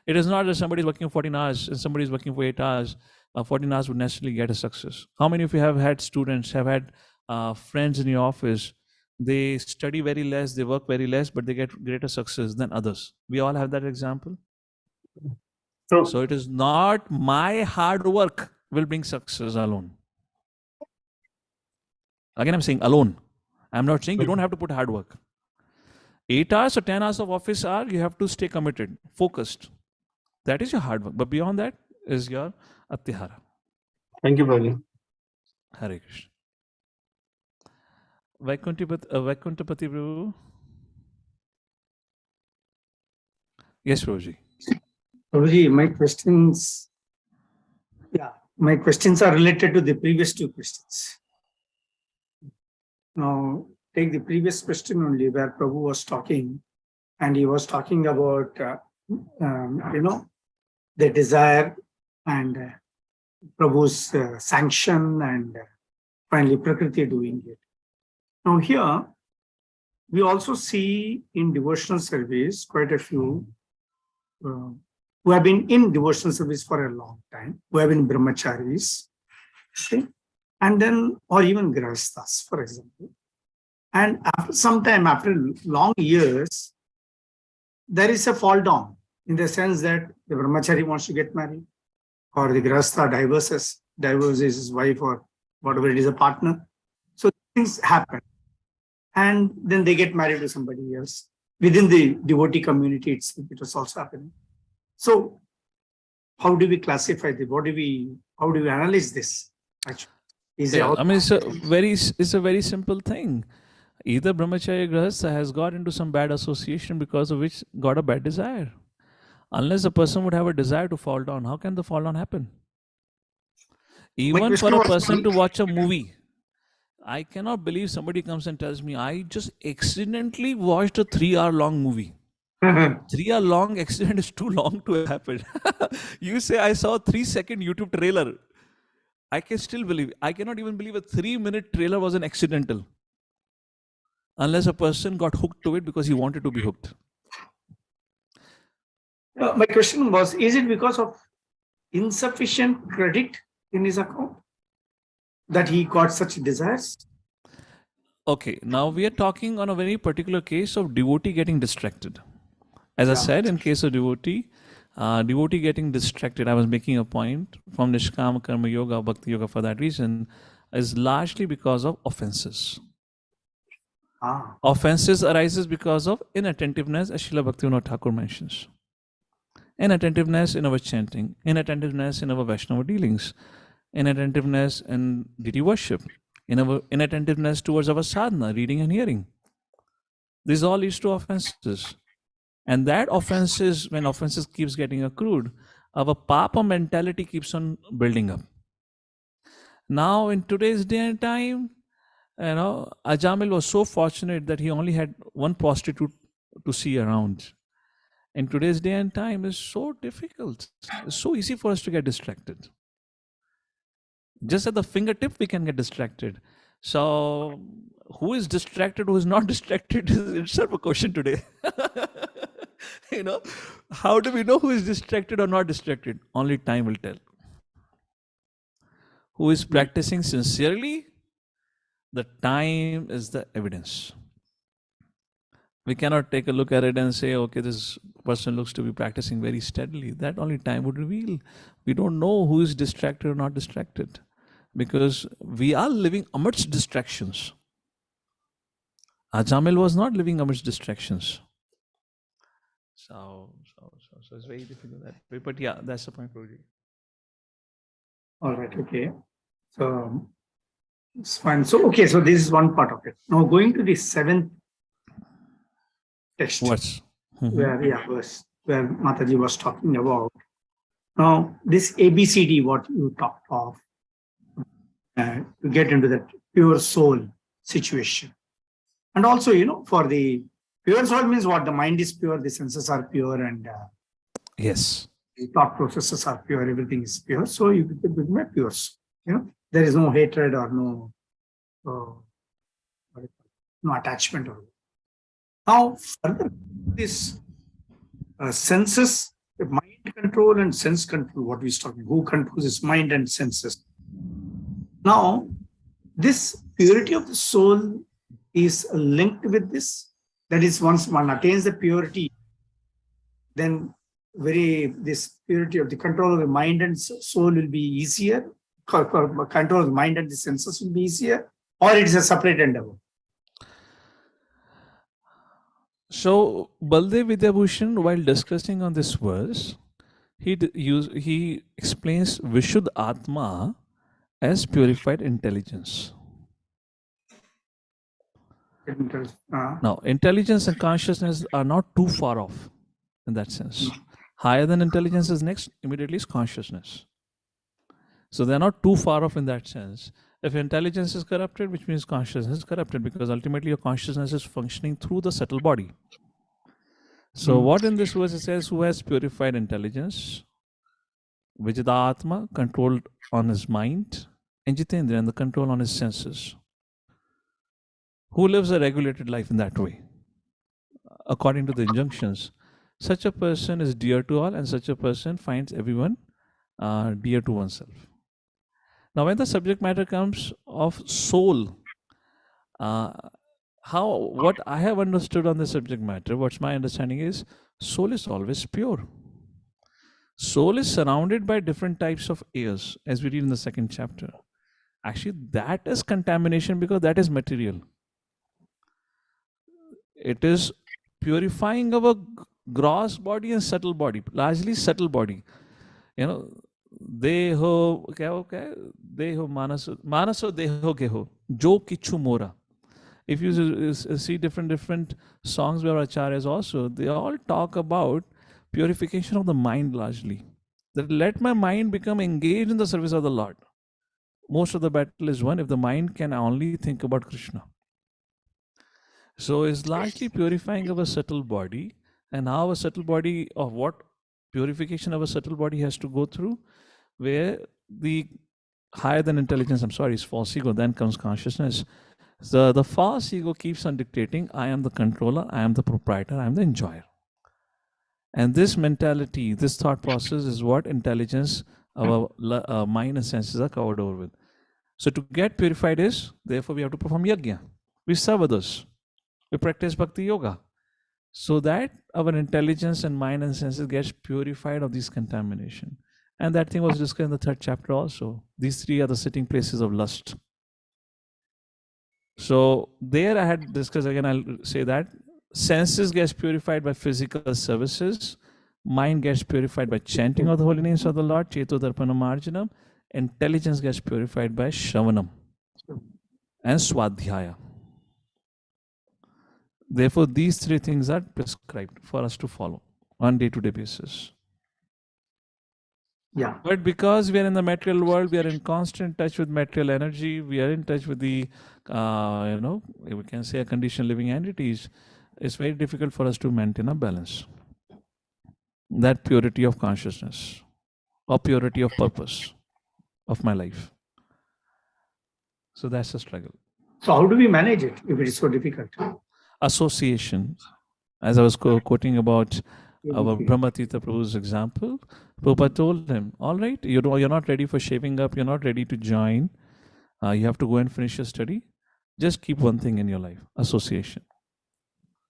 It is not that somebody is working 14 hours and somebody is working for 8 hours. 14 hours would necessarily get a success. How many of you have had students, have had friends in your office? They study very less, they work very less, but they get greater success than others. We all have that example. So it is not my hard work will bring success alone. Again, I'm saying alone. I'm not saying you don't have to put hard work. 8 hours or 10 hours of office hour, you have to stay committed, focused. That is your hard work. But beyond that is your attihara. Thank you, Prabhu. Hare Krishna. Vaikuntapati Prabhu. Yes, Prabhuji. Prabhuji, my questions are related to the previous 2 questions. Now, take the previous question only, where Prabhu was talking, and he was talking about, the desire and Prabhu's sanction, and finally Prakriti doing it. Now here, we also see in devotional service quite a few who have been in devotional service for a long time, who have been brahmacharis, okay? And then, or even grahasthas, for example. And after some time, after long years, there is a fall down, in the sense that the brahmachari wants to get married, or the grahastha divorces his wife, or whatever it is, a partner. So things happen. And then they get married to somebody else. Within the devotee community itself, it was also happening. So how do we classify this? How do we analyze this? Actually, it's a very simple thing. Either brahmacharya grahastha has got into some bad association because of which got a bad desire. Unless a person would have a desire to fall down, how can the fall down happen? Even for a person to watch a movie, I cannot believe somebody comes and tells me, I just accidentally watched a 3-hour long movie. 3-hour long accident is too long to happen. You say, I saw a 3-second YouTube trailer. I can still believe. I cannot even believe a 3-minute trailer was an accidental. Unless a person got hooked to it because he wanted to be hooked. My question was, is it because of insufficient credit in his account that he got such desires? Okay, now we are talking on a very particular case of devotee getting distracted. As I said, in case of devotee getting distracted, I was making a point from Nishkama Karma Yoga, Bhakti Yoga for that reason, is largely because of offenses. Offenses arises because of inattentiveness, as Srila Bhaktivinoda Thakur mentions. Inattentiveness in our chanting, inattentiveness in our Vaishnava dealings, inattentiveness in deity worship, inattentiveness towards our sadhana, reading and hearing. These all leads to offenses. And that offenses, when offenses keeps getting accrued, our papa mentality keeps on building up. Now in today's day and time, Ajamil was so fortunate that he only had one prostitute to see around. In today's day and time, it's so difficult. It's so easy for us to get distracted. Just at the fingertip, we can get distracted. So who is distracted, who is not distracted is itself a question today. How do we know who is distracted or not distracted? Only time will tell. Who is practicing sincerely? The time is the evidence. We cannot take a look at it and say, okay, this person looks to be practicing very steadily. That only time would reveal. We don't know who is distracted or not distracted. because we are living amidst distractions. Ajamil was not living amidst distractions. So it's very difficult that way. But yeah, that's the point, Prabhuji. All right, okay. So it's fine. So okay, so this is one part of it. Now going to the seventh text, verse, where Mataji was talking about. Now this ABCD, what you talked of, to get into that pure soul situation. And also, for the pure soul means what? The mind is pure, the senses are pure, and yes, the thought processes are pure, everything is pure. So you become a pure soul. There is no hatred or no attachment. Now, further, this senses, mind control and sense control, what we're talking, who controls his mind and senses. Now, this purity of the soul is linked with this. That is, once one attains the purity, then this purity of the control of the mind and soul will be easier. Control of the mind and the senses will be easier, or it is a separate endeavor. So Baldev Vidyabhushan, while discussing on this verse, he explains Vishuddha Atma as purified intelligence. Now, intelligence and consciousness are not too far off in that sense. Higher than intelligence is next, immediately is consciousness. So they're not too far off in that sense. If intelligence is corrupted, which means consciousness is corrupted, because ultimately your consciousness is functioning through the subtle body. So what in this verse it says, who has purified intelligence, Vijada Atma, controlled on his mind, and Jitendra, and the control on his senses. Who lives a regulated life in that way, according to the injunctions. Such a person is dear to all, and such a person finds everyone dear to oneself. Now, when the subject matter comes of soul, what I have understood on the subject matter, what's my understanding is, soul is always pure. Soul is surrounded by different types of airs, as we read in the second chapter. Actually, that is contamination because that is material. It is purifying our gross body and subtle body, largely subtle body. Deho, deho manaso deho geho, jo kichu mora. If you see different songs where acharyas also, they all talk about purification of the mind largely. That let my mind become engaged in the service of the Lord. Most of the battle is won if the mind can only think about Krishna. So it's largely purifying our subtle body, and how a subtle body, of what purification of a subtle body has to go through, where the higher than intelligence, is false ego, then comes consciousness. So the false ego keeps on dictating, I am the controller, I am the proprietor, I am the enjoyer. And this mentality, this thought process is what intelligence, our mind and senses are covered over with. So to get purified is, therefore we have to perform yajna. We serve others. We practice bhakti yoga, so that our intelligence and mind and senses gets purified of this contamination. And that thing was discussed in the third chapter also. These three are the sitting places of lust. So there I had discussed, again I'll say that, senses gets purified by physical services, mind gets purified by chanting of the holy names of the Lord, Cheto Darpanam Arjanam, intelligence gets purified by Shravanam and Swadhyaya. Therefore, these three things are prescribed for us to follow on day-to-day basis. Yeah. But because we are in the material world, we are in constant touch with material energy, we are in touch with the, we can say a conditioned living entities, it's very difficult for us to maintain a balance. That purity of consciousness or purity of purpose of my life. So that's the struggle. So how do we manage it if it is so difficult? Association. As I was quoting about our Brahmatita Prabhu's example, Prabhupada told him, all right, you're not ready for shaving up, you're not ready to join, you have to go and finish your study. Just keep one thing in your life, association.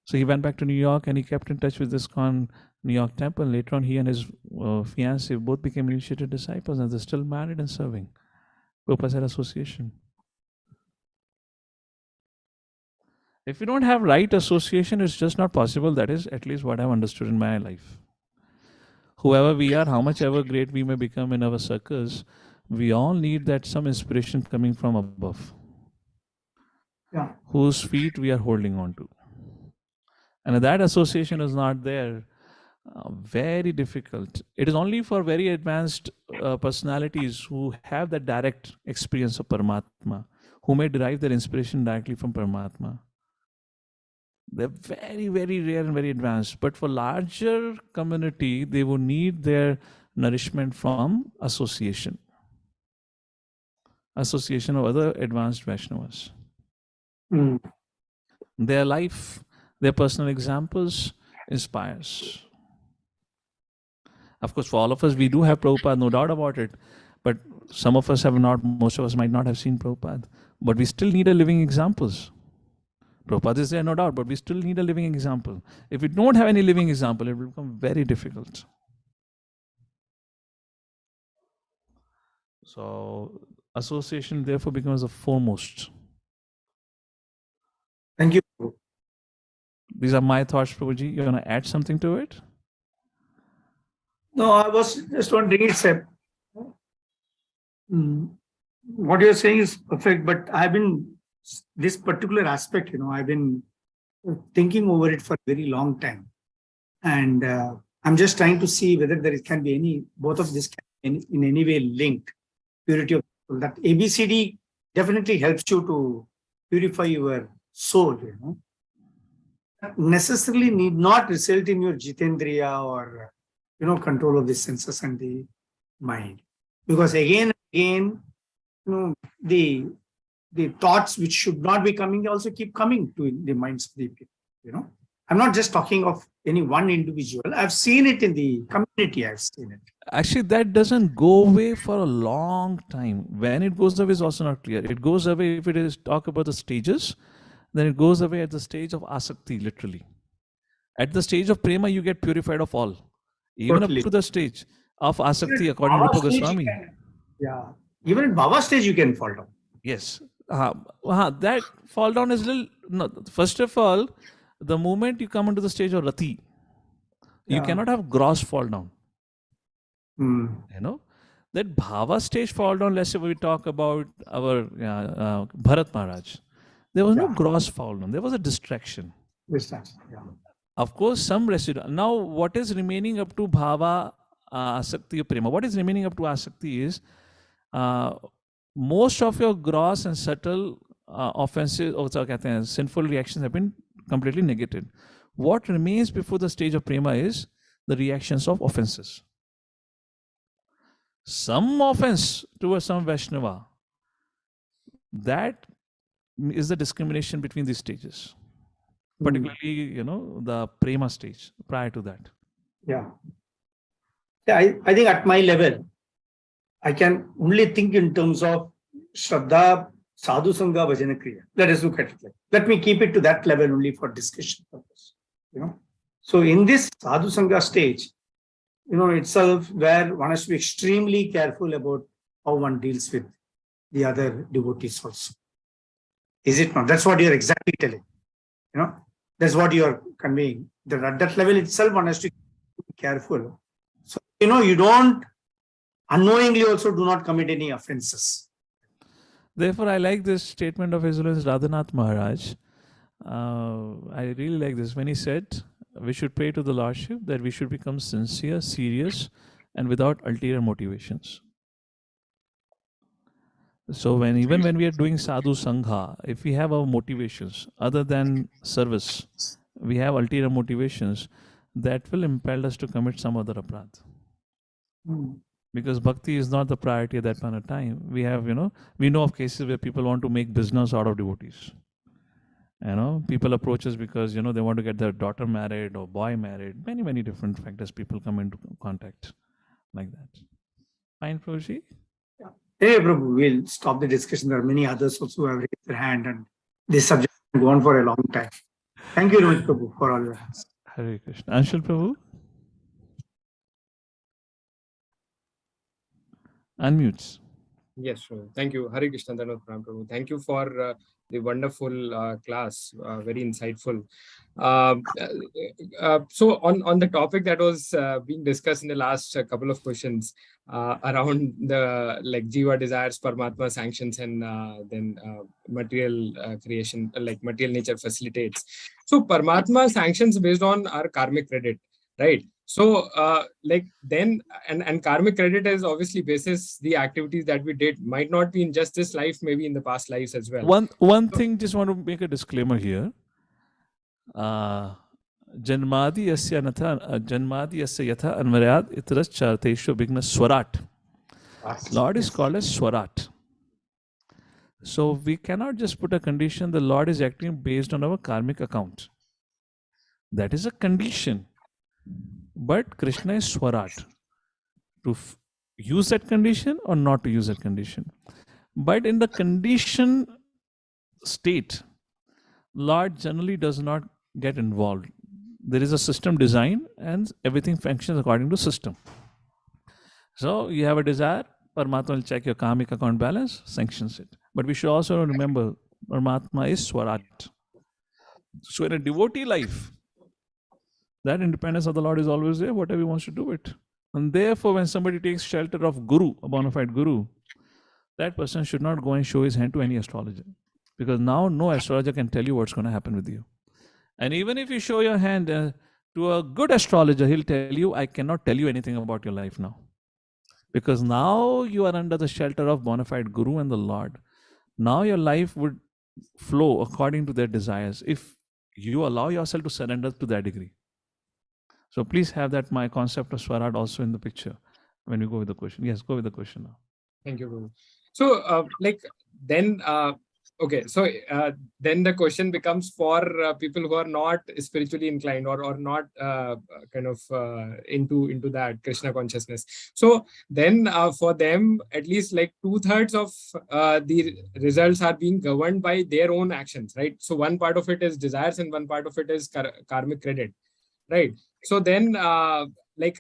So he went back to New York and he kept in touch with this New York temple. Later on, he and his fiancée both became initiated disciples, and they're still married and serving Prabhupada said association. If you don't have right association, it's just not possible. That is at least what I've understood in my life. Whoever we are, how much ever great we may become in our circles, we all need that some inspiration coming from above. Yeah. Whose feet we are holding on to. And if that association is not there, very difficult. It is only for very advanced personalities who have that direct experience of Paramatma, who may derive their inspiration directly from Paramatma. They're very, very rare and very advanced. But for larger community, they will need their nourishment from association. Association of other advanced Vaishnavas. Mm. Their life, their personal examples inspires. Of course, for all of us, we do have Prabhupada, no doubt about it. But some of us have not, most of us might not have seen Prabhupada. But we still need a living examples. Prabhupada is there, no doubt, but we still need a living example. If we don't have any living example, it will become very difficult. So, association therefore becomes the foremost. Thank you. These are my thoughts, Prabhuji. You want to add something to it? No, I was just wondering, what you're saying is perfect, but I've been, this particular aspect, I've been thinking over it for a very long time. And I'm just trying to see whether there can be any, both of this can in any way linked. Purity of soul. That ABCD definitely helps you to purify your soul, Necessarily need not result in your Jitendriya or, control of the senses and the mind. Because again and again, the thoughts which should not be coming also keep coming to the minds of the people, I'm not just talking of any one individual. I've seen it in the community. I've seen it. Actually, that doesn't go away for a long time. When it goes away is also not clear. It goes away if it is talk about the stages, then it goes away at the stage of asakti, literally. At the stage of prema, you get purified of all. Even up to the stage of asakti, according to Rupa Goswami. Yeah. Even at Baba stage, you can fall down. Yes. That fall down is little. No, first of all, the moment you come into the stage of rati, you cannot have gross fall down. That bhava stage fall down, let's say we talk about our Bharat Maharaj. There was no gross fall down. There was a distraction. Of course, some residual. Now, what is remaining up to bhava, asakti, or prema? What is remaining up to asakti is most of your gross and subtle offenses, or sinful reactions have been completely negated. What remains before the stage of prema is the reactions of offenses. Some offense towards some Vaishnava, that is the discrimination between these stages. Particularly, the prema stage prior to that. Yeah. I think at my level, I can only think in terms of Shraddha, Sadhu Sangha, Bhajana Kriya. Let us look at it. Let me keep it to that level only for discussion purpose. So in this Sadhu Sangha stage, itself where one has to be extremely careful about how one deals with the other devotees also. Is it not? That's what you're exactly telling. That's what you're conveying. That at that level itself, one has to be careful. So, you don't unknowingly also do not commit any offenses. Therefore, I like this statement of His Holiness Radhanath Maharaj. I really like this. When he said, we should pray to the Lordship that we should become sincere, serious, and without ulterior motivations. So even when we are doing sadhu sangha, if we have our motivations other than service, we have ulterior motivations, that will impel us to commit some other aparadh. Because bhakti is not the priority at that point of time. We have, we know of cases where people want to make business out of devotees. People approach us because, they want to get their daughter married or boy married. Many, many different factors people come into contact like that. Fine, Prabhuji? Hey, Prabhu, we'll stop the discussion. There are many others also who have raised their hand and this subject will go on for a long time. Thank you very much, Prabhu, for all your hands. Hare Krishna. Anshul Prabhu? Unmutes. Yes, sure. Thank you. Hare Krishna, Dhanot Pranam, Prabhu. Thank you for the wonderful class, very insightful. So on the topic that was being discussed in the last couple of questions around the like Jiva desires, Paramatma sanctions, and then material creation, like material nature facilitates. So Paramatma sanctions based on our karmic credit, right? So like then and karmic credit is obviously basis the activities that we did, might not be in just this life, maybe in the past lives as well. One thing, just want to make a disclaimer here. Janmadi yasya yatha anvaryad itaras charteshu vigna swarat. Lord is called as swarat. So we cannot just put a condition the Lord is acting based on our karmic account. That is a condition. But Krishna is swarat. To use that condition or not to use that condition. But in the condition state, Lord generally does not get involved. There is a system design and everything functions according to system. So you have a desire, Paramatma will check your karmic account balance, sanctions it. But we should also remember, Paramatma is Swarat. So in a devotee life, that independence of the Lord is always there, whatever he wants to do it. And therefore, when somebody takes shelter of Guru, a bona fide Guru, that person should not go and show his hand to any astrologer. Because now no astrologer can tell you what's going to happen with you. And even if you show your hand to a good astrologer, he'll tell you, I cannot tell you anything about your life now. Because now you are under the shelter of bona fide Guru and the Lord. Now your life would flow according to their desires if you allow yourself to surrender to that degree. So please have that my concept of Swarad also in the picture when you go with the question. Yes, go with the question now. Thank you, Prabhu. So like then okay, so then the question becomes for people who are not spiritually inclined or not kind of into that Krishna consciousness. So then for them, at least like 2/3 of the results are being governed by their own actions, right? So one part of it is desires and one part of it is karmic credit, right? So then like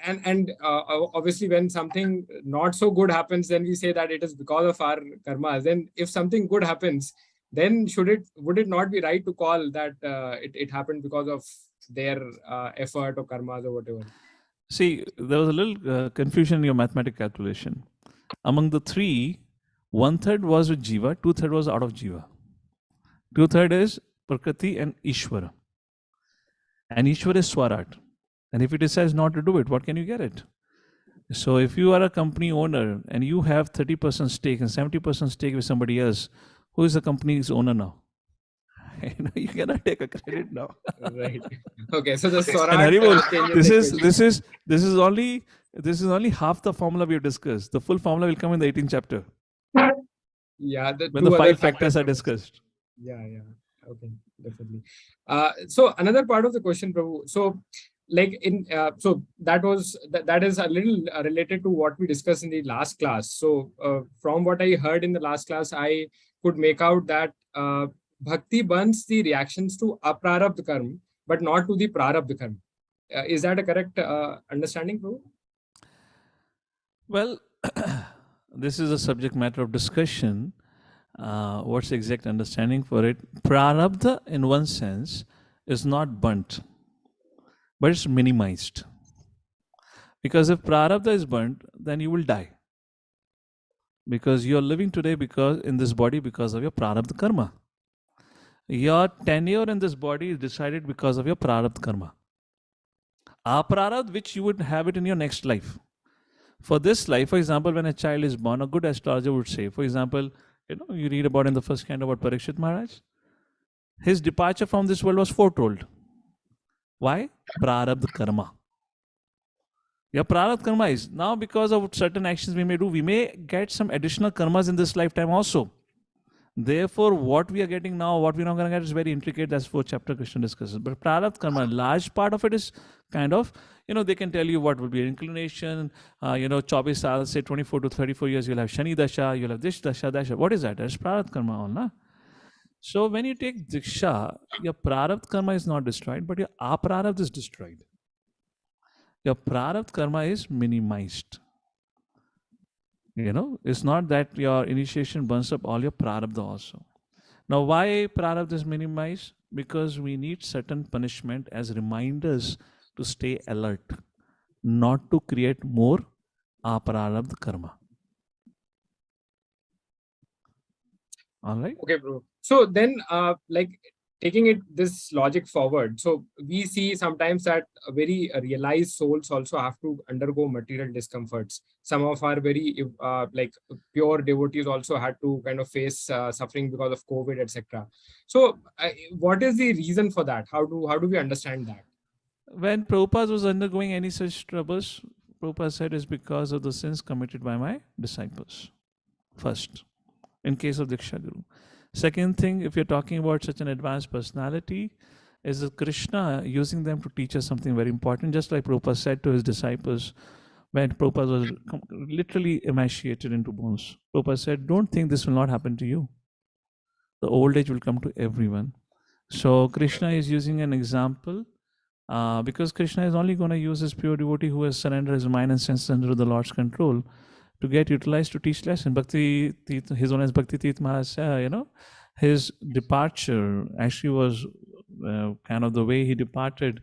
and obviously when something not so good happens, then we say that it is because of our karmas. Then if something good happens, then would it not be right to call that it happened because of their effort or karmas or whatever? See, there was a little confusion in your mathematical calculation. Among the three, 1/3 was with Jiva, 2/3 was out of Jiva. 2/3 is Prakriti and Ishvara. And Ishvara is Swarat. And if he decides not to do it, what can you get it? So if you are a company owner and you have 30% stake and 70% stake with somebody else, who is the company's owner now? You cannot take a credit now. Right. Okay. So the Swarat. And Haribol, this is only half the formula we have discussed. The full formula will come in the 18th chapter. Yeah. When the 5 factors are discussed. Yeah. Okay. Definitely. So another part of the question, Prabhu. So like in so that is a little related to what we discussed in the last class. So from what I heard in the last class, I could make out that bhakti burns the reactions to aprarabdha karma, but not to the prarabdha karma. Is that a correct understanding, Prabhu? Well, this is a subject matter of discussion. What's the exact understanding for it? Prarabdha, in one sense, is not burnt, but it's minimized. Because if prarabdha is burnt, then you will die. Because you are living today because in this body because of your prarabdha karma. Your tenure in this body is decided because of your prarabdha karma. Aprarabdha, which you would have it in your next life. For this life, for example, when a child is born, a good astrologer would say, for example, you read about in the first kind about Parikshit Maharaj. His departure from this world was foretold. Why? Prarabdha karma. Your prarabdha karma is now because of certain actions we may do, we may get some additional karmas in this lifetime also. Therefore, what we are getting now, what we're not going to get is very intricate. That's 4th chapter Krishna discusses. But prarabdha karma, large part of it is kind of, they can tell you what will be your inclination. 24 saal, say 24 to 34 years, you'll have Shani Dasha, you'll have this Dasha, Dasha. What is that? That's prarabdha karma all, na? So when you take Diksha, your prarabdha karma is not destroyed, but your aprarabdha is destroyed. Your prarabdha karma is minimized. It's not that your initiation burns up all your prarabdha also. Now, why prarabdha is minimized? Because we need certain punishment as reminders to stay alert, not to create more aprarabdha karma. All right. Okay, bro. So then, like taking it this logic forward, so we see sometimes that very realized souls also have to undergo material discomforts. Some of our very like pure devotees also had to kind of face suffering because of COVID, etc. So, what is the reason for that? How do we understand that? When Prabhupada was undergoing any such troubles, Prabhupada said it's because of the sins committed by my disciples. First, in case of Diksha Guru. Second thing, if you're talking about such an advanced personality, is Krishna using them to teach us something very important, just like Prabhupada said to his disciples when Prabhupada was literally emaciated into bones. Prabhupada said, don't think this will not happen to you. The old age will come to everyone. So Krishna is using an example because Krishna is only going to use his pure devotee who has surrendered his mind and senses under the Lord's control to get utilized to teach lesson. Bhakti, His Holiness Bhakti Tirth Maharaj, his departure actually was kind of the way he departed,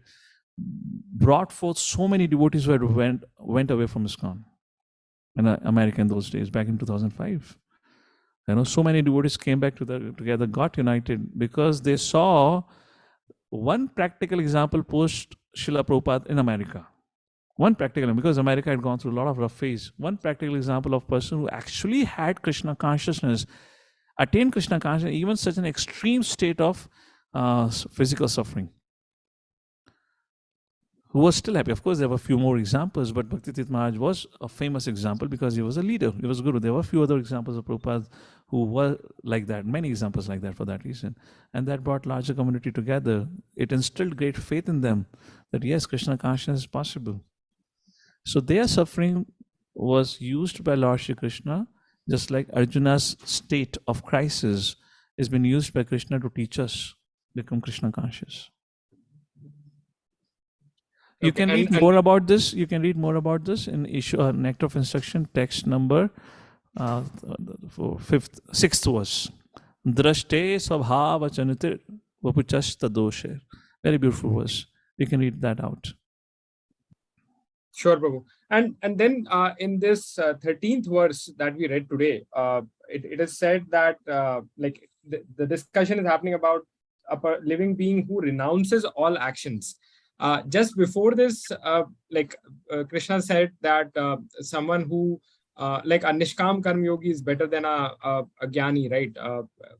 brought forth so many devotees who had went away from ISKCON in America in those days, back in 2005. So many devotees came back together, got united because they saw one practical example post Srila Prabhupada in America. One practical, because America had gone through a lot of rough phase. One practical example of person who actually had Krishna consciousness, attained Krishna consciousness, even such an extreme state of physical suffering, who was still happy. Of course, there were a few more examples, but Bhakti Tirth Maharaj was a famous example because he was a leader. He was Guru. There were a few other examples of Prabhupada who were like that, many examples like that for that reason. And that brought larger community together. It instilled great faith in them that yes, Krishna consciousness is possible. So their suffering was used by Lord Shri Krishna, just like Arjuna's state of crisis has been used by Krishna to teach us become Krishna conscious. You can read more about this. You can read more about this in Nectar of Instruction, text number 6th verse. Drashte svabhava chanitir vapuchasta doshe. Very beautiful verse. You can read that out. Sure, Prabhu. And then in this 13th verse that we read today, it is said that like the discussion is happening about a living being who renounces all actions. Just before this, Krishna said that someone who like a Nishkam Karma Yogi is better than a Jnani, right?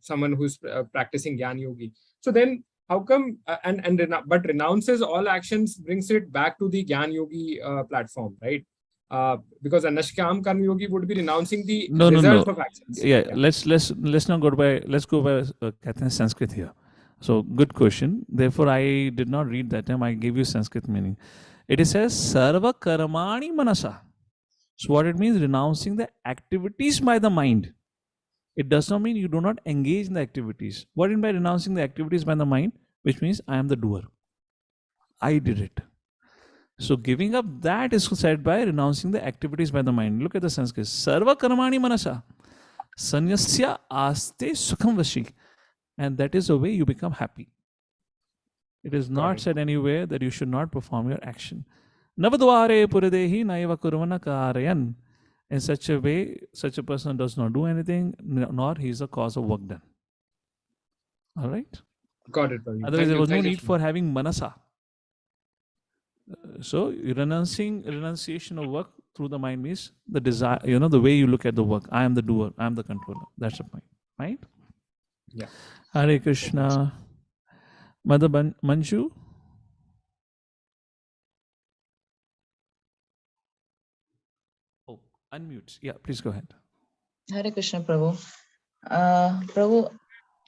Someone who's practicing Jnana Yogi. So then how come, but renounces all actions brings it back to the Jnana Yogi platform, right? Because a Nishkam Karma Yogi would be renouncing the results of actions. Yeah, let's not go by, let's go by Sanskrit here. So good question. Therefore, I did not read that time. I gave you Sanskrit meaning. It says Sarva Karmani Manasa. So what it means, renouncing the activities by the mind. It does not mean you do not engage in the activities. What in by renouncing the activities by the mind? Which means I am the doer. I did it. So giving up that is said by renouncing the activities by the mind. Look at the Sanskrit. Sarva Karmani Manasa. Sanyasya Aste Sukham Vashi. And that is the way you become happy. It is not said anywhere that you should not perform your action. Navadware puradehi naiva kurvana karayan. In such a way, such a person does not do anything, nor he is a cause of work done. All right? Got it. Otherwise, there was no need for having manasa. So, renunciation of work through the mind means the desire, the way you look at the work. I am the doer, I am the controller. That's the point, right? Yeah. Hare Krishna. Mother Manju? Oh, unmute. Yeah, please go ahead. Hare Krishna, Prabhu. Prabhu,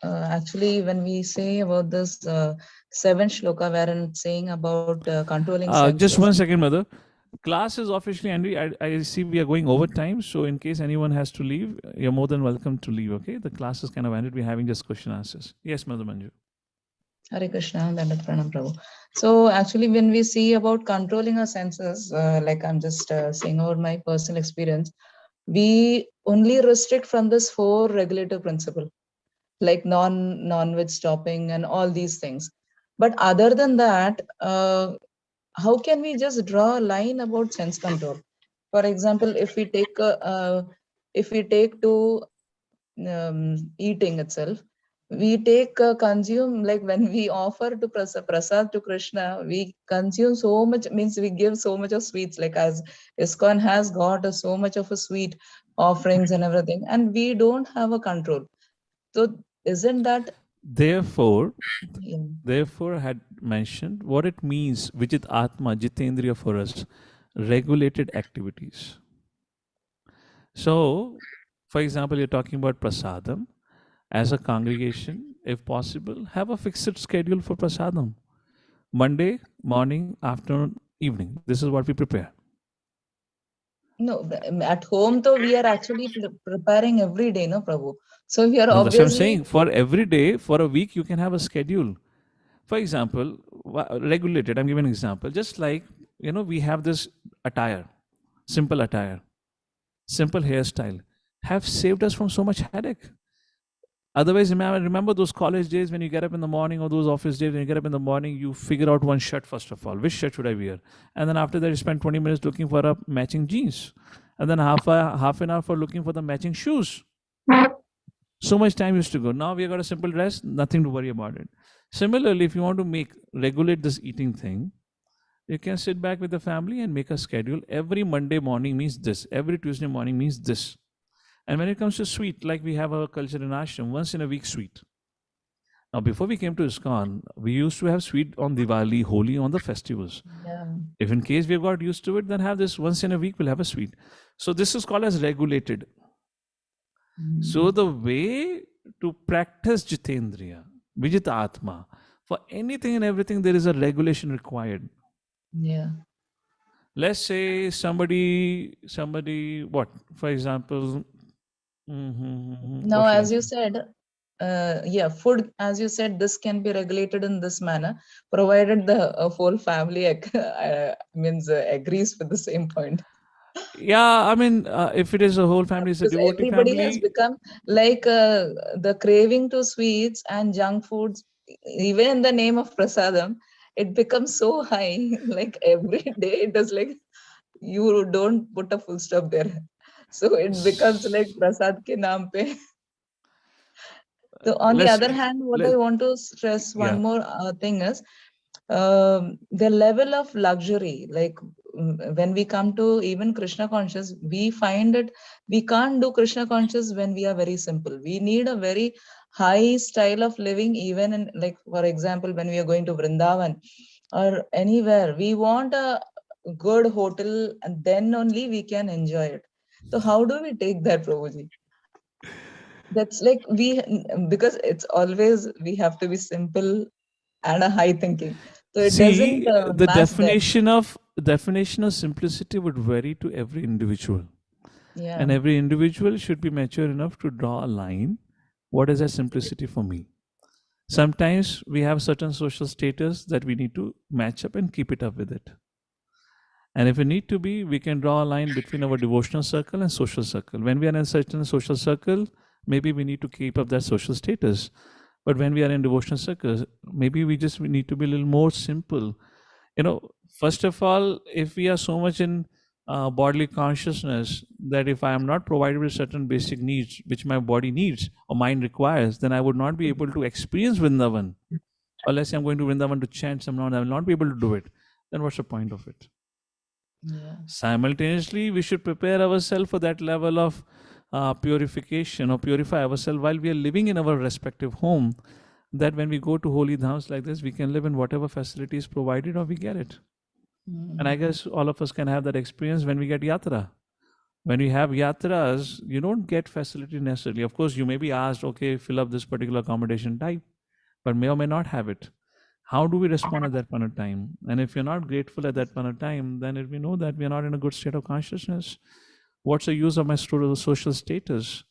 actually, when we say about this 7th shloka, wherein saying about controlling senses. Just 1 second, Mother. Class is officially ended. I see we are going over time. So in case anyone has to leave, you're more than welcome to leave, okay? The class is kind of ended. We're having just question answers. Yes, Mother Manju. Hare Krishna, Dandat Pranam, Prabhu. So actually, when we see about controlling our senses, like I'm just saying over my personal experience, we only restrict from this 4 regulative principle, like non-veg stopping and all these things. But other than that, how can we just draw a line about sense control? For example, if we take to eating itself, we take consume, like when we offer to prasad to Krishna, we consume so much, means we give so much of sweets, like as ISKCON has got so much of a sweet offerings and everything, and we don't have a control. So isn't that Therefore, yeah. therefore, had mentioned what it means, Vijit Atma, Jitendriya for us, regulated activities. So, for example, you're talking about prasadam. As a congregation, if possible, have a fixed schedule for prasadam. Monday, morning, afternoon, evening. This is what we prepare. No, at home though we are actually preparing every day, no, Prabhu. So we are No, that's what I'm obviously saying. For every day, for a week, you can have a schedule. For example, regulated. I'm giving an example. Just like, we have this attire, simple hairstyle, have saved us from so much headache. Otherwise, remember those college days when you get up in the morning, or those office days when you get up in the morning, you figure out one shirt first of all. Which shirt should I wear? And then after that, you spend 20 minutes looking for a matching jeans. And then half an hour for looking for the matching shoes. So much time used to go. Now we have got a simple dress, nothing to worry about it. Similarly, if you want to regulate this eating thing, you can sit back with the family and make a schedule. Every Monday morning means this. Every Tuesday morning means this. And when it comes to sweet, like we have our culture in Ashram, once in a week sweet. Now, before we came to ISKCON, we used to have sweet on Diwali, Holi, on the festivals. Yeah. If in case we've got used to it, then have this once in a week, we'll have a sweet. So this is called as regulated. So the way to practice Jitendriya, Vijita Atma, for anything and everything, there is a regulation required. Yeah. Let's say somebody, what? For example, Now, as you said, food, as you said, this can be regulated in this manner, provided the whole family agrees with the same point. Yeah, I mean, if it is a whole family, it's a devotee Everybody family. has become like the craving to sweets and junk foods, even in the name of prasadam, it becomes so high. Like every day, it is like you don't put a full stop there. So it becomes like prasad ke naam pe. So on the other hand, what I want to stress one more thing is the level of luxury. Like when we come to even Krishna conscious, we find that we can't do Krishna conscious when we are very simple. We need a very high style of living, even in, like, for example, when we are going to Vrindavan or anywhere, we want a good hotel, and then only we can enjoy it. So how do we take that, Prabhuji? That's like because it's always we have to be simple and a high thinking. So it See, doesn't the match that. definition of simplicity would vary to every individual. Yeah. And every individual should be mature enough to draw a line. What is that simplicity for me? Sometimes we have certain social status that we need to match up and keep it up with it. And if we need to be, we can draw a line between our devotional circle and social circle. When we are in a certain social circle, maybe we need to keep up that social status. But when we are in devotional circles, maybe we need to be a little more simple. First of all, if we are so much in bodily consciousness that if I am not provided with certain basic needs which my body needs or mind requires, then I would not be able to experience Vrindavan. Or let's say I'm going to Vrindavan to chant somehow, I will not be able to do it. Then what's the point of it? Yeah. Simultaneously, we should prepare ourselves for that level of purification or purify ourselves while we are living in our respective home, that when we go to holy dhams like this, we can live in whatever facility is provided or we get it. And I guess all of us can have that experience when we get yatra. When we have yatras, you don't get facility necessarily. Of course, you may be asked, okay, fill up this particular accommodation type, but may or may not have it. How do we respond at that point of time? And if you're not grateful at that point of time, then if we know that we are not in a good state of consciousness, what's the use of my social status?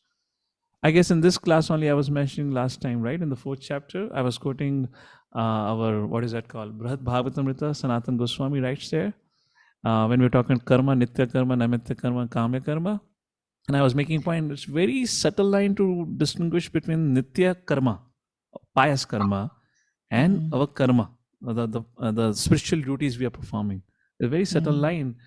I guess in this class only I was mentioning last time, right? In the 4th chapter, I was quoting our, what is that called? Bhagavad-Gita, Sanatan Goswami writes there. When we're talking karma, nitya karma, namitya karma, kamya karma. And I was making a point, it's very subtle line to distinguish between Nitya Karma, pious karma, and our karma, the spiritual duties we are performing. A very subtle line.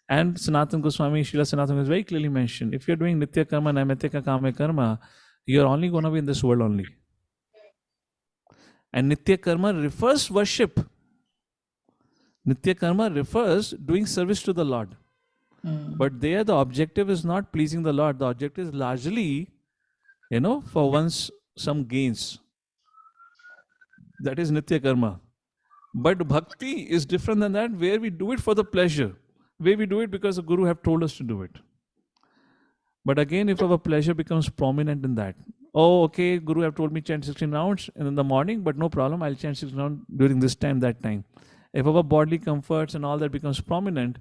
And Sanatana Goswami, Srila Sanatana has very clearly mentioned, if you're doing Nitya Karma, Naimitya Kama Karma, you're only going to be in this world only. And Nitya Karma refers worship. Nitya Karma refers doing service to the Lord. But there the objective is not pleasing the Lord. The objective is largely, for once some gains. That is Nitya Karma. But Bhakti is different than that, where we do it for the pleasure. Where we do it because the Guru have told us to do it. But again, if our pleasure becomes prominent in that, oh, okay, Guru have told me chant 16 rounds in the morning, but no problem, I'll chant 16 rounds during this time, that time. If our bodily comforts and all that becomes prominent,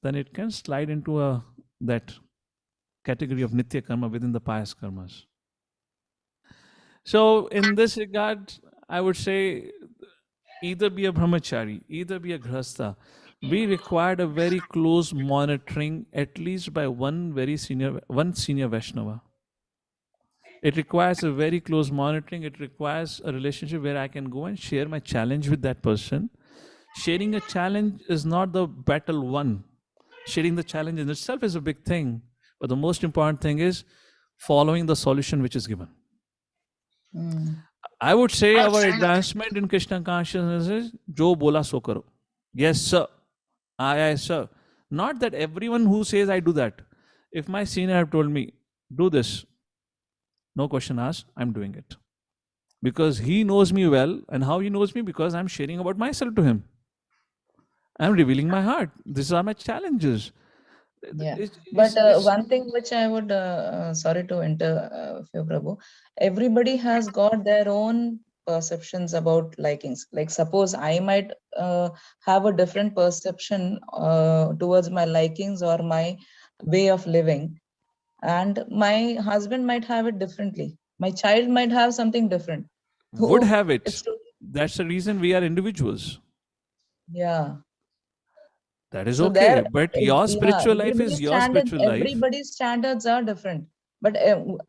then it can slide into that category of Nitya Karma within the pious karmas. So in this regard, I would say either be a brahmachari, either be a grihastha. We required a very close monitoring, at least by one senior Vaishnava. It requires a very close monitoring. It requires a relationship where I can go and share my challenge with that person. Sharing a challenge is not the battle won. Sharing the challenge in itself is a big thing. But the most important thing is following the solution which is given. I would say our advancement in Krishna consciousness is Jo bola so karo. Yes, sir. Aye, sir. Not that everyone who says I do that. If my senior have told me, do this, no question asked, I'm doing it. Because he knows me well. And how he knows me? Because I'm sharing about myself to him. I'm revealing my heart. These are my challenges. Yeah, but one thing which I would, sorry to interfere, Prabhu, everybody has got their own perceptions about likings. Like suppose I might have a different perception towards my likings or my way of living, and my husband might have it differently. My child might have something different. Would have it. That's the reason we are individuals. Yeah. That is okay, but your spiritual life is your spiritual life. Everybody's standards are different, but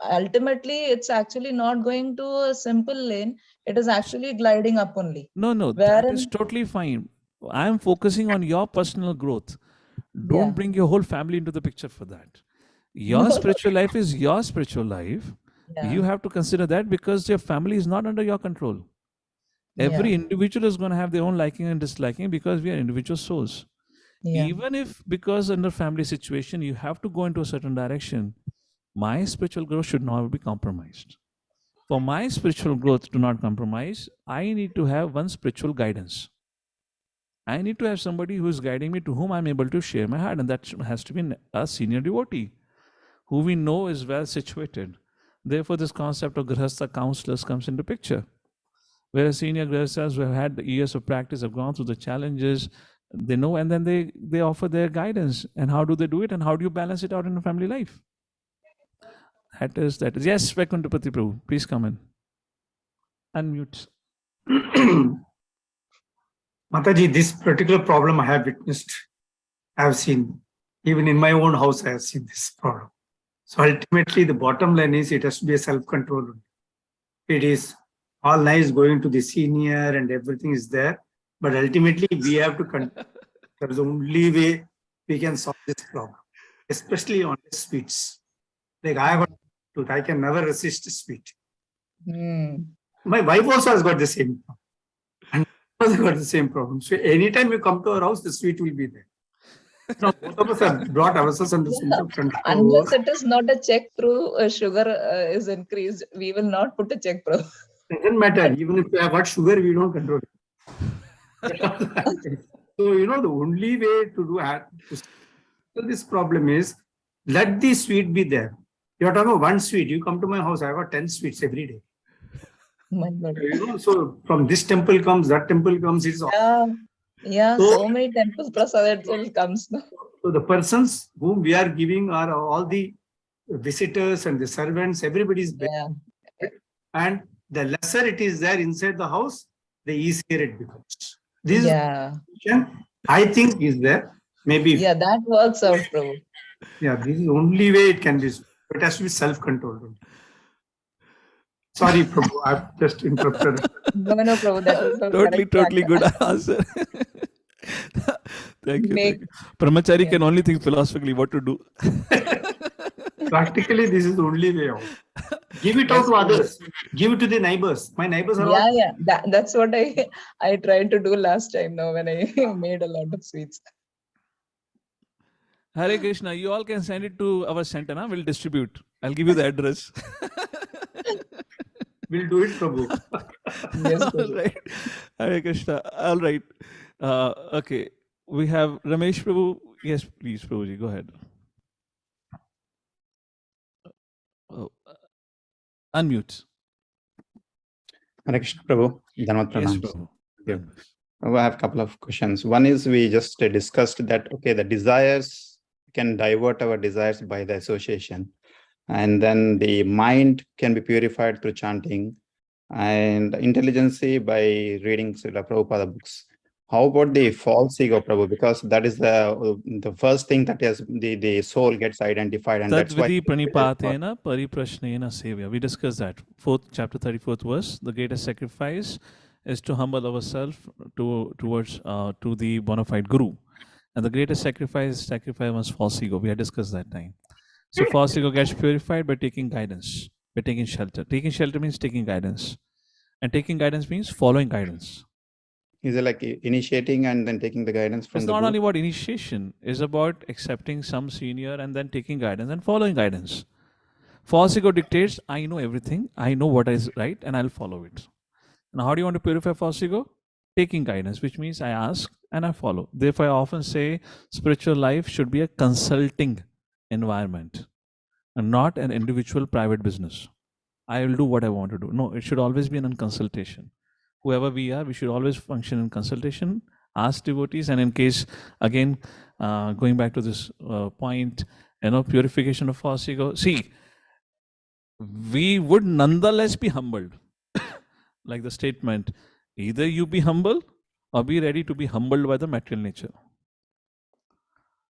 ultimately it's actually not going to a simple lane. It is actually gliding up only. No, that is totally fine. I am focusing on your personal growth. Don't bring your whole family into the picture for that. Your spiritual life is your spiritual life. You have to consider that because your family is not under your control. Every individual is going to have their own liking and disliking because we are individual souls. Even if because under family situation you have to go into a certain direction, my spiritual growth should not be compromised. For my spiritual growth to not compromise, I need to have one spiritual guidance. I need to have somebody who is guiding me, to whom I'm able to share my heart, and that has to be a senior devotee who we know is well situated. Therefore, this concept of grihastha counselors comes into picture, where senior grihasthas who have had years of practice, have gone through the challenges, they know, and then they offer their guidance. And how do they do it? And how do you balance it out in a family life? That is. Yes, Vaikuntapati Prabhu, please come in. Unmute. Mataji, this particular problem I have witnessed, I have seen, even in my own house, I have seen this problem. So ultimately, the bottom line is it has to be a self-control. It is all nice going to the senior and everything is there. But ultimately, we have to control. That is the only way we can solve this problem, especially on the sweets. Like I can never resist sweet. My wife also has got the same problem. And also got the same problem. So anytime you come to our house, the sweet will be there. Now, both of us have brought ourselves under some control. Unless it is not a check through sugar is increased, we will not put a check through. It doesn't matter. Even if we have got sugar, we don't control it. So, the only way to this problem is let the sweet be there. You're talking about one sweet. You come to my house, I got 10 sweets every day. My God. So from this temple comes, that temple comes. It's so many temples prasad comes now. So the persons whom we are giving are all the visitors and the servants, everybody's there. And the lesser it is there inside the house, the easier it becomes. This I think is there. Maybe. Yeah, that works out, Prabhu. Yeah, this is the only way it can be. It has to be self-controlled. Sorry, Prabhu, I've just interrupted. No, Prabhu, that was the Totally, correct totally good answer. answer. Thank you. Make, Thank you. Brahmachari yeah. can only think philosophically what to do. Practically, this is the only way out. Give it out Yes, to Prabhu. others. Give it to the neighbors. My neighbors are all. Yeah. That's what I tried to do last time now when I made a lot of sweets. Hare Krishna, you all can send it to our center. We'll distribute. I'll give you the address. We'll do it, Prabhu. Yes, All Prabhu. right. Hare Krishna. All right. Okay. We have Ramesh Prabhu. Yes, please, Prabhuji, go ahead. Oh, unmute. Hare Krishna, Prabhu. Dhanavad Yes, pranams. Prabhu. Thank you. I have a couple of questions. One is we just discussed that, okay, the desires can divert our desires by the association. And then the mind can be purified through chanting and intelligence by reading Srila Prabhupada books. How about the false ego, Prabhu? Because that is the first thing that is the soul gets identified, and that's why. Tadvidi pranipatena pariprashnena sevya. We discussed that. 4th chapter 34th verse. The greatest sacrifice is to humble ourselves towards to the bona fide guru. And the greatest sacrifice one's false ego. We had discussed that time. So false ego gets purified by taking guidance, by taking shelter. Taking shelter means taking guidance. And taking guidance means following guidance. Is it like initiating and then taking the guidance from It's the not guru? only about initiation, it's about accepting some senior and then taking guidance and following guidance. False ego dictates, I know everything, I know what is right, and I'll follow it. Now, how do you want to purify false ego? Taking guidance, which means I ask and I follow. Therefore, I often say spiritual life should be a consulting environment and not an individual private business. I will do what I want to do. No, it should always be in consultation. Whoever we are, we should always function in consultation, ask devotees, and in case, again, going back to this point, purification of false ego. See, we would nonetheless be humbled. Like the statement, either you be humble or be ready to be humbled by the material nature.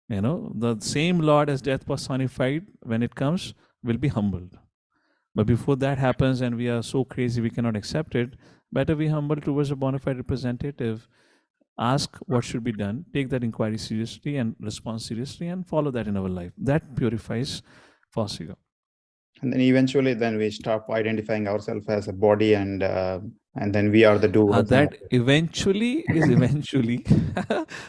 The same Lord as death personified, when it comes, will be humbled. But before that happens and we are so crazy we cannot accept it, better be humble towards a bona fide representative, ask what should be done, take that inquiry seriously and respond seriously and follow that in our life. That purifies false ego. And then eventually then we stop identifying ourselves as a body and then we are the doers. That eventually is eventually.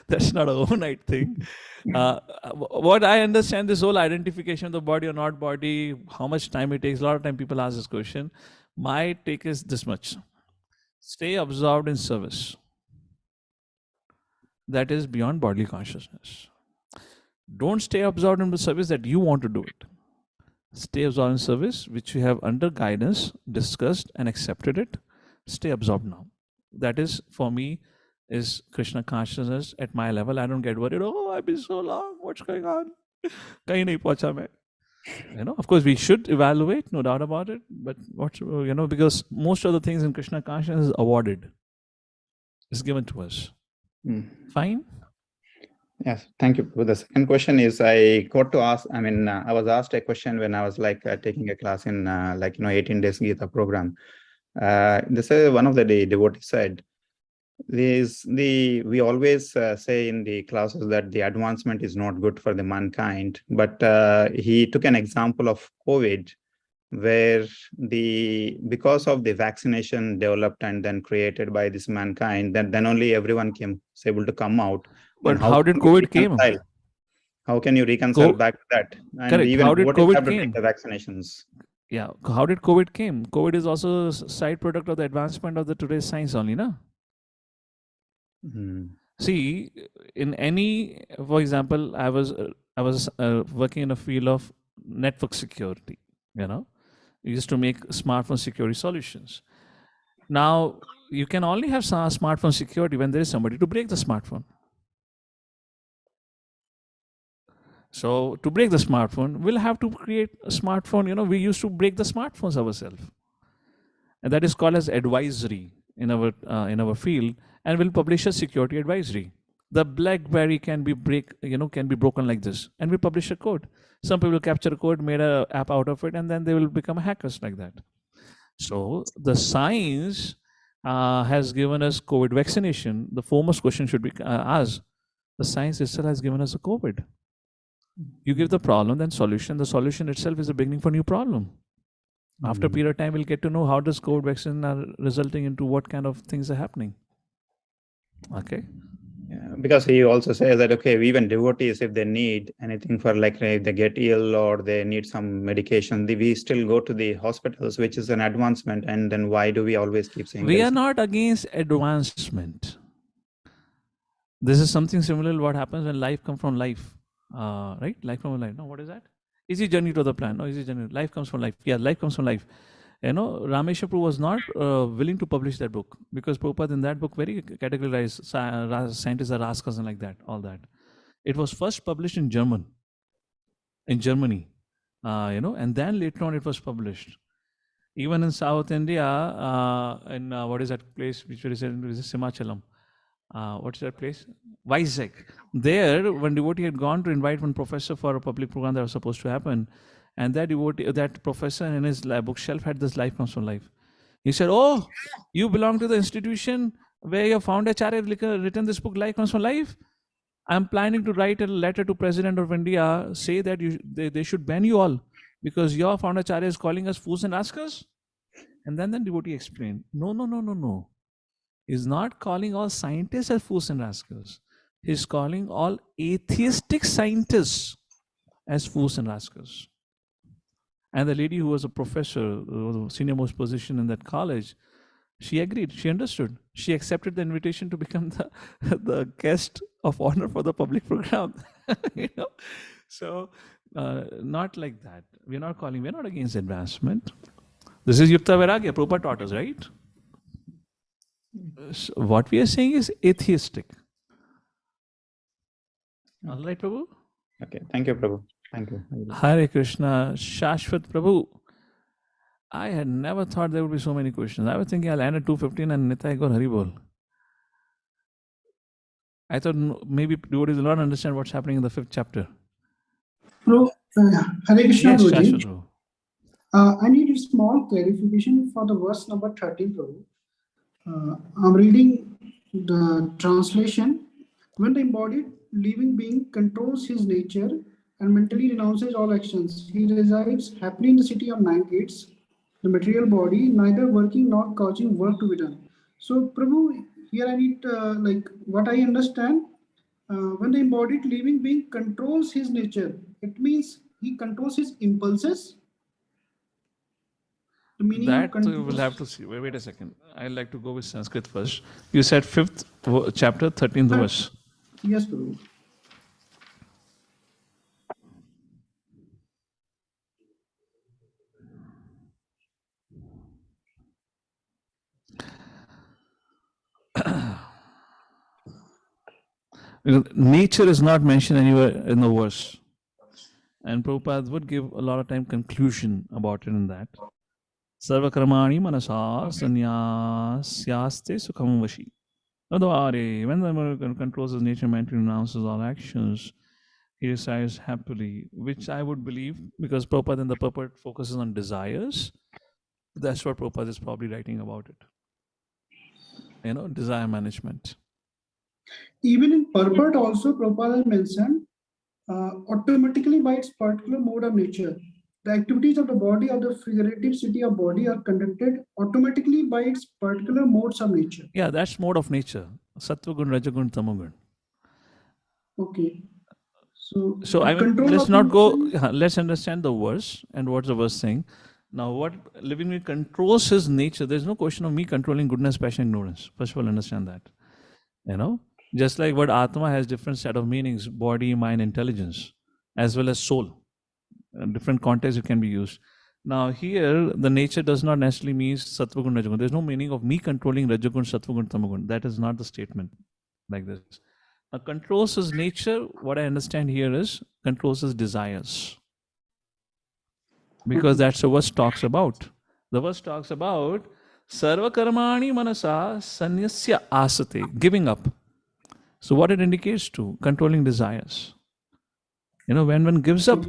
That's not a overnight thing. What I understand, this whole identification of the body or not body, how much time it takes, a lot of time people ask this question. My take is this much. Stay absorbed in service. That is beyond bodily consciousness. Don't stay absorbed in the service that you want to do it. Stay absorbed in service which you have under guidance, discussed and accepted it. Stay absorbed now. That is, for me, is Krishna consciousness at my level. I don't get worried, oh, I've been so long, what's going on? Kahin nahi pahuncha main. Of course, we should evaluate, no doubt about it. But because most of the things in Krishna consciousness is awarded. It's given to us. Fine. Yes, thank you. The second question is, I got to ask, I was asked a question when I was taking a class in 18 days Gita program. This is one of the devotees said, we always say in the classes that the advancement is not good for the mankind, but he took an example of COVID, where because of the vaccination developed and then created by this mankind, then only everyone was able to come out. But how did COVID came? How can you reconcile back to that? And correct. Even how did what COVID have to came? take the vaccinations. Yeah. How did COVID came? COVID is also a side product of the advancement of the today's science only, no? See, in any, for example, I was working in a field of network security. We used to make smartphone security solutions. Now, you can only have smartphone security when there is somebody to break the smartphone. So to break the smartphone, we'll have to create a smartphone. We used to break the smartphones ourselves, and that is called as advisory in our field. And we'll publish a security advisory. The BlackBerry can be broken like this, and we publish a code. Some people capture a code, made an app out of it, and then they will become hackers like that. So the science has given us COVID vaccination. The foremost question should be asked: the science itself has given us a COVID. You give the problem, then solution. The solution itself is a beginning for new problem. After a period of time, we'll get to know how does COVID vaccine are resulting into what kind of things are happening. Okay. Yeah, because he also says that, okay, even devotees, if they need anything for like if they get ill or they need some medication, we still go to the hospitals, which is an advancement. And then why do we always keep saying we are not against advancement? This is something similar to what happens when life comes from life, right? Life from life. No, what is that? Easy journey to the plan. No, easy journey. Life comes from life. Yeah, life comes from life. Rameshwar Prabhu was not willing to publish that book because Prabhupada in that book very categorized scientists are rascals and like that, all that. It was first published in Germany, and then later on it was published. Even in South India, in what is that place which is Simachalam? What's that place? Vizag. There, one devotee had gone to invite one professor for a public program that was supposed to happen. And that devotee, that professor in his bookshelf had this Life Comes from Life. He said, "Oh, you belong to the institution where your founder Acharya written this book, Life Comes from Life. I'm planning to write a letter to President of India, say that they should ban you all because your founder Acharya is calling us fools and rascals." And then the devotee explained, no. He's not calling all scientists as fools and rascals. He's calling all atheistic scientists as fools and rascals. And the lady who was a professor, the senior most position in that college, she agreed, she understood. She accepted the invitation to become the guest of honor for the public program. So not like that. We're not against advancement. This is Yukta Viragya, Prabhupada taught us, right? So what we are saying is atheistic. All right, Prabhu? Okay, thank you, Prabhu. Thank you. Hare Krishna, Shashwat Prabhu. I had never thought there would be so many questions. I was thinking I'll end at 2:15 and Nitai got Haribol. I thought maybe devotees will not understand what's happening in the 5th chapter. Hare Krishna, Yes, Guruji. Shashwat Prabhu. I need a small clarification for the verse number 13, Prabhu. I'm reading the translation. When the embodied living being controls his nature and mentally renounces all actions, he resides happily in the city of 9 gates, the material body, neither working nor causing work to be done. So, Prabhu, here I need, what I understand, when the embodied living being controls his nature, it means he controls his impulses. The meaning That we'll have to see. Wait a second. I'd like to go with Sanskrit first. You said 5th chapter, 13th verse. Yes, Prabhu. Nature is not mentioned anywhere in the verse. And Prabhupada would give a lot of time conclusion about it in that. Sarva karmani manasa sanyasyaste sukham vashi. When the controls his nature, mentally renounces all actions, he resides happily, which I would believe, because Prabhupada in the purport focuses on desires. That's what Prabhupada is probably writing about it. Desire management. Even in purport also, Prabhupada mentioned automatically by its particular mode of nature. The activities of the body or the figurative city of body are conducted automatically by its particular modes of nature. Yeah, that's mode of nature. Sattva gun, Rajagun, Tamogun. Okay. So I mean, let's not go, let's understand the verse and what's the verse saying. Now, what living being controls his nature, there's no question of me controlling goodness, passion, ignorance. First of all, understand that. Just like what Atma has different set of meanings, body, mind, intelligence, as well as soul. Different contexts it can be used. Now here, the nature does not necessarily mean Sattvagun, Rajagun. There's no meaning of me controlling Rajagun, Sattvagun, Tamagun. That is not the statement like this. Now controls his nature, what I understand here is controls his desires. Because that's what verse talks about. The verse talks about Sarva karmani manasa sanyasya asate, giving up. So what it indicates to? Controlling desires. When one gives up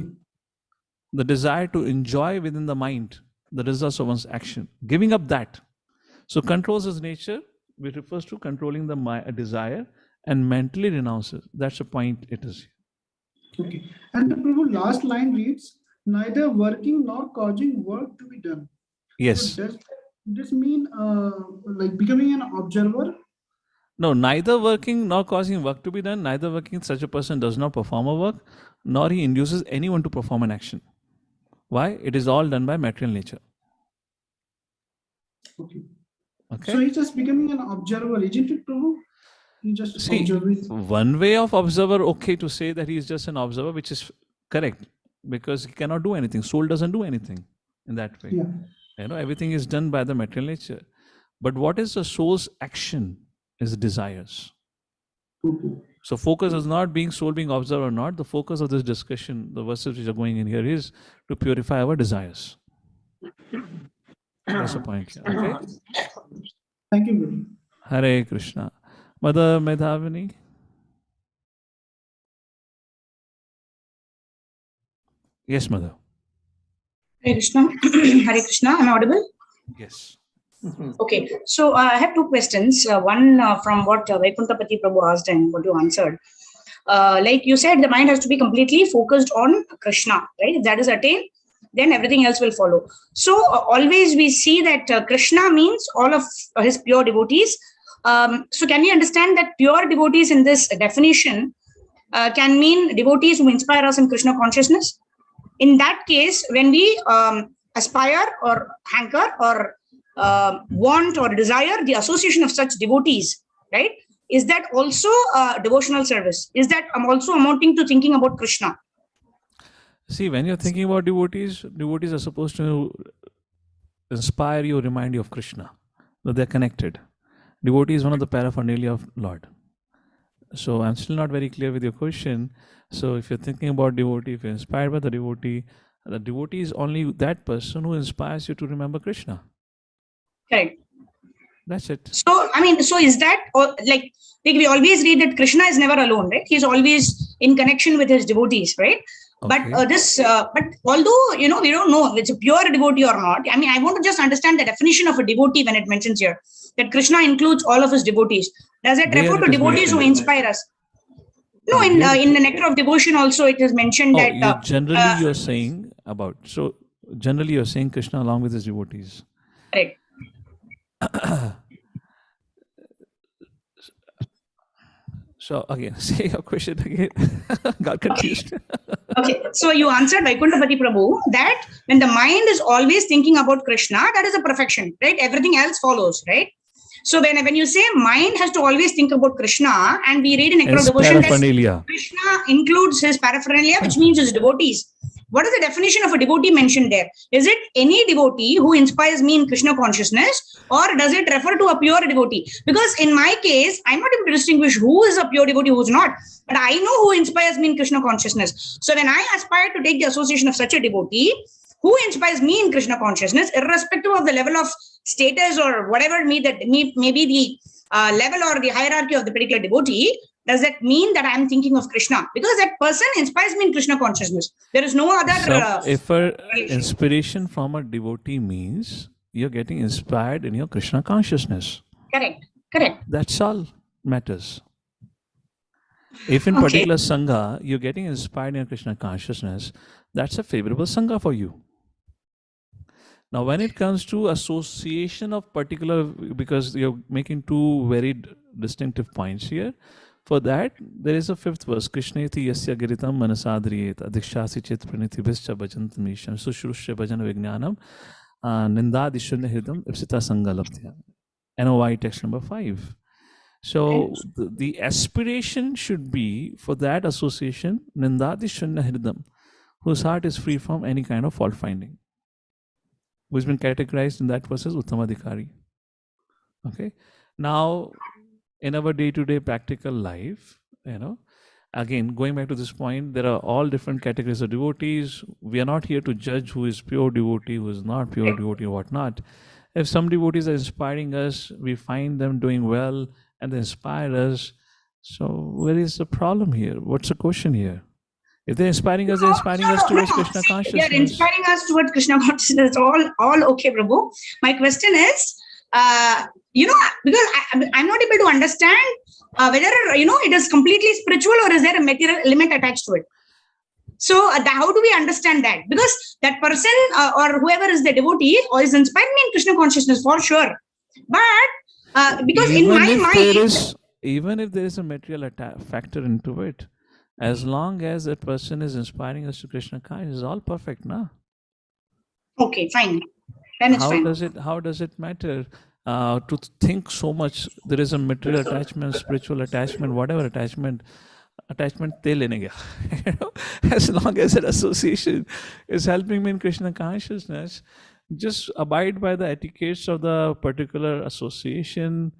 the desire to enjoy within the mind the results of one's action, giving up that. So controls his nature, which refers to controlling the desire and mentally renounces. That's the point it is. Okay. And the Prabhu, last line reads, neither working nor causing work to be done. Yes. So does this mean like becoming an observer? No, neither working nor causing work to be done, neither working, such a person does not perform a work, nor he induces anyone to perform an action. Why? It is all done by material nature. Okay. Okay. So he's just becoming an observer, isn't it, Prabhu? He just observing. One way of observer, okay, to say that he is just an observer, which is correct, because he cannot do anything. Soul doesn't do anything in that way. Yeah. Everything is done by the material nature. But what is the soul's action? Is desires. So focus is not being soul being observed or not. The focus of this discussion, the verses which are going in here, is to purify our desires. That's the point here. Okay. Thank you, Guru. Hare Krishna. Mother Medhavini. Yes, Mother. Hare Krishna. Hare Krishna. Am I audible? Yes. Okay, so I have two questions. One from what Vaikuntapati Prabhu asked and what you answered. Like you said, the mind has to be completely focused on Krishna, right? If that is attained, then everything else will follow. So always we see that Krishna means all of his pure devotees. So can we understand that pure devotees in this definition can mean devotees who inspire us in Krishna consciousness? In that case, when we aspire or hanker or want or desire the association of such devotees, right? Is that also devotional service? Is that also amounting to thinking about Krishna? See, when you're thinking about devotees, devotees are supposed to inspire you, remind you of Krishna, that they're connected. Devotee is one of the paraphernalia of Lord. So I'm still not very clear with your question. So if you're thinking about devotee, if you're inspired by the devotee is only that person who inspires you to remember Krishna. Correct. That's it. So, I mean, so is that like we always read that Krishna is never alone, right? He's always in connection with his devotees, right? Okay. But although, we don't know if it's a pure devotee or not. I mean, I want to just understand the definition of a devotee when it mentions here that Krishna includes all of his devotees. Does it refer to devotees who inspire us? No, in the Nectar of Devotion also it is mentioned that generally you're saying about. So generally you're saying Krishna along with his devotees. Correct. So again, say your question again. Got confused. Okay, so you answered Vaikuntapati Prabhu that when the mind is always thinking about Krishna, that is a perfection, right? Everything else follows, right? So when you say mind has to always think about Krishna, and we read in Nectar of Devotion that Krishna includes his paraphernalia, which means his devotees. What is the definition of a devotee mentioned there? Is it any devotee who inspires me in Krishna consciousness, or does it refer to a pure devotee? Because in my case, I'm not able to distinguish who is a pure devotee, who is not. But I know who inspires me in Krishna consciousness. So when I aspire to take the association of such a devotee, who inspires me in Krishna consciousness, irrespective of the level of status or whatever may be the level or the hierarchy of the particular devotee, does that mean that I'm thinking of Krishna? Because that person inspires me in Krishna consciousness. There is no other... if inspiration from a devotee means you're getting inspired in your Krishna consciousness. Correct. Correct. That's all matters. If in particular Sangha, you're getting inspired in Krishna consciousness, that's a favorable Sangha for you. Now, when it comes to association of particular, because you're making two very distinctive points here, for that, there is a fifth verse. Krishneti yasya giritam manasadriyet adhikshasi chit praniti bhischa bhajantam misham sushrusya bhajan vijnanam nindadishunya hridam ipsita sangalabdhya. NOI text number 5. So the aspiration should be for that association, nindadishunya hridam, whose heart is free from any kind of fault finding, who has been categorized in that verse as Uttamadhikari. Okay. Now, in our day-to-day practical life, again, going back to this point, there are all different categories of devotees. We are not here to judge who is pure devotee, who is not pure devotee, or whatnot. If some devotees are inspiring us, we find them doing well and they inspire us, So where is the problem here? What's the question here? If they're inspiring us, they're inspiring us towards Krishna See, consciousness. they are inspiring us towards Krishna consciousness. All okay, Prabhu. My question is, because I'm not able to understand whether it is completely spiritual or is there a material element attached to it. So how do we understand that? Because that person or whoever is the devotee or is inspiring me in Krishna consciousness for sure. But because in my mind, even if there is a material factor into it, as long as that person is inspiring us to Krishna consciousness, it's all perfect, na? Okay, fine. Then it's fine. How does it matter to think so much? There is a material attachment, spiritual attachment, whatever attachment te lene gaya. As long as that association is helping me in Krishna consciousness, just abide by the etiquettes of the particular association.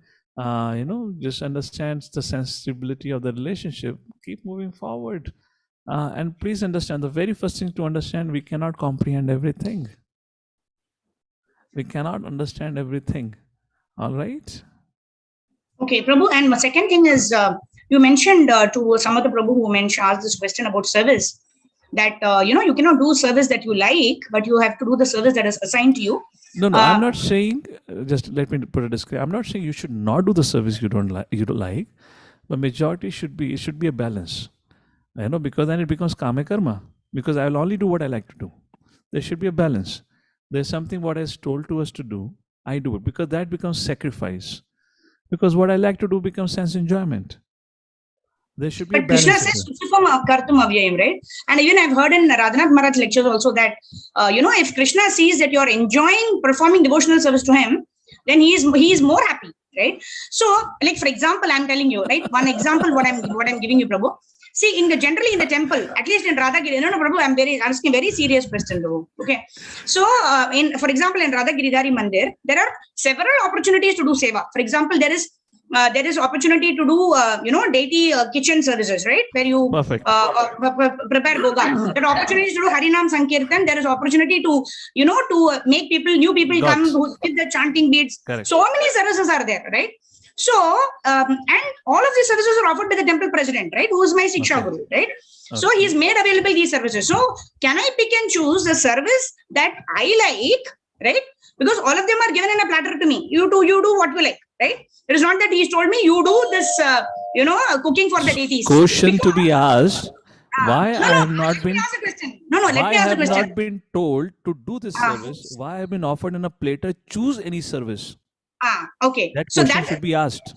Just understands the sensibility of the relationship. Keep moving forward, and please understand, the very first thing to understand, we cannot comprehend everything. We cannot understand everything. All right. Okay, Prabhu. And my second thing is, you mentioned to some of the Prabhu who asked this question about service, that you cannot do service that you like, but you have to do the service that is assigned to you. No, I'm not saying. Just let me put a disclaimer. I'm not saying you should not do the service you don't like. But majority should be. It should be a balance. Because then it becomes kama karma. Because I will only do what I like to do. There should be a balance. There's something what is told to us to do. I do it because that becomes sacrifice. Because what I like to do becomes sense enjoyment. There should be. But Krishna says, right? And even I've heard in Radhanath Maharaj lectures also that, if Krishna sees that you're enjoying performing devotional service to him, then he is more happy, right? So, like for example, I'm telling you, right? One example, what I'm giving you, Prabhu. See, generally in the temple, at least in Radhagiri, Prabhu, I'm asking a very serious question, Prabhu. Okay. So, for example, in Radha Giridhari Mandir, there are several opportunities to do seva. For example, there is opportunity to do deity kitchen services, right, where you prepare boga. There are opportunities to do Harinam Sankirtan. There is opportunity to to make new people come who with the chanting beads. Correct. So many services are there, right? So and all of these services are offered by the temple president, right, who is my Siksha Guru, right? So he's made available these services. So can I pick and choose the service that I like, right? Because all of them are given in a platter to me. You do what you like, right? It is not that he's told me you do this, cooking for the deities. Question to be asked: why I have not been? Let me ask the question. Not been told to do this service? Why I have been offered in a platter? Choose any service. Okay. That question should be asked.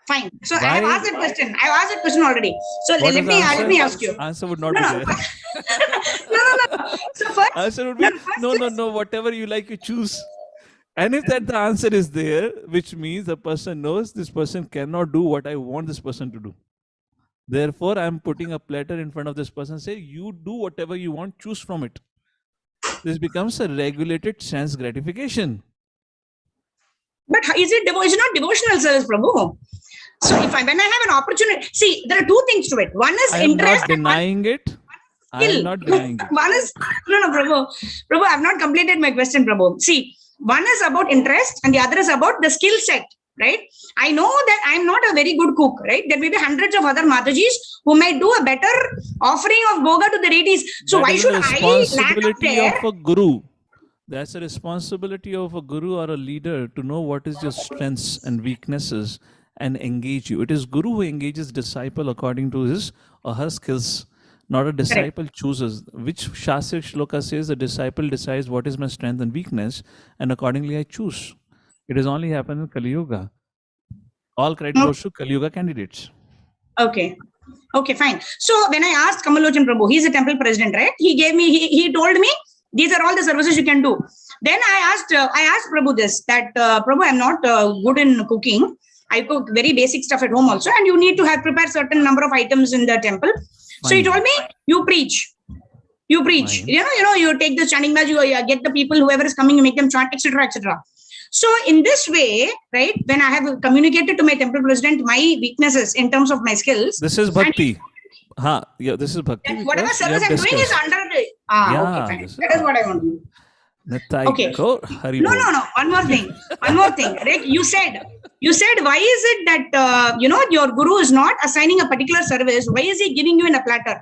Fine. So I have asked that question. I have asked that question already. So let me ask you. Answer would not be there. No. So first, answer would be no. Whatever you like, you choose. And if the answer is there, which means the person knows this person cannot do what I want this person to do. Therefore, I'm putting a platter in front of this person. Say, you do whatever you want. Choose from it. This becomes a regulated sense gratification. But is it not devotional service, Prabhu? So when I have an opportunity, see, there are two things to it. One is interest. I am not denying it. I am not denying it. One is, Prabhu, I have not completed my question, Prabhu. See, one is about interest and the other is about the skill set, right? I know that I'm not a very good cook, right? There may be hundreds of other Matajis who might do a better offering of boga to the deities. So that why should I land up there? Of a guru. That's a responsibility of a guru or a leader to know what is your strengths and weaknesses and engage you. It is guru who engages disciple according to his or her skills, not a disciple chooses. Which Shastra Shloka says the disciple decides what is my strength and weakness and accordingly I choose. It has only happened in Kali Yuga. All credit goes to Kali Yuga candidates. Okay, fine. So when I asked Kamalochan Prabhu, he's a temple president, right? He told me, these are all the services you can do. Then I asked Prabhu this, that Prabhu, I'm not good in cooking. I cook very basic stuff at home also, and you need to prepare certain number of items in the temple. Fine. So he told me, you preach. Fine. You take the chanting badge, you get the people, whoever is coming, you make them chant, etc., etc. So in this way, right, when I have communicated to my temple president my weaknesses in terms of my skills. This is bhakti. This is bhakti. Whatever service I'm doing is under the... okay, fine. That is what I want to do. Okay. No. One more thing. Right? You said You said, why is it that, your guru is not assigning a particular service? Why is he giving you in a platter?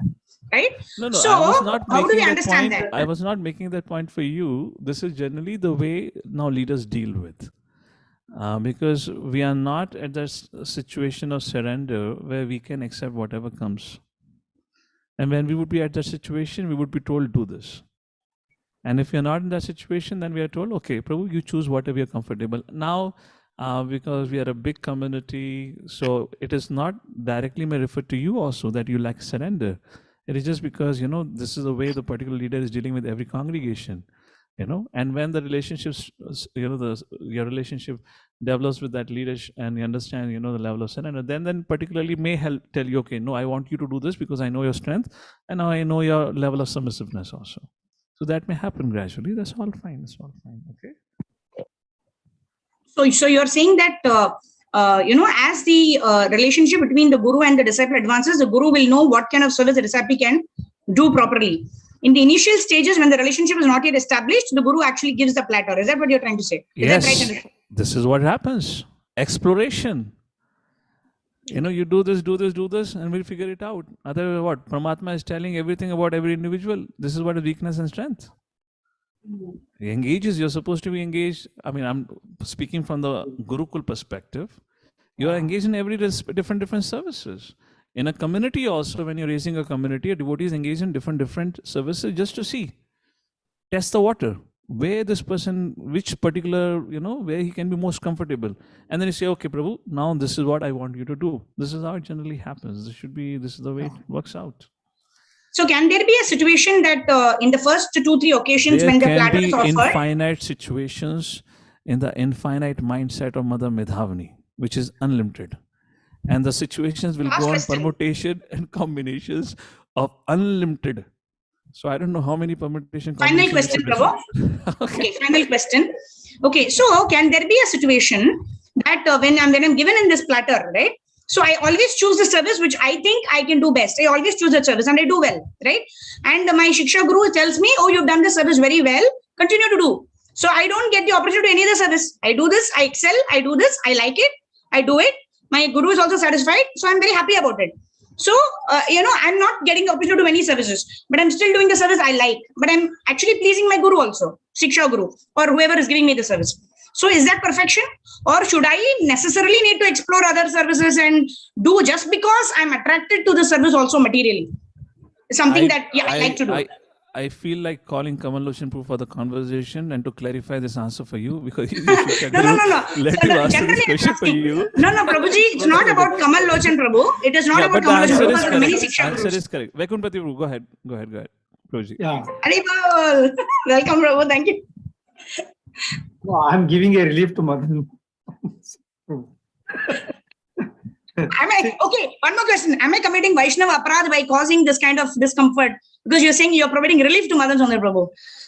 Right? No, So, I was not how do we making that understand point. that? I was not making that point for you. This is generally the way now leaders deal with. Because we are not at that situation of surrender where we can accept whatever comes. And when we would be at that situation, we would be told, do this. And if you're not in that situation, then we are told, okay, Prabhu, you choose whatever you're comfortable. Now, because we are a big community, so it is not directly may refer to you also that you lack surrender. It is just because, this is the way the particular leader is dealing with every congregation, and when the relationships, your relationship develops with that leadership and you understand, the level of surrender, then particularly may help tell you, okay, no, I want you to do this because I know your strength and now I know your level of submissiveness also. So that may happen gradually. That's all fine. That's all fine. Okay. So you're saying that, as the relationship between the guru and the disciple advances, the guru will know what kind of service the disciple can do properly. In the initial stages, when the relationship is not yet established, the guru actually gives the platter. Is that what you're trying to say? Is that right? This is what happens. Exploration. You do this, and we'll figure it out. Otherwise, what? Paramatma is telling everything about every individual. This is what is weakness and strength. He engages, you're supposed to be engaged. I mean, I'm speaking from the Gurukul perspective. You are engaged in every different services. In a community also, when you're raising a community, a devotee is engaged in different services just to see, test the water, where this person, which particular, where he can be most comfortable. And then you say, okay, Prabhu, now this is what I want you to do. This is how it generally happens. This is the way it works out. So can there be a situation that in the first 2-3 occasions when the platter is offered? There can be infinite situations in the infinite mindset of Mother Medhavani, which is unlimited. And the situations will go on permutation and combinations of unlimited. So I don't know how many permutation. Final question, Prabhu. Okay, final question. Okay, so can there be a situation that when I'm given in this platter, right? So I always choose the service which I think I can do best. I always choose that service and I do well, right? And my Shiksha Guru tells me, oh, you've done the service very well. Continue to do. So I don't get the opportunity to any other service. I do this, I excel, I do this, I like it, I do it. My Guru is also satisfied. So I'm very happy about it. So, I'm not getting the opportunity to do any services, but I'm still doing the service I like. But I'm actually pleasing my Guru also, Shiksha Guru, or whoever is giving me the service. So is that perfection? Or should I necessarily need to explore other services and do just because I'm attracted to the service also materially? Something I like to do. I feel like calling Kamal Lochan Prabhu for the conversation and to clarify this answer for you because no. Let him answer this question for you. No, Prabhuji, it's not about Kamal Lochan Prabhu. It is not about Kamal Lochan Prabhu. There are many Shiksha Gurus. Answer is correct. Vaikuntapati Prabhu, go ahead. Prabhuji. Yeah. Haribol. Welcome, Prabhu. Thank you. No, I'm giving a relief to Madan. Okay, one more question. Am I committing Vaishnava Aparadh by causing this kind of discomfort? Because you're saying you're providing relief to Madan Sundar Prabhu.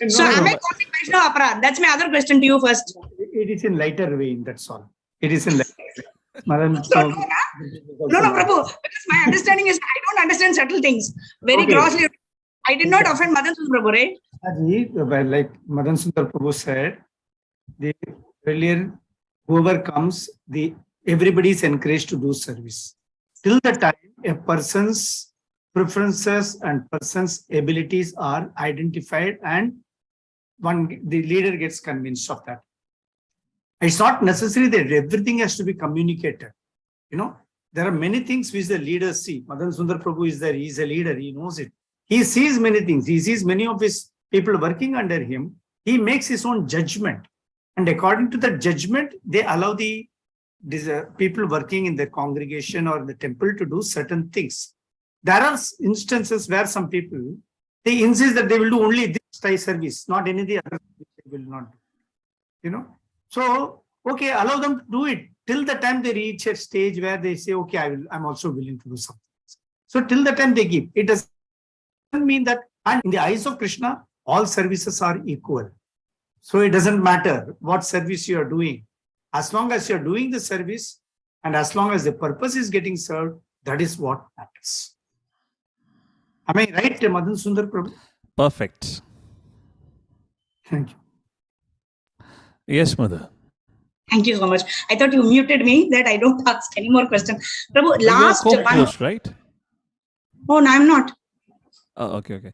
So am I causing Vaishnava Aparadh? That's my other question to you first. It is in lighter vein, that's all. It is in lighter vein. Madan, no, Prabhu. Because my understanding is I don't understand subtle things. Very grossly. I did not offend Madan Sundar Prabhu, right? Like Madan Sundar Prabhu said, earlier, whoever comes, everybody is encouraged to do service. Till the time a person's preferences and person's abilities are identified and the leader gets convinced of that. It's not necessary that everything has to be communicated. There are many things which the leaders see. Madan Sundar Prabhu is there. He's a leader. He knows it. He sees many things. He sees many of his people working under him. He makes his own judgment. And according to that judgment, they allow the people working in the congregation or the temple to do certain things. There are instances where some people, they insist that they will do only this Thai service, not any of the other they will not do. So, okay, allow them to do it till the time they reach a stage where they say, okay, I'm also willing to do something. So till the time they give. It doesn't mean that, and in the eyes of Krishna, all services are equal. So it doesn't matter what service you are doing. As long as you're doing the service and as long as the purpose is getting served, that is what matters. Am I right, Madan Sundar Prabhu? Perfect. Thank you. Yes, Mother. Thank you so much. I thought you muted me that I don't ask any more questions. Prabhu, But you're last one. co-host, right? Oh, no, I'm not. Oh, okay.